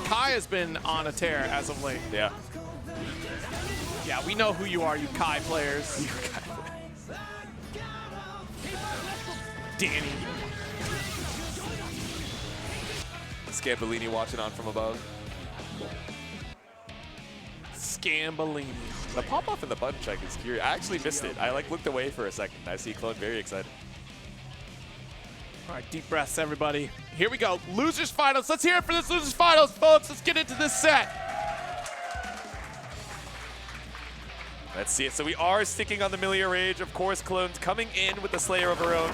Kai has been on a tear as of late. Yeah. Yeah, we know who you are, you Kai players. Danny. Scambolini watching on from above. Scambolini. The pop-off in the button check is curious. I actually missed it. I looked away for a second. I see Clone very excited. All right, deep breaths, everybody. Here we go. Losers finals. Let's hear it for this losers finals, folks. Let's get into this set. Let's see it. So we are sticking on the Milia Rage. Of course, Clone's coming in with the Slayer of her own.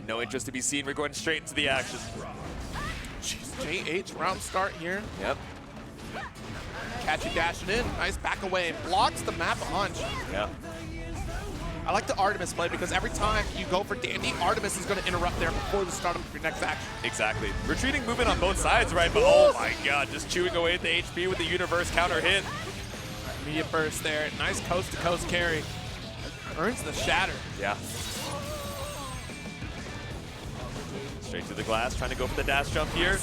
No interest to be seen. We're going straight into the action. Jeez, JH round start here. Yep. Catchy dashing in. Nice back away. Blocks the map a hunch. Yeah. I like the Artemis play because every time you go for Dandy, Artemis is going to interrupt there before the start of your next action. Exactly. Retreating movement on both sides, right? But oh my god, just chewing away at the HP with the universe counter hit. Immediate burst there. Nice coast-to-coast carry. Earns the shatter. Yeah. Straight to the glass, trying to go for the dash jump here.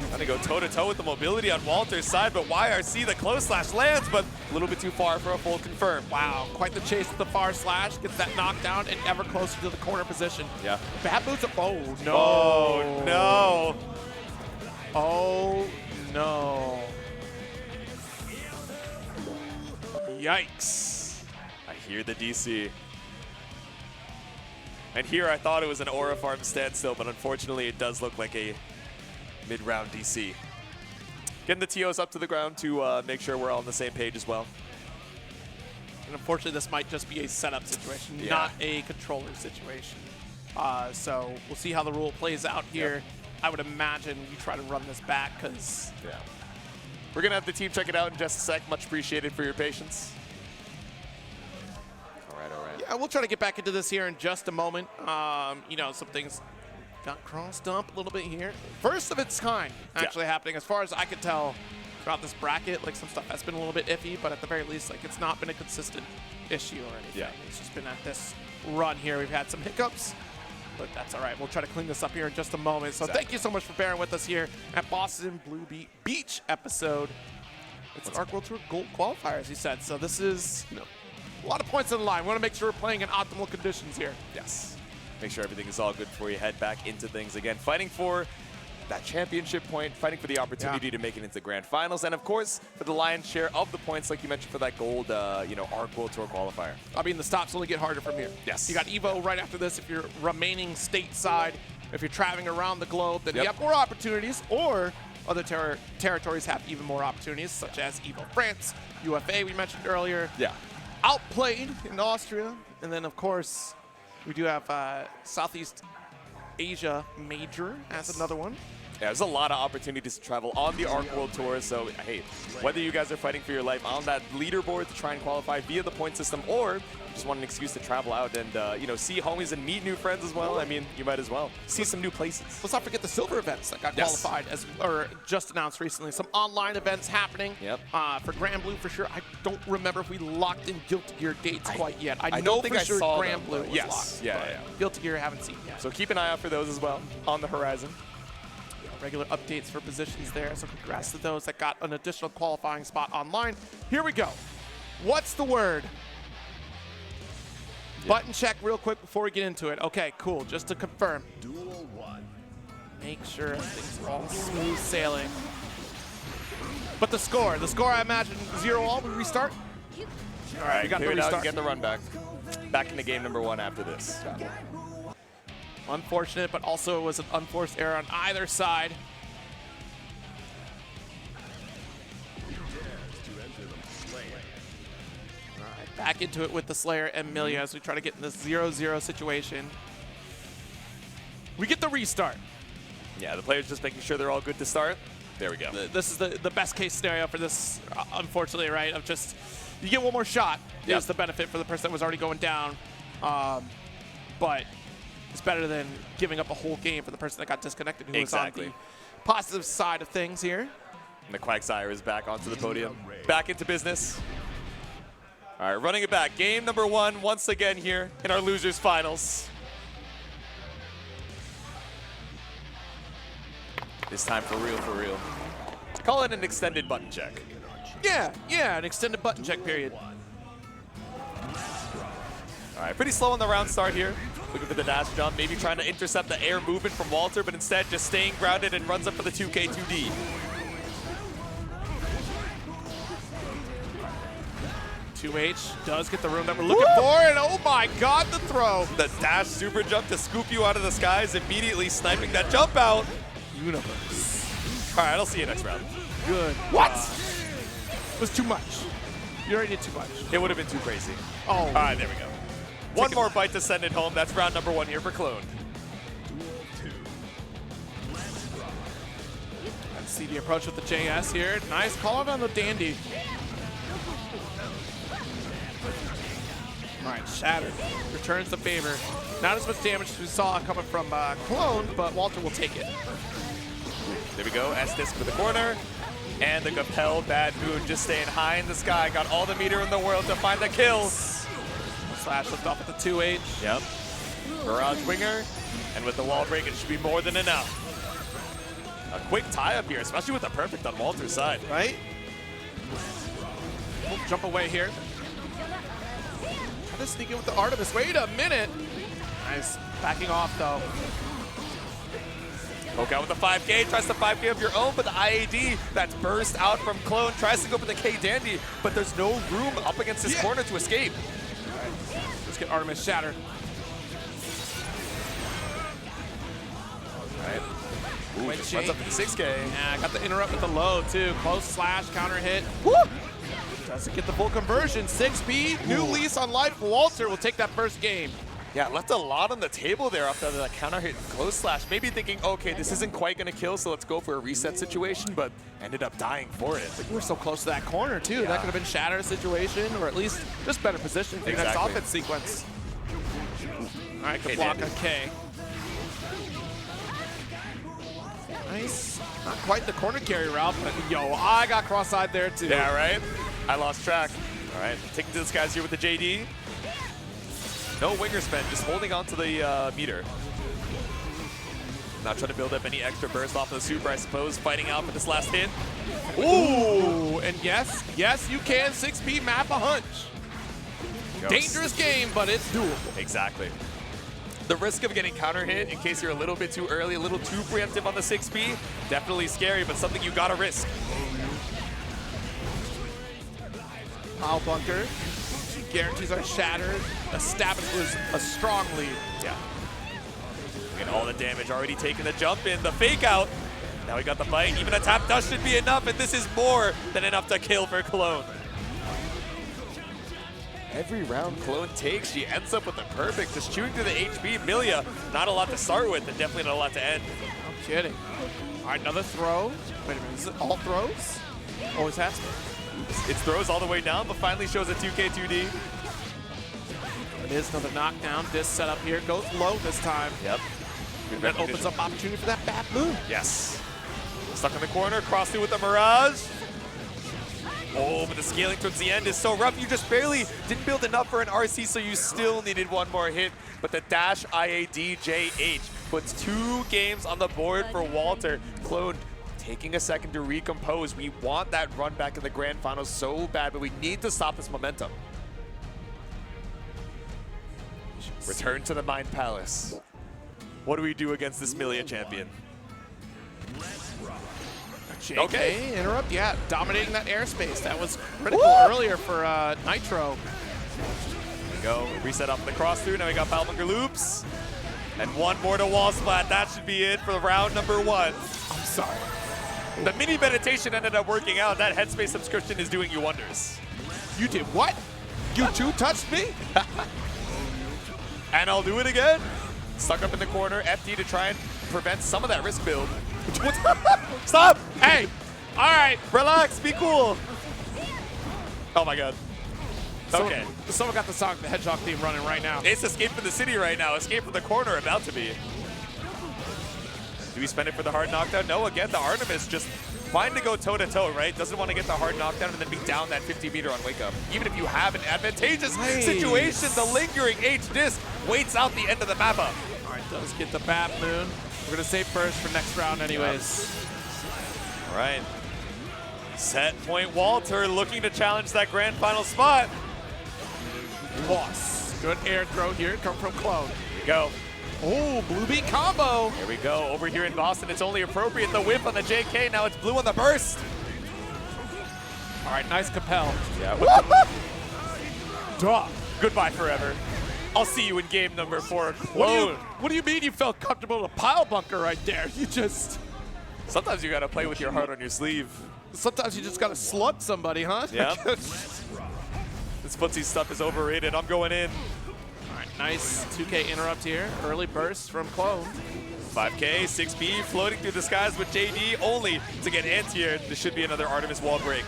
Trying to go toe-to-toe with the mobility on Walter's side, but YRC, the close slash lands, but a little bit too far for a full confirm. Wow, quite the chase with the far slash. Gets that knockdown and ever closer to the corner position. Yeah. Bad boots. Oh, no. Oh, no. Oh, no. Yikes. I hear the DC. And here I thought it was an Aura Farm standstill, but unfortunately it does look like a mid-round DC. Getting the TOs up to the ground to make sure we're all on the same page as well. And unfortunately, this might just be a setup situation, Yeah. not a controller situation. So we'll see how the rule plays out here. Yep. I would imagine you try to run this back because Yeah. We're going to have the team check it out in just a sec. Much appreciated for your patience. All right, all right. yeah, we'll try to get back into this here in just a moment. You know, some things got crossed up a little bit here. First of its kind actually happening, as far as I could tell throughout this bracket. Like, some stuff has been a little bit iffy, but at the very least, like, it's not been a consistent issue or anything. Yeah. It's just been at this run here. We've had some hiccups, but that's all right. We'll try to clean this up here in just a moment. So thank you so much for bearing with us here at Boston Blue Beach episode. It's an Arc World Tour Gold qualifier, as you said. So this is, you know, a lot of points on the line. We want to make sure we're playing in optimal conditions here. Yes. Make sure everything is all good before you head back into things again. Fighting for that championship point, fighting for the opportunity to make it into grand finals, and of course, for the lion's share of the points, like you mentioned, for that gold, you know, Arc World Tour qualifier. I mean, the stops only get harder from here. Yes. You got Evo right after this if you're remaining stateside. If you're traveling around the globe, then you have more opportunities, or other territories have even more opportunities, such as Evo France, UFA we mentioned earlier. Yeah. Outplayed in Austria, and then of course, we do have Southeast Asia Major as another one. Yeah, there's a lot of opportunities to travel on the Arc World Tour, so hey, whether you guys are fighting for your life on that leaderboard to try and qualify via the point system, or just want an excuse to travel out and you know, see homies and meet new friends as well, I mean, you might as well. See some new places. Let's not forget the silver events that got qualified, or just announced recently. Some online events happening for Grand Blue for sure. I don't remember if we locked in Guilty Gear dates quite yet. I know think for I sure saw Grand them, Blue but was yes. locked. Yeah. Guilty Gear I haven't seen yet. So keep an eye out for those as well on the horizon. Regular updates for positions there, so congrats to those that got an additional qualifying spot online. Here we go. What's the word? Button check real quick before we get into it. Okay, cool. Just to confirm. Duel 1. Make sure everything's all smooth sailing. But the score I imagine 0-all. We restart. All right, we got the clear it out restart. and get the run back. Back into game number 1 after this. Unfortunate, but also it was an unforced error on either side. All right, back into it with the Slayer and Millia as we try to get in this 0-0 situation. We get the restart. Yeah, the players just making sure they're all good to start. There we go. This is the best case scenario for this, unfortunately, right? Of just, you get one more shot. Is the benefit for the person that was already going down. But it's better than giving up a whole game for the person that got disconnected, who was on the positive side of things here. And the Quagsire is back onto the podium. Back into business. All right, running it back. Game number 1 once again here in our losers finals. This time for real, for real. Call it an extended button check. Yeah, an extended button check period. All right, pretty slow on the round start here. Looking for the dash jump, maybe trying to intercept the air movement from Walter, but instead just staying grounded and runs up for the 2K2D. Does get the room that we're looking for, and oh my god, the throw. The dash super jump to scoop you out of the skies, immediately sniping that jump out. Universe. All right, I'll see you next round. Good. What? It was too much. You already did too much. It would have been too crazy. Oh. All right, there we go. One more bite to send it home. That's round number 1 here for Clone. Let's see the approach with the JS here. Nice call out on the Dandy. All right, Shatter returns the favor. Not as much damage as we saw coming from Clone, but Walter will take it. There we go, S-Disc for the corner. And the Capel Bad Moon just staying high in the sky. Got all the meter in the world to find the kill. Slash lift off at the 2H. Yep. Barrage Winger. And with the wall break, it should be more than enough. A quick tie-up here, especially with the perfect on Walter's side. Right? We'll jump away here. Try to sneak in with the Artemis. Wait a minute. Nice. Backing off, though. Poke out with the 5K, tries the 5K of your own, but the IAD that's burst out from Clone tries to go for the K Dandy, but there's no room up against this corner to escape. All right. Let's get Artemis Shatter. All right. Ooh, just runs up to the 6K. Yeah, got the interrupt with the low, too. Close slash, counter hit. Woo! Doesn't get the full conversion. 6B, new lease on life. Walter will take that first game. Yeah, left a lot on the table there after the counter hit and close slash. Maybe thinking, okay, this isn't quite going to kill, so let's go for a reset situation, but ended up dying for it. We were so close to that corner, too. Yeah. That could have been Shatter situation, or at least just better position for your next offense sequence. All right, good block on K. Nice. Not quite the corner carry route, but yo, I got cross-eyed there, too. Yeah, right? I lost track. All right, taking to this guy's here with the JD. No winger spend, just holding on to the meter. Not trying to build up any extra burst off of the super, I suppose. Fighting out for this last hit. Ooh, and yes, you can 6B map a hunch. Dangerous game, but it's doable. Exactly. The risk of getting counter hit in case you're a little bit too early, a little too preemptive on the 6B, definitely scary, but something you gotta risk. Pile bunker. Guarantees are shattered. Establishes a strong lead. Yeah. And all the damage already taking the jump in. The fake out. Now we got the bite. Even a tap dust should be enough, and this is more than enough to kill for Clone. Every round Clone takes, she ends up with the perfect. Just chewing through the HP. Milia, not a lot to start with, and definitely not a lot to end. No kidding. All right, another throw. Wait a minute, is it all throws? Always has to. It throws all the way down, but finally shows a 2K 2D. It is another knockdown. This setup here goes low this time. Yep. That opens up opportunity for that bad move. Yes. Stuck in the corner, cross through with the Mirage. Oh, but the scaling towards the end is so rough. You just barely didn't build enough for an RC, so you still needed one more hit. But the dash IAD JH puts 2 games on the board for Walter. Clone taking a second to recompose. We want that run back in the grand finals so bad, but we need to stop this momentum. Return to the Mind Palace. What do we do against this Milia champion? Okay, interrupt, yeah, dominating that airspace. That was critical earlier for Nitro. There we go, reset up the cross through. Now we got Foul Bunker Loops. And one more to wall splat. That should be it for round number 1. I'm sorry. The mini meditation ended up working out. That headspace subscription is doing you wonders. You did what? You too touched me? And I'll do it again. Stuck up in the corner, FD to try and prevent some of that risk build. Stop! Hey! All right, relax, be cool. Oh my god. Okay. Someone got the Sonic the Hedgehog theme running right now. It's Escape from the City right now. Escape from the corner about to be. Do we spend it for the hard knockdown? No, again, the Artemis just fine to go toe-to-toe, right? Doesn't want to get the hard knockdown and then be down that 50 meter on wake up. Even if you have an advantageous situation, the lingering H-Disc waits out the end of the map up. All right, does get the Bat Moon. We're going to save first for next round anyways. Yep. All right. Set point Walter looking to challenge that grand final spot. Boss. Good air throw here, come from Clone. Here we go. Oh, blue beat combo. Here we go. Over here in Boston, it's only appropriate. The whip on the JK. Now it's blue on the burst. All right, nice Capel. Yeah. Duh. Goodbye forever. I'll see you in game number 4. What do you mean you felt comfortable to pile bunker right there? You just... Sometimes you got to play with your heart on your sleeve. Sometimes you just got to slug somebody, huh? Yeah. This footsie stuff is overrated. I'm going in. All right, nice 2K interrupt here. Early burst from Clone. 5K, 6B, floating through the skies with JD only to get anti-air. This should be another Artemis wall break.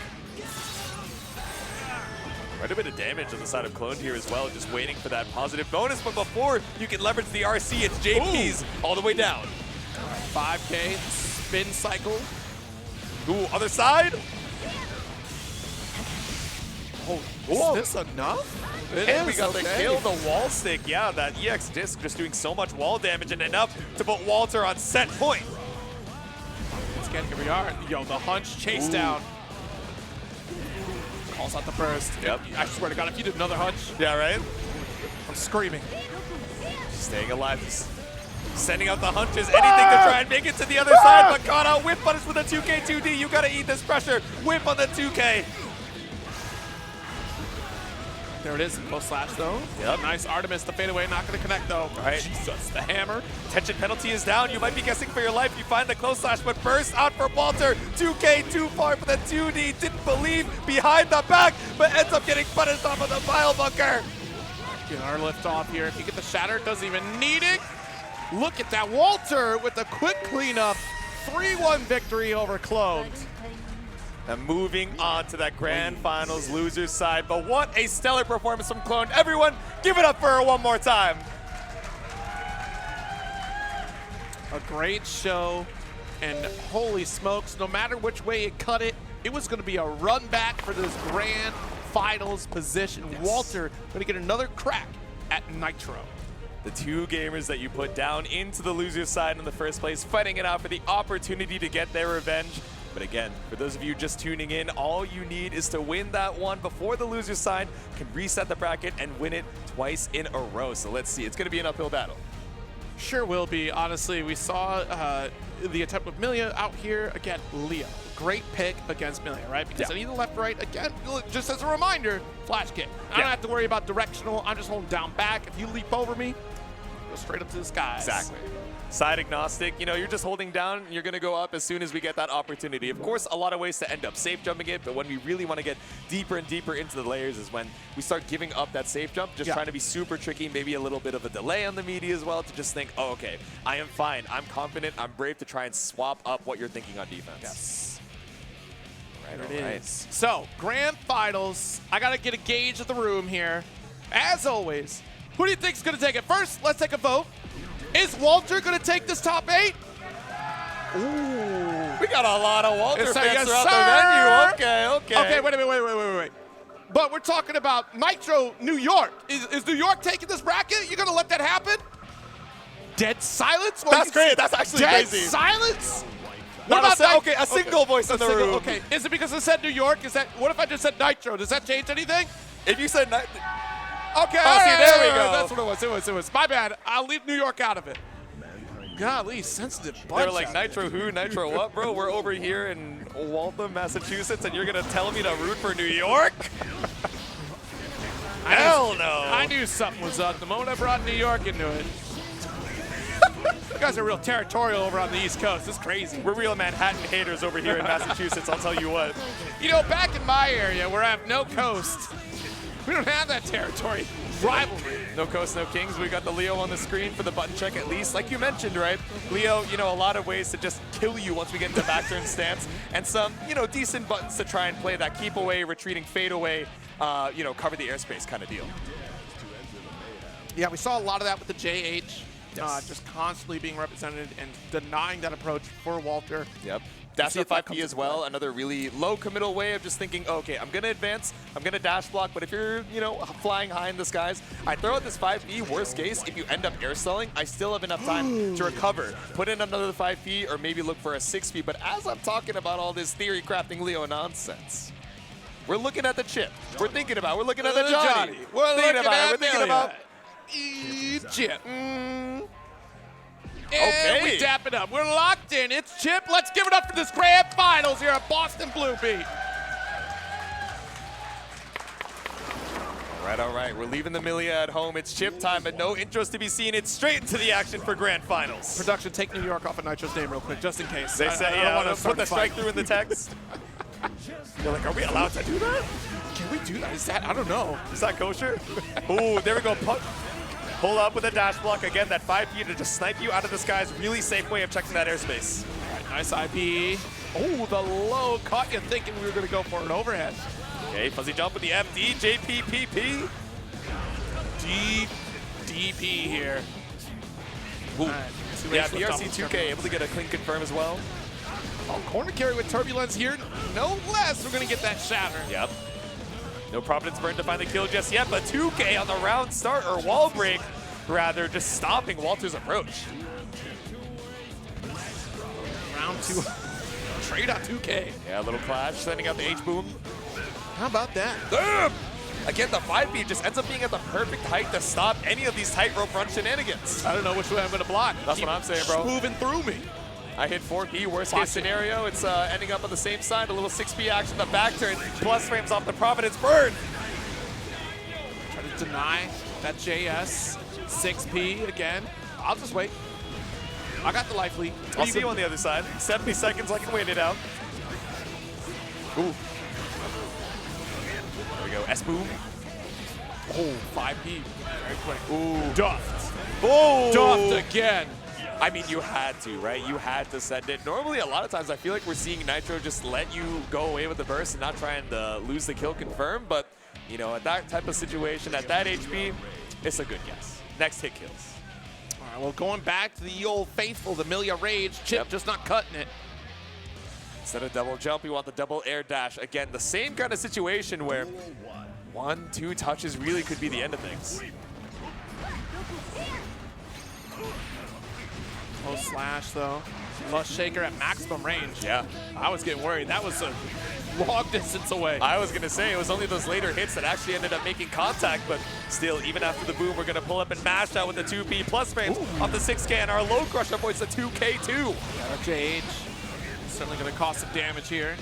Quite a bit of damage on the side of Cloned here as well, just waiting for that positive bonus. But before you can leverage the RC, it's JP's all the way down. 5K, spin cycle. Ooh, other side. Oh, is this enough? And we got the kill, the wall stick. Yeah, that EX disc just doing so much wall damage and enough to put Walter on set point. Let's get here we are. Yo, the hunch chase down. Calls out the burst. Yep. I swear to God, if you did another hunch, Yeah, right? I'm screaming. Staying alive, just sending out the hunches, anything to try and make it to the other side, but caught out. Whip punish with a 2K 2D. You gotta eat this pressure. Whip on the 2K. There it is, close slash though. Yep. Nice Artemis, the fadeaway, not gonna connect though. All right. Jesus, the hammer. Tension penalty is down. You might be guessing for your life. You find the close slash, but burst out for Walter. 2K too far for the 2D. Didn't believe behind the back, but ends up getting punished off of the pile bunker. Get our lift off here. If you get the shatter, doesn't even need it. Look at that, Walter with the quick cleanup. 3-1 victory over Cloned. And moving on to that grand finals losers side. But what a stellar performance from Cloned. Everyone, give it up for her one more time. A great show, and holy smokes, no matter which way you cut it, it was going to be a run back for this grand finals position. Yes. Walter going to get another crack at Nitro. The two gamers that you put down into the losers side in the first place, fighting it out for the opportunity to get their revenge. But again, for those of you just tuning in, all you need is to win that one before the loser's side can reset the bracket and win it twice in a row. So let's see, it's going to be an uphill battle. Sure will be. Honestly, we saw the attempt with Milia out here. Again, Leo. Great pick against Milia, right? Because either left, right, again, just as a reminder, flash kick. I don't have to worry about directional. I'm just holding down back. If you leap over me, go straight up to the skies. Exactly. Side agnostic, you know, you're just holding down, you're going to go up as soon as we get that opportunity. Of course, a lot of ways to end up safe jumping it, but when we really want to get deeper and deeper into the layers is when we start giving up that safe jump, just trying to be super tricky, maybe a little bit of a delay on the media as well, to just think, oh, okay, I am fine, I'm confident, I'm brave to try and swap up what you're thinking on defense. Yes. Right, there it is. So, grand finals, I got to get a gauge of the room here. As always, who do you think is going to take it? First, let's take a vote. Is Walter going to take this top 8? Ooh. We got a lot of Walter fans yes, throughout sir. the venue. Okay. Okay, wait. But we're talking about Nitro New York. Is New York taking this bracket? You going to let that happen? Dead silence? That's great. That's actually dead crazy. silence? What about a single voice in the room. Okay, is it because I said New York? What if I just said Nitro? Does that change anything? If you said Nitro. Okay, there we go. That's what it was. My bad. I'll leave New York out of it. Golly, sensitive bunch. They were like, Nitro who, Nitro what, bro? We're over here in Waltham, Massachusetts, and you're going to tell me to root for New York? Hell no. I knew something was up the moment I brought New York into it. You guys are real territorial over on the East Coast. It's crazy. We're real Manhattan haters over here in Massachusetts, I'll tell you what. You know, back in my area where I have no coast, we don't have that territory rivalry. No coast, no kings. We got the Leo on the screen for the button check at least. Like you mentioned, right? Leo, you know, a lot of ways to just kill you once we get into back turn stance. And some, you know, decent buttons to try and play that keep away, retreating, fade away, you know, cover the airspace kind of deal. Yeah, we saw a lot of that with the JH. Just constantly being represented and denying that approach for Walter. Yep. Dash up 5P as well, another really low committal way of just thinking, okay, I'm going to advance, I'm going to dash block, but if you're, you know, flying high in the skies, I throw out this 5P, worst case, if you end up air selling, I still have enough time to recover, put in another 5P, or maybe look for a 6P. But as I'm talking about all this theory crafting Leo nonsense, we're looking at the chip. We're thinking about, we're looking at the Johnny. We're thinking about Chip. And we dap it up. We're locked in. It's Chip. Let's give it up for this grand finals here at Boston Blue Beat. All right. We're leaving the Milia at home. It's Chip time, but no intros to be seen. It's straight into the action for grand finals. Production, take New York off of Nitro's name real quick, just in case. They say, I want to put the strike through in the text. They're like, are we allowed to do that? Can we do that? Is that? I don't know. Is that kosher? Ooh, there we go. Pull up with a dash block. Again, that 5P to just snipe you out of the skies. Really safe way of checking that airspace. All right, nice IP. Oh, the low caught you thinking we were going to go for an overhead. Okay, fuzzy jump with the FD, JPPP. Deep DP here. Ooh. Right, Yeah, BRC2K able to get a clean confirm as well. Oh, corner carry with Turbulence here. No less, we're going to get that shatter. Yep. No Providence Burn to find the kill just yet, but 2K on the round start, or wall break, rather, just stopping Walter's approach. Round 2. Trade out 2K. Yeah, a little clash, sending out the H-boom. How about that? Damn! Again, the 5B just ends up being at the perfect height to stop any of these tightrope run shenanigans. I don't know which way I'm going to block. That's what I'm saying, bro. Moving through me. I hit 4P, worst case scenario, it's ending up on the same side, a little 6P action, the back turn, plus frames off the Providence Burn. Try to deny that JS. 6P again. I'll just wait. I got the life lead. I'll see you on the other side. 70 seconds, I can wait it out. Ooh. There we go, S-boom. Oh, 5P. Very quick. Ooh. Duffed. Oh! Duffed again. I mean, you had to, right? You had to send it. Normally, a lot of times, I feel like we're seeing Nitro just let you go away with the burst and not trying to lose the kill confirm. But, you know, at that type of situation, at that HP, it's a good guess. Next hit kills. All right, well, going back to the old faithful, the Milia Rage, Chip just not cutting it. Instead of double jump, you want the double air dash. Again, the same kind of situation where 1-2 touches really could be the end of things. Close slash, though. Lush Shaker at maximum range. Yeah. I was getting worried. That was a long distance away. I was going to say, it was only those later hits that actually ended up making contact, but still, even after the boom, we're going to pull up and mash out with the 2P plus frames off the 6K, and our low crush avoids the 2K too. Got a JH. Certainly going to cause some damage here.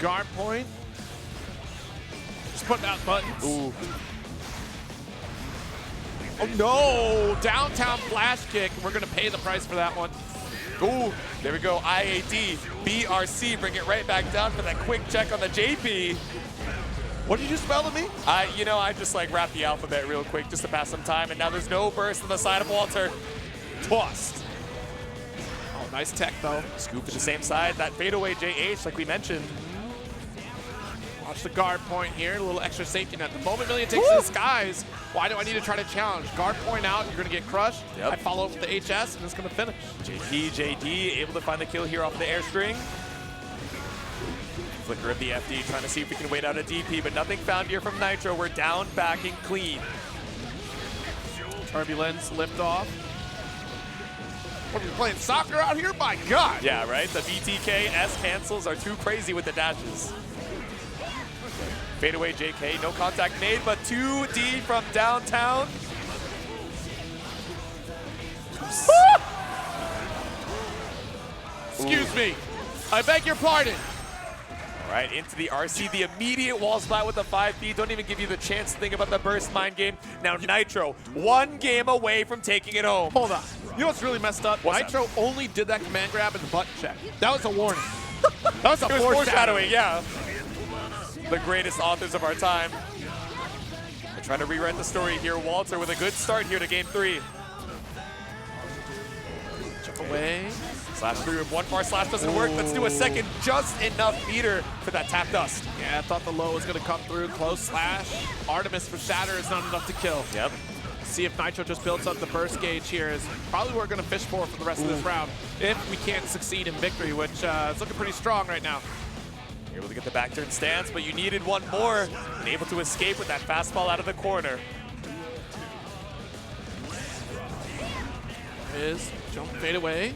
Guard point. Just putting out buttons. Ooh. Oh no! Downtown flash kick. We're going to pay the price for that one. Ooh, there we go. IAD, BRC, bring it right back down for that quick check on the JP. What did you spell to me? You know, I just like wrap the alphabet real quick just to pass some time, and now there's no burst on the side of Walter. Tossed. Oh, nice tech though. Scoop to the same side. That fadeaway JH, like we mentioned. Watch the guard point here, a little extra safety net. The moment Million takes to the skies, why do I need to try to challenge? Guard point out, you're gonna get crushed. Yep. I follow up with the HS, and it's gonna finish. JD able to find the kill here off the airstring. Flicker of the FD, trying to see if we can wait out a DP, but nothing found here from Nitro. We're down, backing clean. Turbulence, lift off. What are we playing soccer out here? My God! Yeah, right? The BTK S cancels are too crazy with the dashes. Fadeaway JK, no contact made, but 2D from downtown. Excuse me. I beg your pardon. All right, into the RC, the immediate wall spot with the 5B. Don't even give you the chance to think about the burst mind game. Now Nitro, one game away from taking it home. Hold on. You know what's really messed up? What's Nitro only did that command grab in the button check. That was a warning. That was a It was foreshadowing, yeah. The greatest authors of our time. They're trying to rewrite the story here. Walter with a good start here to game 3. Chip away. Slash through with one more slash doesn't work. Let's do a second, just enough meter for that tap dust. Yeah, I thought the low was gonna come through. Close slash. Artemis for shatter is not enough to kill. Yep. See if Nitro just builds up the burst gauge here is probably what we're gonna fish for the rest of this round. If we can't succeed in victory, which is looking pretty strong right now. You're able to get the back turn stance, but you needed one more and able to escape with that fastball out of the corner. There is jump fade away.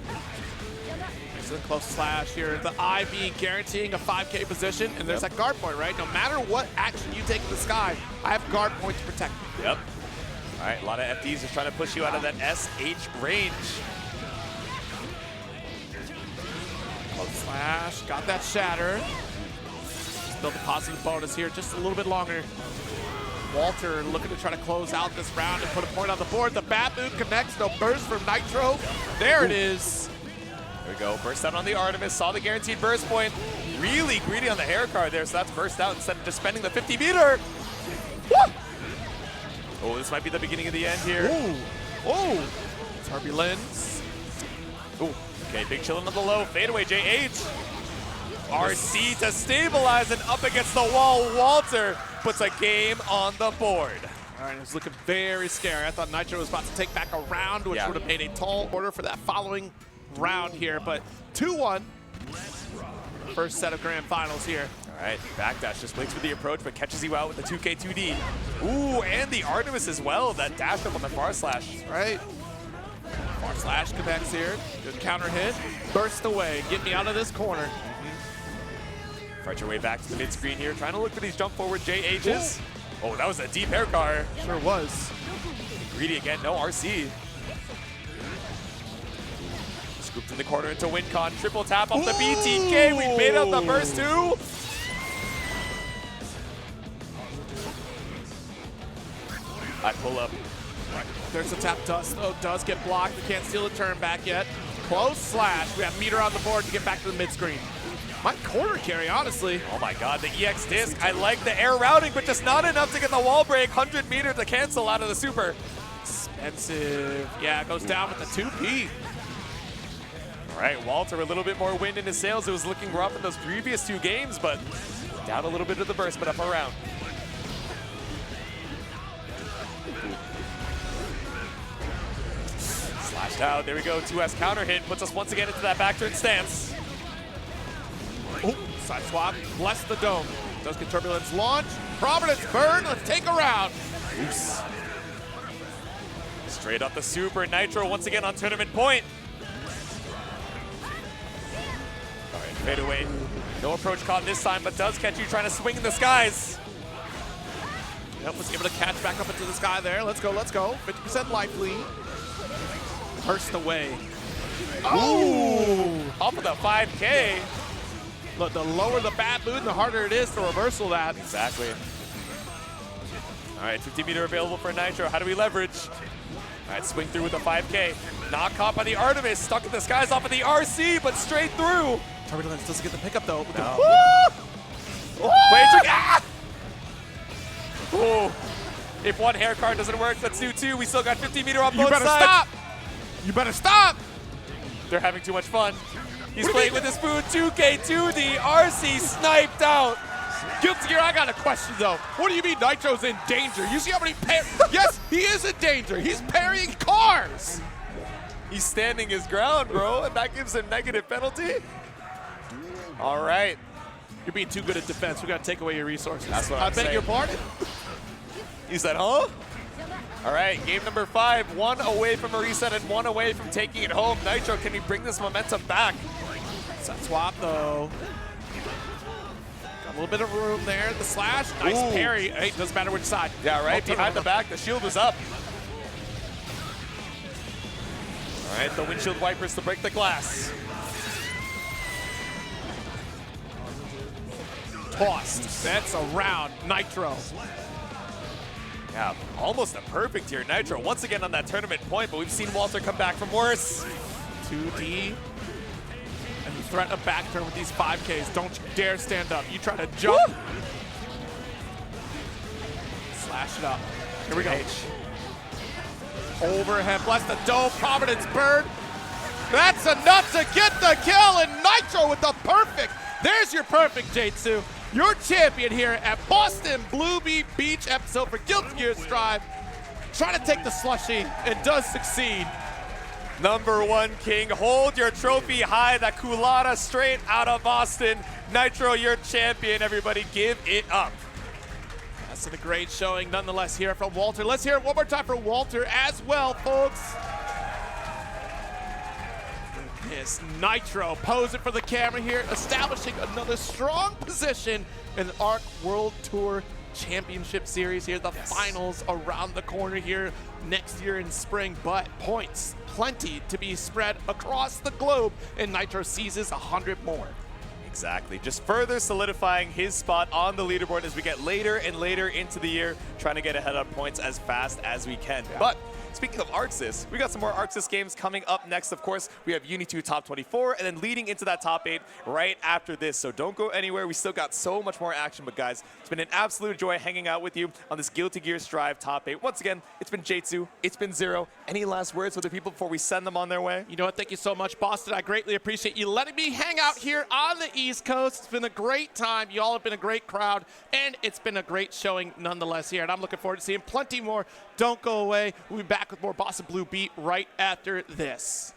There's a close slash here. The IV guaranteeing a 5K position, and there's that guard point, right? No matter what action you take in the sky, I have guard point to protect you. Yep. All right, a lot of FDs are trying to push you out of that SH range. Close slash, got that shatter. Build a positive bonus here, just a little bit longer. Walter looking to try to close out this round and put a point on the board. The bat move connects, no burst from Nitro. There it is. There we go, burst out on the Artemis, saw the guaranteed burst point. Really greedy on the hair card there, so that's burst out instead of just spending the 50 meter. Woo! Oh, this might be the beginning of the end here. Ooh. Oh, Turbulence. Ooh, okay, big chillin' on the low, fadeaway JH. RC to stabilize, and up against the wall, Walter puts a game on the board. All right, it was looking very scary. I thought Nitro was about to take back a round, which would have made a tall order for that following round here, but 2-1. First set of grand finals here. All right, backdash just waits for the approach, but catches you out with the 2K2D. Ooh, and the Artemis as well, that dash up on the far slash. Right. Far slash connects here. Good counter hit. Burst away. Get me out of this corner. Fight your way back to the mid screen here, trying to look for these jump forward JHs. Oh, that was a deep air car. Sure was. Greedy again, no RC. Scooped in the corner into WinCon, triple tap off the BTK. We made up the first two. I pull up. Right. There's the tap dust. Oh, does get blocked. We can't steal a turn back yet. Close slash. We have meter on the board to get back to the mid screen. My corner carry, honestly. Oh my god, the EX disc. I like the air routing, but just not enough to get the wall break. 100 meter to cancel out of the super. Expensive. Yeah, it goes down with the 2P. All right, Walter, a little bit more wind in his sails. It was looking rough in those previous two games, but down a little bit of the burst, but up around. Slashed out. There we go. 2S counter hit puts us once again into that back turn stance. Oh, side swap. Bless the dome. Does get turbulence launch. Providence burn. Let's take a round. Oops. Straight up the super. Nitro once again on tournament point. All right, fade away. No approach caught this time, but does catch you trying to swing in the skies. Yep, was able to catch back up into the sky there. Let's go, let's go. 50% life lead. Burst away. Oh! Off of the 5K. Look, the lower the bad mood, the harder it is to reversal that. Exactly. All right, 50 meter available for Nitro. How do we leverage? All right, swing through with the 5K. Not caught by the Artemis. Stuck in the skies off of the RC, but straight through. Turbulence doesn't get the pickup though. No. Wait, ah! Ooh. If one hair card doesn't work, let's do two. We still got 50 meter on both sides. You better stop! You better stop! They're having too much fun. He's playing with his food. 2K2, the RC sniped out. Guilty Gear, I got a question though. What do you mean Nitro's in danger? You see how many yes, he is in danger. He's parrying cars. He's standing his ground, bro, and that gives him negative penalty. All right. You're being too good at defense. We got to take away your resources. That's what I I'm beg saying. your pardon? You said, huh? All right, game number 5, 1 away from a reset and 1 away from taking it home. Nitro, can he bring this momentum back? Side swap though. Got a little bit of room there. The slash, nice parry. Hey, doesn't matter which side. Yeah, right, behind the back, the shield was up. All right, the windshield wipers to break the glass. Tossed. That's around Nitro. Yeah, almost a perfect here. Nitro once again on that tournament point, but we've seen Walter come back from worse. 2D. And the threat of back turn with these 5Ks. Don't you dare stand up. You try to jump. Woo! Slash it up. Here we go. Overhead, bless the dome. Providence burn. That's enough to get the kill, and Nitro with the perfect. There's your perfect, J2. Your champion here at Boston Bluebeat Beach episode for Guilty Gear Strive. Trying to take the slushie and does succeed. Number 1 king, hold your trophy high. That culata straight out of Boston. Nitro, your champion, everybody. Give it up. That's a great showing nonetheless here from Walter. Let's hear it one more time for Walter as well, folks. Yes, Nitro posing for the camera here, establishing another strong position in the ARC World Tour Championship Series here. The finals around the corner here next year in spring, but points plenty to be spread across the globe, and Nitro seizes 100 more. Exactly, just further solidifying his spot on the leaderboard as we get later and later into the year, trying to get ahead of points as fast as we can. But speaking of Arxis, we got some more Arxis games coming up next. Of course, we have Uni 2 top 24, and then leading into that top 8 right after this. So don't go anywhere. We still got so much more action. But guys, it's been an absolute joy hanging out with you on this Guilty Gear Strive top 8. Once again, it's been J2, it's been Zero. Any last words for the people before we send them on their way? You know what? Thank you so much, Boston. I greatly appreciate you letting me hang out here on the East Coast. It's been a great time. You all have been a great crowd, and it's been a great showing nonetheless here. And I'm looking forward to seeing plenty more. Don't go away. We'll be back with more Boston Blue Beat right after this.